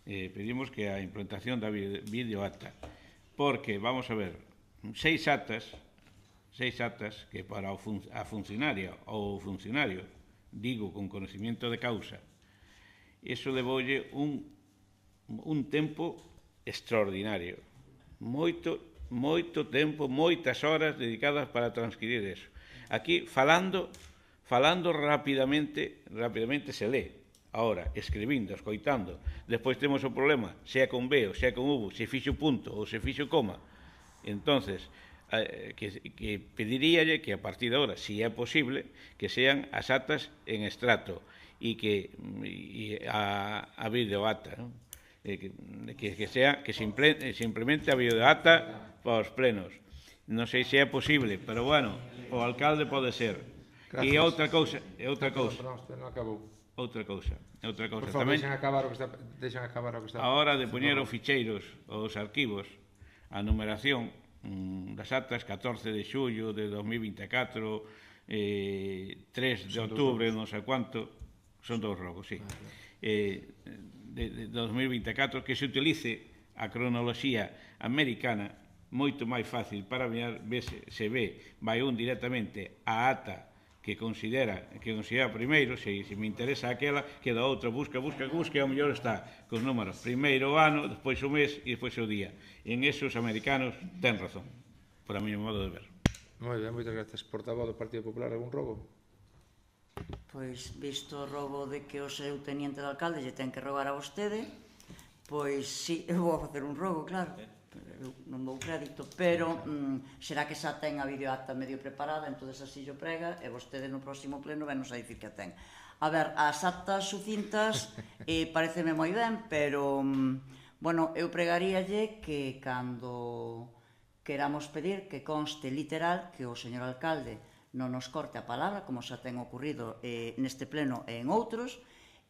Speaker 2: Pedimos que a implantación da videoata, porque, vamos a ver, seis actas que para a funcionaria ou o funcionario, digo con conocimiento de causa, iso levoulle un tempo extraordinario, moito moito tempo, moitas horas dedicadas para transcribir eso. Aquí, falando rapidamente se lee. Ahora, escribindo, escoitando. Despois temos o problema, sea con B ou sea con V, se fixo punto ou se fixo coma. Entonces, que pediríalle que a partir de ahora, si é posible, que sean as actas en extrato e que a videoacta, ¿no? Que se implemente a videoacta para os plenos. Non sei se é posible, pero bueno, o alcalde pode ser. E outra cousa, Outra cousa.
Speaker 1: Por favor,
Speaker 2: Tamén,
Speaker 1: deixan acabar o que está.
Speaker 2: a hora de poñer os ficheiros, os arquivos, a numeración das actas 14 de xullo de 2024, 3 de outubro, non sei quanto, son dous rogos, sí. De 2024, que se utilice a cronoloxía americana, moito máis fácil para mirar, se ve, vai un directamente a ata que considera primeiro, se me interesa aquela, que da outra busca, e ao mellor está cos números, primeiro ano, despois o mes e despois o día. E en eso os americanos ten razón, por a meu modo de ver.
Speaker 1: Moi ben, moitas gracias. Portavoz do Partido Popular, algún rogo?
Speaker 4: Pois, visto o rogo de que o seu teniente de alcalde lle ten que rogar a vostede, pois sí, eu vou facer un rogo, claro. Eu non dou crédito, pero será que xa ten a videoacta medio preparada, entón así yo prega, e vostede no próximo pleno venos a dicir que a ten. A ver, as actas sucintas pareceme moi ben, pero, bueno, eu pregaríalle que cando queramos pedir que conste literal que o señor alcalde non nos corte a palabra, como xa ten ocurrido neste pleno e en outros,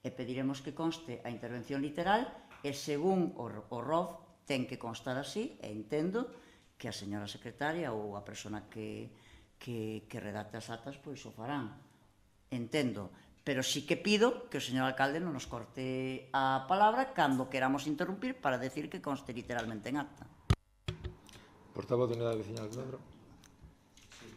Speaker 4: e pediremos que conste a intervención literal, e según o ROF ten que constar así, e entendo que a señora secretaria ou a persona que redacte as actas pois o farán. Entendo, pero sí que pido que o señor alcalde non nos corte a palabra cando queramos interrumpir para decir que conste literalmente en acta.
Speaker 1: Portavoz de Unidade Veciñal de Dodro.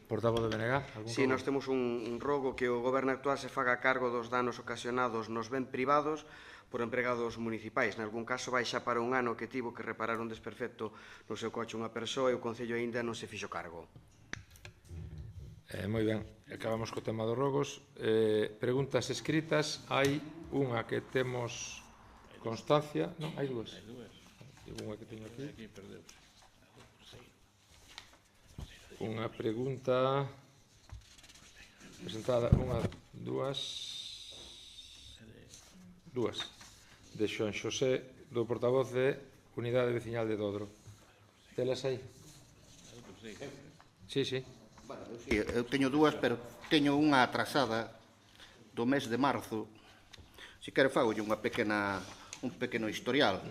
Speaker 1: Portavoz de BNG.
Speaker 3: Si, nós temos un rogo que o goberno actual se faga cargo dos danos ocasionados nos ben privados por empregados municipais. Nalgún caso vai xa para un ano que tivo que reparar un desperfecto no seu coche unha persoa e o Concello aínda non se fixo cargo.
Speaker 1: Moi ben, acabamos co tema dos rogos. Preguntas escritas, hai unha que temos constancia, non, hai dúas. Unha que teño aquí. Unha pregunta presentada, dúas, de Xoan Xosé, do portavoz de Unidade Veciñal de Dodro. Telas aí? Sí.
Speaker 5: Eu teño dúas, pero teño unha atrasada do mes de marzo. Se quere fagolle un pequeno historial.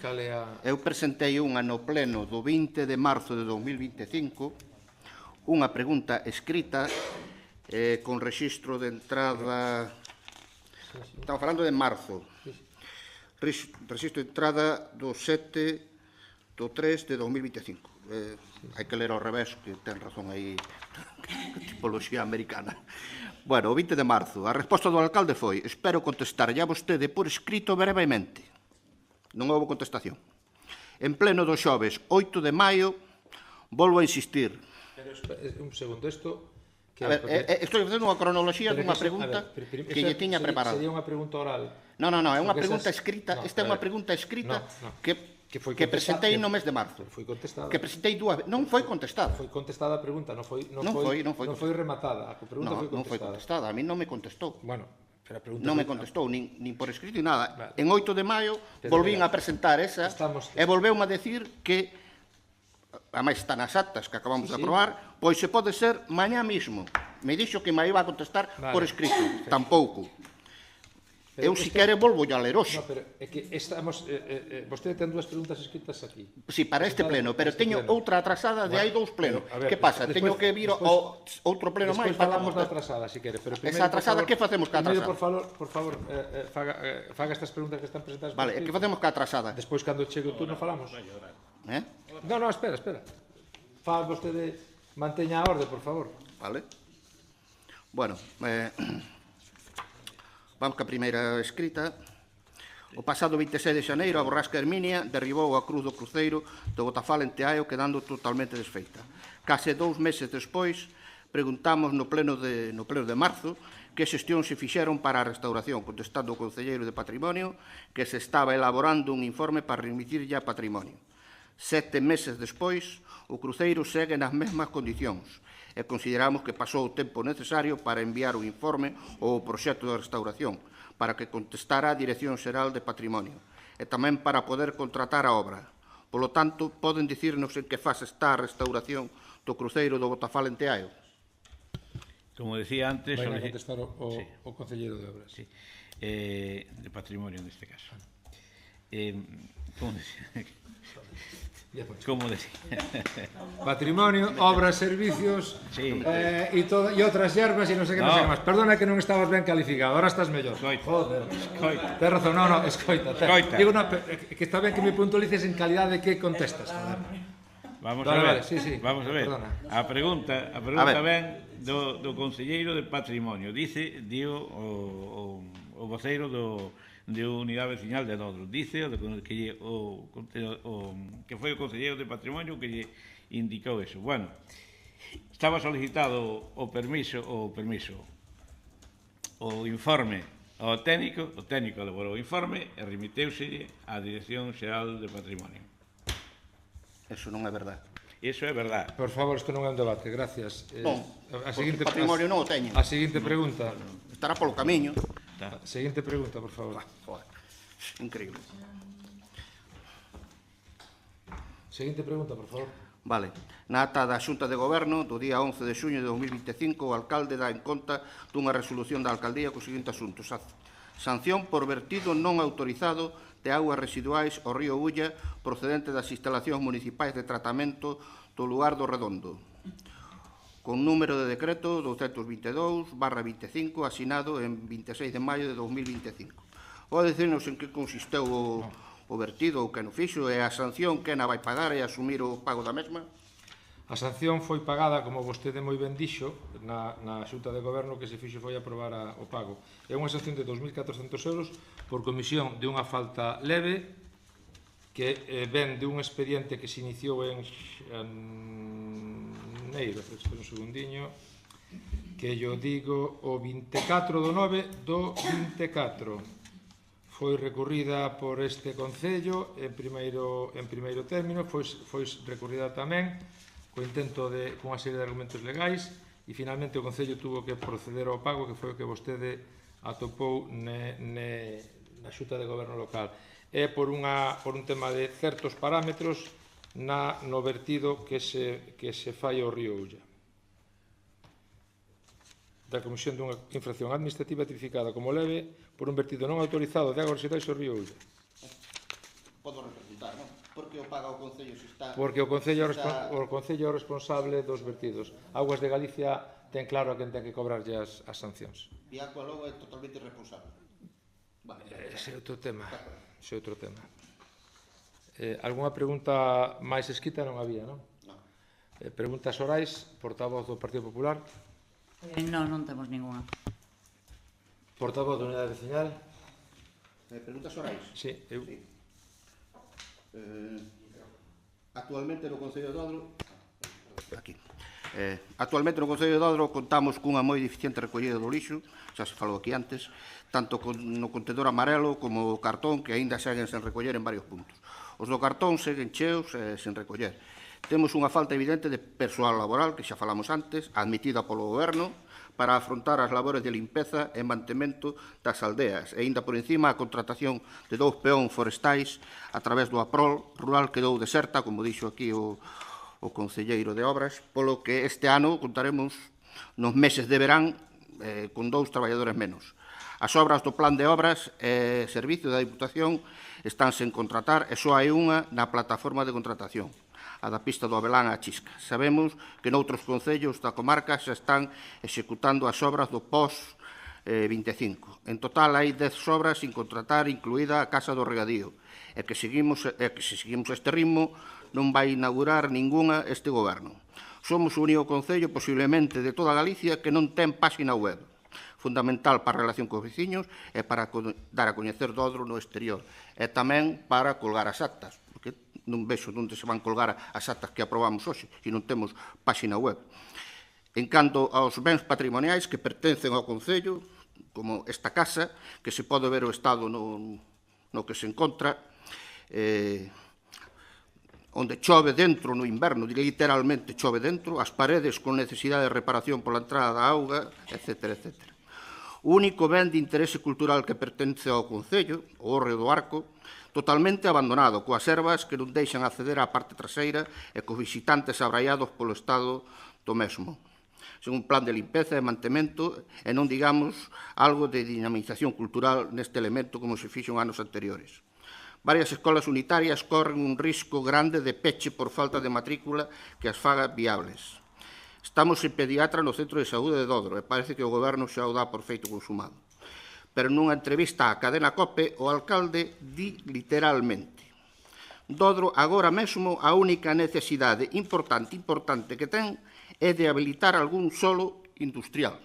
Speaker 1: Cale a...
Speaker 5: Eu presentei unha no pleno do 20 de marzo de 2025, unha pregunta escrita con rexistro de entrada... Estamos falando de marzo. Rexistro de entrada do 7 do 3 de 2025. Hai que ler ao revés, que ten razón aí, tipoloxía americana. Bueno, o 20 de marzo, a resposta do alcalde foi: espero contestarlle a vostede por escrito brevemente. Non houve contestación. En pleno do xoves 8 de maio, volvo a insistir.
Speaker 1: Pero, un segundo, isto...
Speaker 5: A ver, estou facendo unha cronoloxía dunha pregunta que lle tiña preparada.
Speaker 1: Sería unha pregunta oral.
Speaker 5: Non, é unha pregunta escrita. Esta é unha pregunta escrita que presentei no mes de marzo.
Speaker 1: Foi contestada.
Speaker 5: Que presentei dúas veces. Non foi contestada.
Speaker 1: Foi contestada a pregunta, non foi rematada. A pregunta foi contestada.
Speaker 5: Non foi contestada. A mí non me contestou.
Speaker 1: Bueno, pero a pregunta
Speaker 5: non me contestou, nin por escrito, ni nada. En 8 de maio volvín a presentar esa e volveu a decir que, ademais están as actas que acabamos de aprobar, pois se pode ser mañá mismo. Me dixo que me iba a contestar por escrito. Tampouco. Eu, se quere, volvo a ler hoxe.
Speaker 1: No, pero é que estamos... vostede ten dúas preguntas escritas aquí.
Speaker 5: Si, para este pleno, pero teño outra atrasada de hai dous plenos. Que pasa? Teño que vir ao outro pleno máis.
Speaker 1: Despois falamos da atrasada, se quere.
Speaker 5: Esa atrasada, que facemos ca atrasada?
Speaker 1: Primeiro, por favor, faga estas preguntas que están presentadas.
Speaker 5: Vale, que facemos ca atrasada?
Speaker 1: Despois, cando chegue o turno, falamos. Non, espera. Fala vostede, manteña a orde, por favor.
Speaker 5: Vale. Bueno, vamos ca primeira escrita. O pasado 26 de xaneiro, a borrasca Herminia derribou a cruz do cruceiro do Botafal en Teaio, quedando totalmente desfeita. Case 2 meses despois, preguntamos no pleno de marzo que xestión se fixeron para a restauración, contestando o concelleiro de Patrimonio que se estaba elaborando un informe para remitirlle a Patrimonio. 7 meses despois, o cruceiro segue nas mesmas condicións e consideramos que pasou o tempo necesario para enviar o informe ou o proxecto de restauración para que contestara a Dirección Xeral de Patrimonio e tamén para poder contratar a obra. Polo tanto, poden dicirnos en que fase está a restauración do cruceiro do Botafal en Teaio?
Speaker 2: Como decía antes...
Speaker 1: Vai a contestar o concelleiro de Obras.
Speaker 2: Sí. De Patrimonio, neste caso. Como decía?
Speaker 1: Patrimonio, obras, servicios e outras hierbas e non sei que máis. Perdona que non estabas ben calificado, ahora estás mellor.
Speaker 2: Escoita.
Speaker 1: Tens razón, non, escoita. Digo, que está ben que me puntualices en calidad de que contestas.
Speaker 2: Vamos a ver. Vamos a ver. A pregunta ben do concelleiro de Patrimonio. Dio o voceiro de Unidade Veciñal de Dodro. Dice que foi o concelleiro de Patrimonio que lle indicou eso. Bueno, estaba solicitado o informe ao técnico, o técnico elaborou o informe e remiteuselle á Dirección Xeral de Patrimonio.
Speaker 5: Eso non é verdade.
Speaker 2: Iso é verdade.
Speaker 1: Por favor, isto non é un debate, gracias.
Speaker 5: Non, porque Patrimonio non o teñen.
Speaker 1: A seguinte pregunta.
Speaker 5: Estará polo camiño.
Speaker 1: Seguinte pregunta, por favor.
Speaker 5: Increíble.
Speaker 1: Seguinte pregunta, por favor.
Speaker 5: Vale. Na ata da Xunta de Goberno do día 11 de xuño de 2025, o alcalde dá en conta dunha resolución da alcaldía cos seguintes asuntos. Sanción por vertido non autorizado de augas residuais ao río Ulla procedente das instalacións municipais de tratamento do lugar do Redondo, con número de decreto 222/25 asinado en 26 de maio de 2025. Pode dicirnos en que consisteu o vertido ou que non fixo e a sanción que na vai pagar e asumir o pago da mesma?
Speaker 1: A sanción foi pagada, como vostede moi ben dixo, na Xunta de Goberno que se fixo foi aprobar o pago. É unha sanción de 2.400 euros por comisión de unha falta leve que ven de un expediente que se iniciou en xaneiro, espera un segundiño, que yo digo o 24/9 do 24. Foi recurrida por este Concello en primeiro término, foi recurrida tamén co intento cunha serie de argumentos legais e finalmente o Concello tuvo que proceder ao pago, que foi o que vostede atopou na Xunta de Goberno local. É por un tema de certos parámetros no vertido que se fai ao río Ulla. Da comisión dunha infracción administrativa tipificada como leve por un vertido non autorizado de augas residuais ao río Ulla.
Speaker 5: Podo representar, non? Porque o paga o Concello se está...
Speaker 1: Porque o Concello é o responsable dos vertidos. Augas de Galicia ten claro a quen ten que cobrarlle as sancións.
Speaker 5: E a Aqualogo é totalmente irresponsable.
Speaker 1: Ese é outro tema. Alguna pregunta máis escrita non había, non?
Speaker 5: Non.
Speaker 1: Preguntas orais, portavoz do Partido Popular.
Speaker 4: Non temos ninguna.
Speaker 1: Portavoz da Unidade Veciñal.
Speaker 5: Preguntas orais?
Speaker 1: Sí, eu.
Speaker 5: Actualmente no Concello de Dodro Actualmente no Concello de Dodro contamos cunha moi deficiente recollida do lixo, xa se falou aquí antes, tanto no contedor amarelo como o cartón, que aínda seguen sen recoller en varios puntos. Os do cartón seguen cheos sen recoller. Temos unha falta evidente de persoal laboral, que xa falamos antes, admitida polo Goberno, para afrontar as labores de limpeza e mantemento das aldeas, e aínda por encima a contratación de 2 peóns forestais a través do APROL rural quedou deserta, como dixo aquí o concelleiro de Obras, polo que este ano contaremos nos meses de verán con 2 traballadores menos. As obras do Plan de Obras e Servicio da Diputación están sen contratar e só hai unha na plataforma de contratación, a da pista do Abelán a Chisca. Sabemos que noutros concellos da comarca xa están executando as obras do POS-25. En total hai 10 obras sin contratar, incluída a Casa do Regadío, e que se seguimos este ritmo non vai inaugurar ninguna este goberno. Somos o único concello, posiblemente de toda Galicia, que non ten páxina web. fundamental para a relación cos veciños e para dar a coñecer Dodro no exterior. E tamén para colgar as actas, porque non vexo onde se van colgar as actas que aprobamos hoxe, se non temos páxina web. En canto aos bens patrimoniais que pertencen ao Concello, como esta casa, que se pode ver o estado no que se encontra, onde chove dentro no inverno, literalmente chove dentro, as paredes con necesidade de reparación pola entrada da auga, etc. etc. O único ben de interese cultural que pertence ao Concello, o Hórreo do Arco, totalmente abandonado, coas ervas que non deixan acceder á parte traseira e cos visitantes abraiados polo estado do mesmo. Sen un plan de limpeza e mantemento e non digamos algo de dinamización cultural neste elemento como se fixo en anos anteriores. Varias escolas unitarias corren un risco grande de peche por falta de matrícula que as faga viables. Estamos en pediatra no Centro de Saúde de Dodro e parece que o Goberno xa o dá por feito consumado. Pero nunha entrevista á cadena COPE, o alcalde di literalmente: Dodro agora mesmo a única necesidade importante que ten é de habilitar algún solo industrial.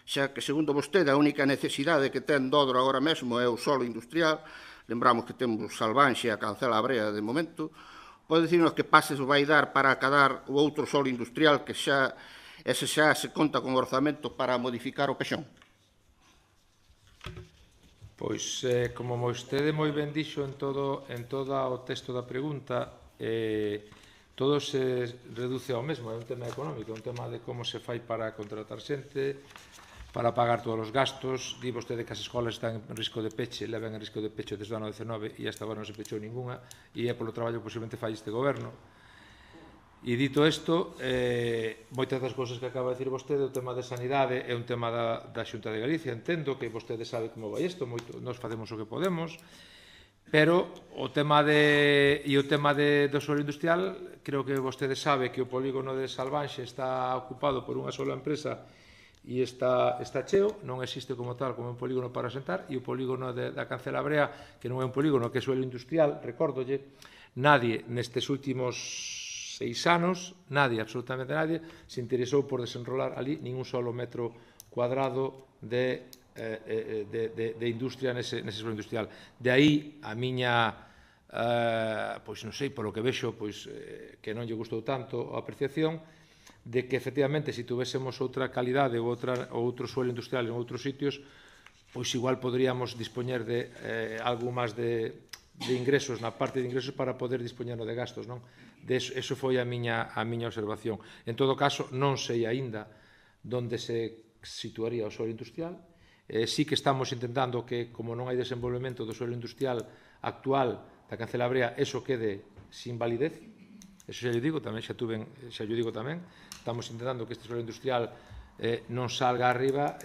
Speaker 5: Xa que, segundo vostede, a única necesidade que ten Dodro agora mesmo é o solo industrial, lembramos que temos Salvanxe e a Cancela Abrea de momento, pode dicirnos que pases vai dar para acadar o outro solo industrial que xa se conta con orzamento para modificar o Pexón?
Speaker 1: Pois, como vostede moi ben dixo en todo o texto da pregunta, todo se reduce ao mesmo, é un tema económico, é un tema de como se fai para contratar xente, para pagar todos os gastos. Di vostede que as escolas están en risco de peche, levan en risco de peche desde o ano 19 e hasta agora non se pechou ninguna, e é polo traballo que posiblemente fai este goberno. E dito isto, moitas das cousas que acaba de dicir vostede, o tema de sanidade é un tema da Xunta de Galicia, entendo que vostede sabe como vai isto, nós facemos o que podemos, pero o tema do suelo industrial, creo que vostede sabe que o polígono de Salvanxe está ocupado por unha sola empresa e está cheo, non existe como tal como un polígono para asentar, e o polígono da Cancela Abrea, que non é un polígono, que é suelo industrial, recórdolle, nadie nestes últimos 6 anos, absolutamente nadie, se interesou por desenrolar ali nin un solo metro cuadrado de industria nese suelo industrial. De aí a miña, pois non sei, polo que vexo, pois que non lle gustou tanto a apreciación de que efectivamente se tuvésemos outra calidade ou outro suelo industrial en outros sitios, pois igual poderíamos dispoñer de algo máis de ingresos, na parte de ingresos, para poder dispoñernos de gastos, non? Eso foi a miña observación. En todo caso, non sei aínda onde se situaría o suelo industrial. Sí que estamos intentando que, como non hai desenvolvemento do suelo industrial actual da Cancela Abrea, eso quede sin validez. Eso xa lle digo tamén, estamos intentando que este suelo industrial non salga arriba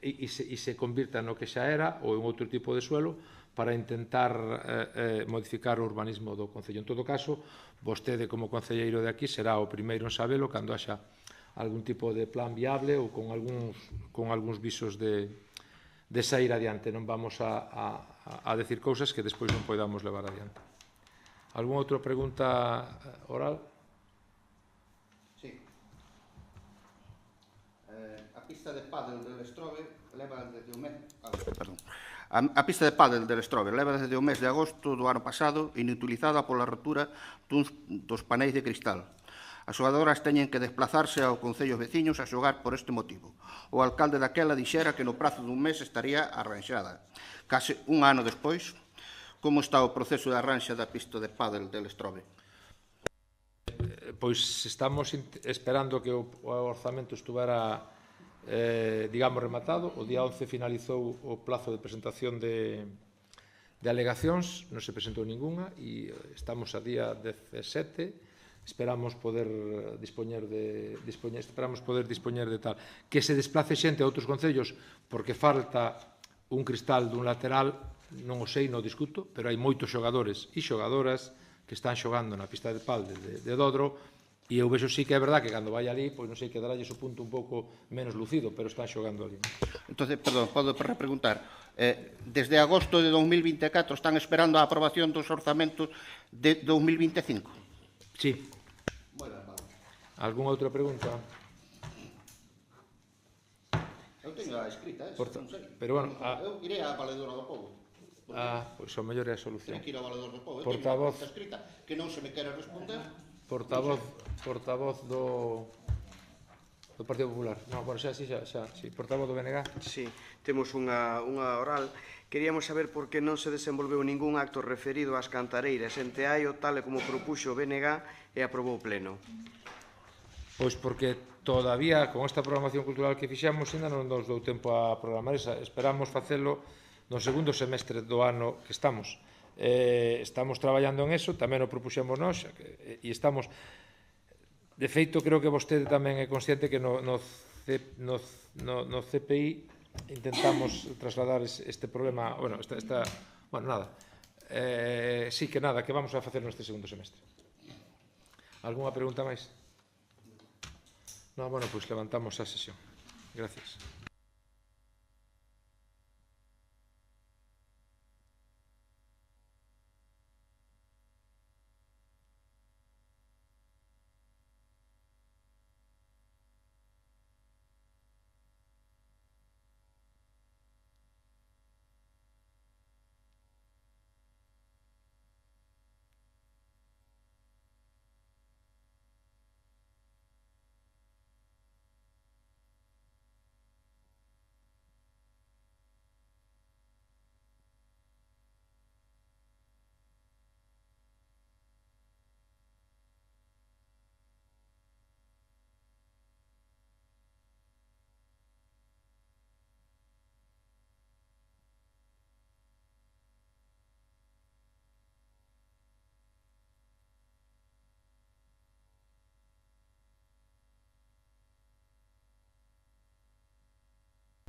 Speaker 1: e se convirta no que xa era ou en outro tipo de suelo, para intentar modificar o urbanismo do Concello. En todo caso, vostede como concelleiro de aquí será o primeiro en sabelo cando haxa algún tipo de plan viable ou con algúns visos de sair adiante. Non vamos a decir cousas que despois non podamos levar adiante. Algúna outra pregunta oral?
Speaker 5: Sí. A pista de pádel del Estrobe leva desde o mes... Perdón. A pista de pádel del Estrobe leva desde o mes de agosto do ano pasado inutilizada pola rotura dos paneis de cristal. As xogadoras teñen que desplazarse ao concellos veciños a xogar por este motivo. O alcalde daquela dixera que no prazo dun mes estaría arranxada. Case un ano despois, como está o proceso de arranxa da pista de pádel del Estrobe?
Speaker 1: Pois estamos esperando que o orzamento estuvera, digamos, rematado. O día 11 finalizou o plazo de presentación de alegacións, non se presentou ninguna, e estamos a día 17, esperamos poder dispoñer de tal. Que se desplace xente a outros concellos porque falta un cristal dun lateral, non o sei, non o discuto, pero hai moitos xogadores e xogadoras que están xogando na pista de pádel de Dodro, e eu vexo sí que é verdad que cando vai ali, pois non sei, quedaralles o punto un pouco menos lucido, pero están xogando ali.
Speaker 5: Entonces, perdón, podo repreguntar. Desde agosto de 2024 están esperando a aprobación dos orzamentos de 2025?
Speaker 1: Sí. Algúna outra pregunta?
Speaker 5: tenho a escrita, non sei.
Speaker 1: Pero, bueno,
Speaker 5: Eu irei á Valedora do Pobo.
Speaker 1: pois o mellor é a solución.
Speaker 5: Teño que ir ao Valedor do Pobo. Eu
Speaker 1: Portavoz.
Speaker 5: teño a escrita que non se me quere responder.
Speaker 1: Portavoz do Partido Popular. Non, bueno, xa, portavoz do BNG.
Speaker 3: Sí, temos unha oral. Queríamos saber por que non se desenvolveu ningún acto referido ás cantareiras en Teaio, tal e como propuxo o BNG e aprobou o Pleno.
Speaker 1: Pois porque todavía, con esta programación cultural que fixemos, ainda non nos dou tempo a programar esa. Esperamos facelo no segundo semestre do ano que estamos. Estamos traballando en eso, tamén o propuxemos nós, e estamos... De feito, creo que vostede tamén é consciente que no CPI intentamos trasladar este problema, bueno, nada. Sí que nada, que vamos a facer neste segundo semestre. Algúnha pregunta máis? Non, bueno, pois levantamos a sesión. Gracias.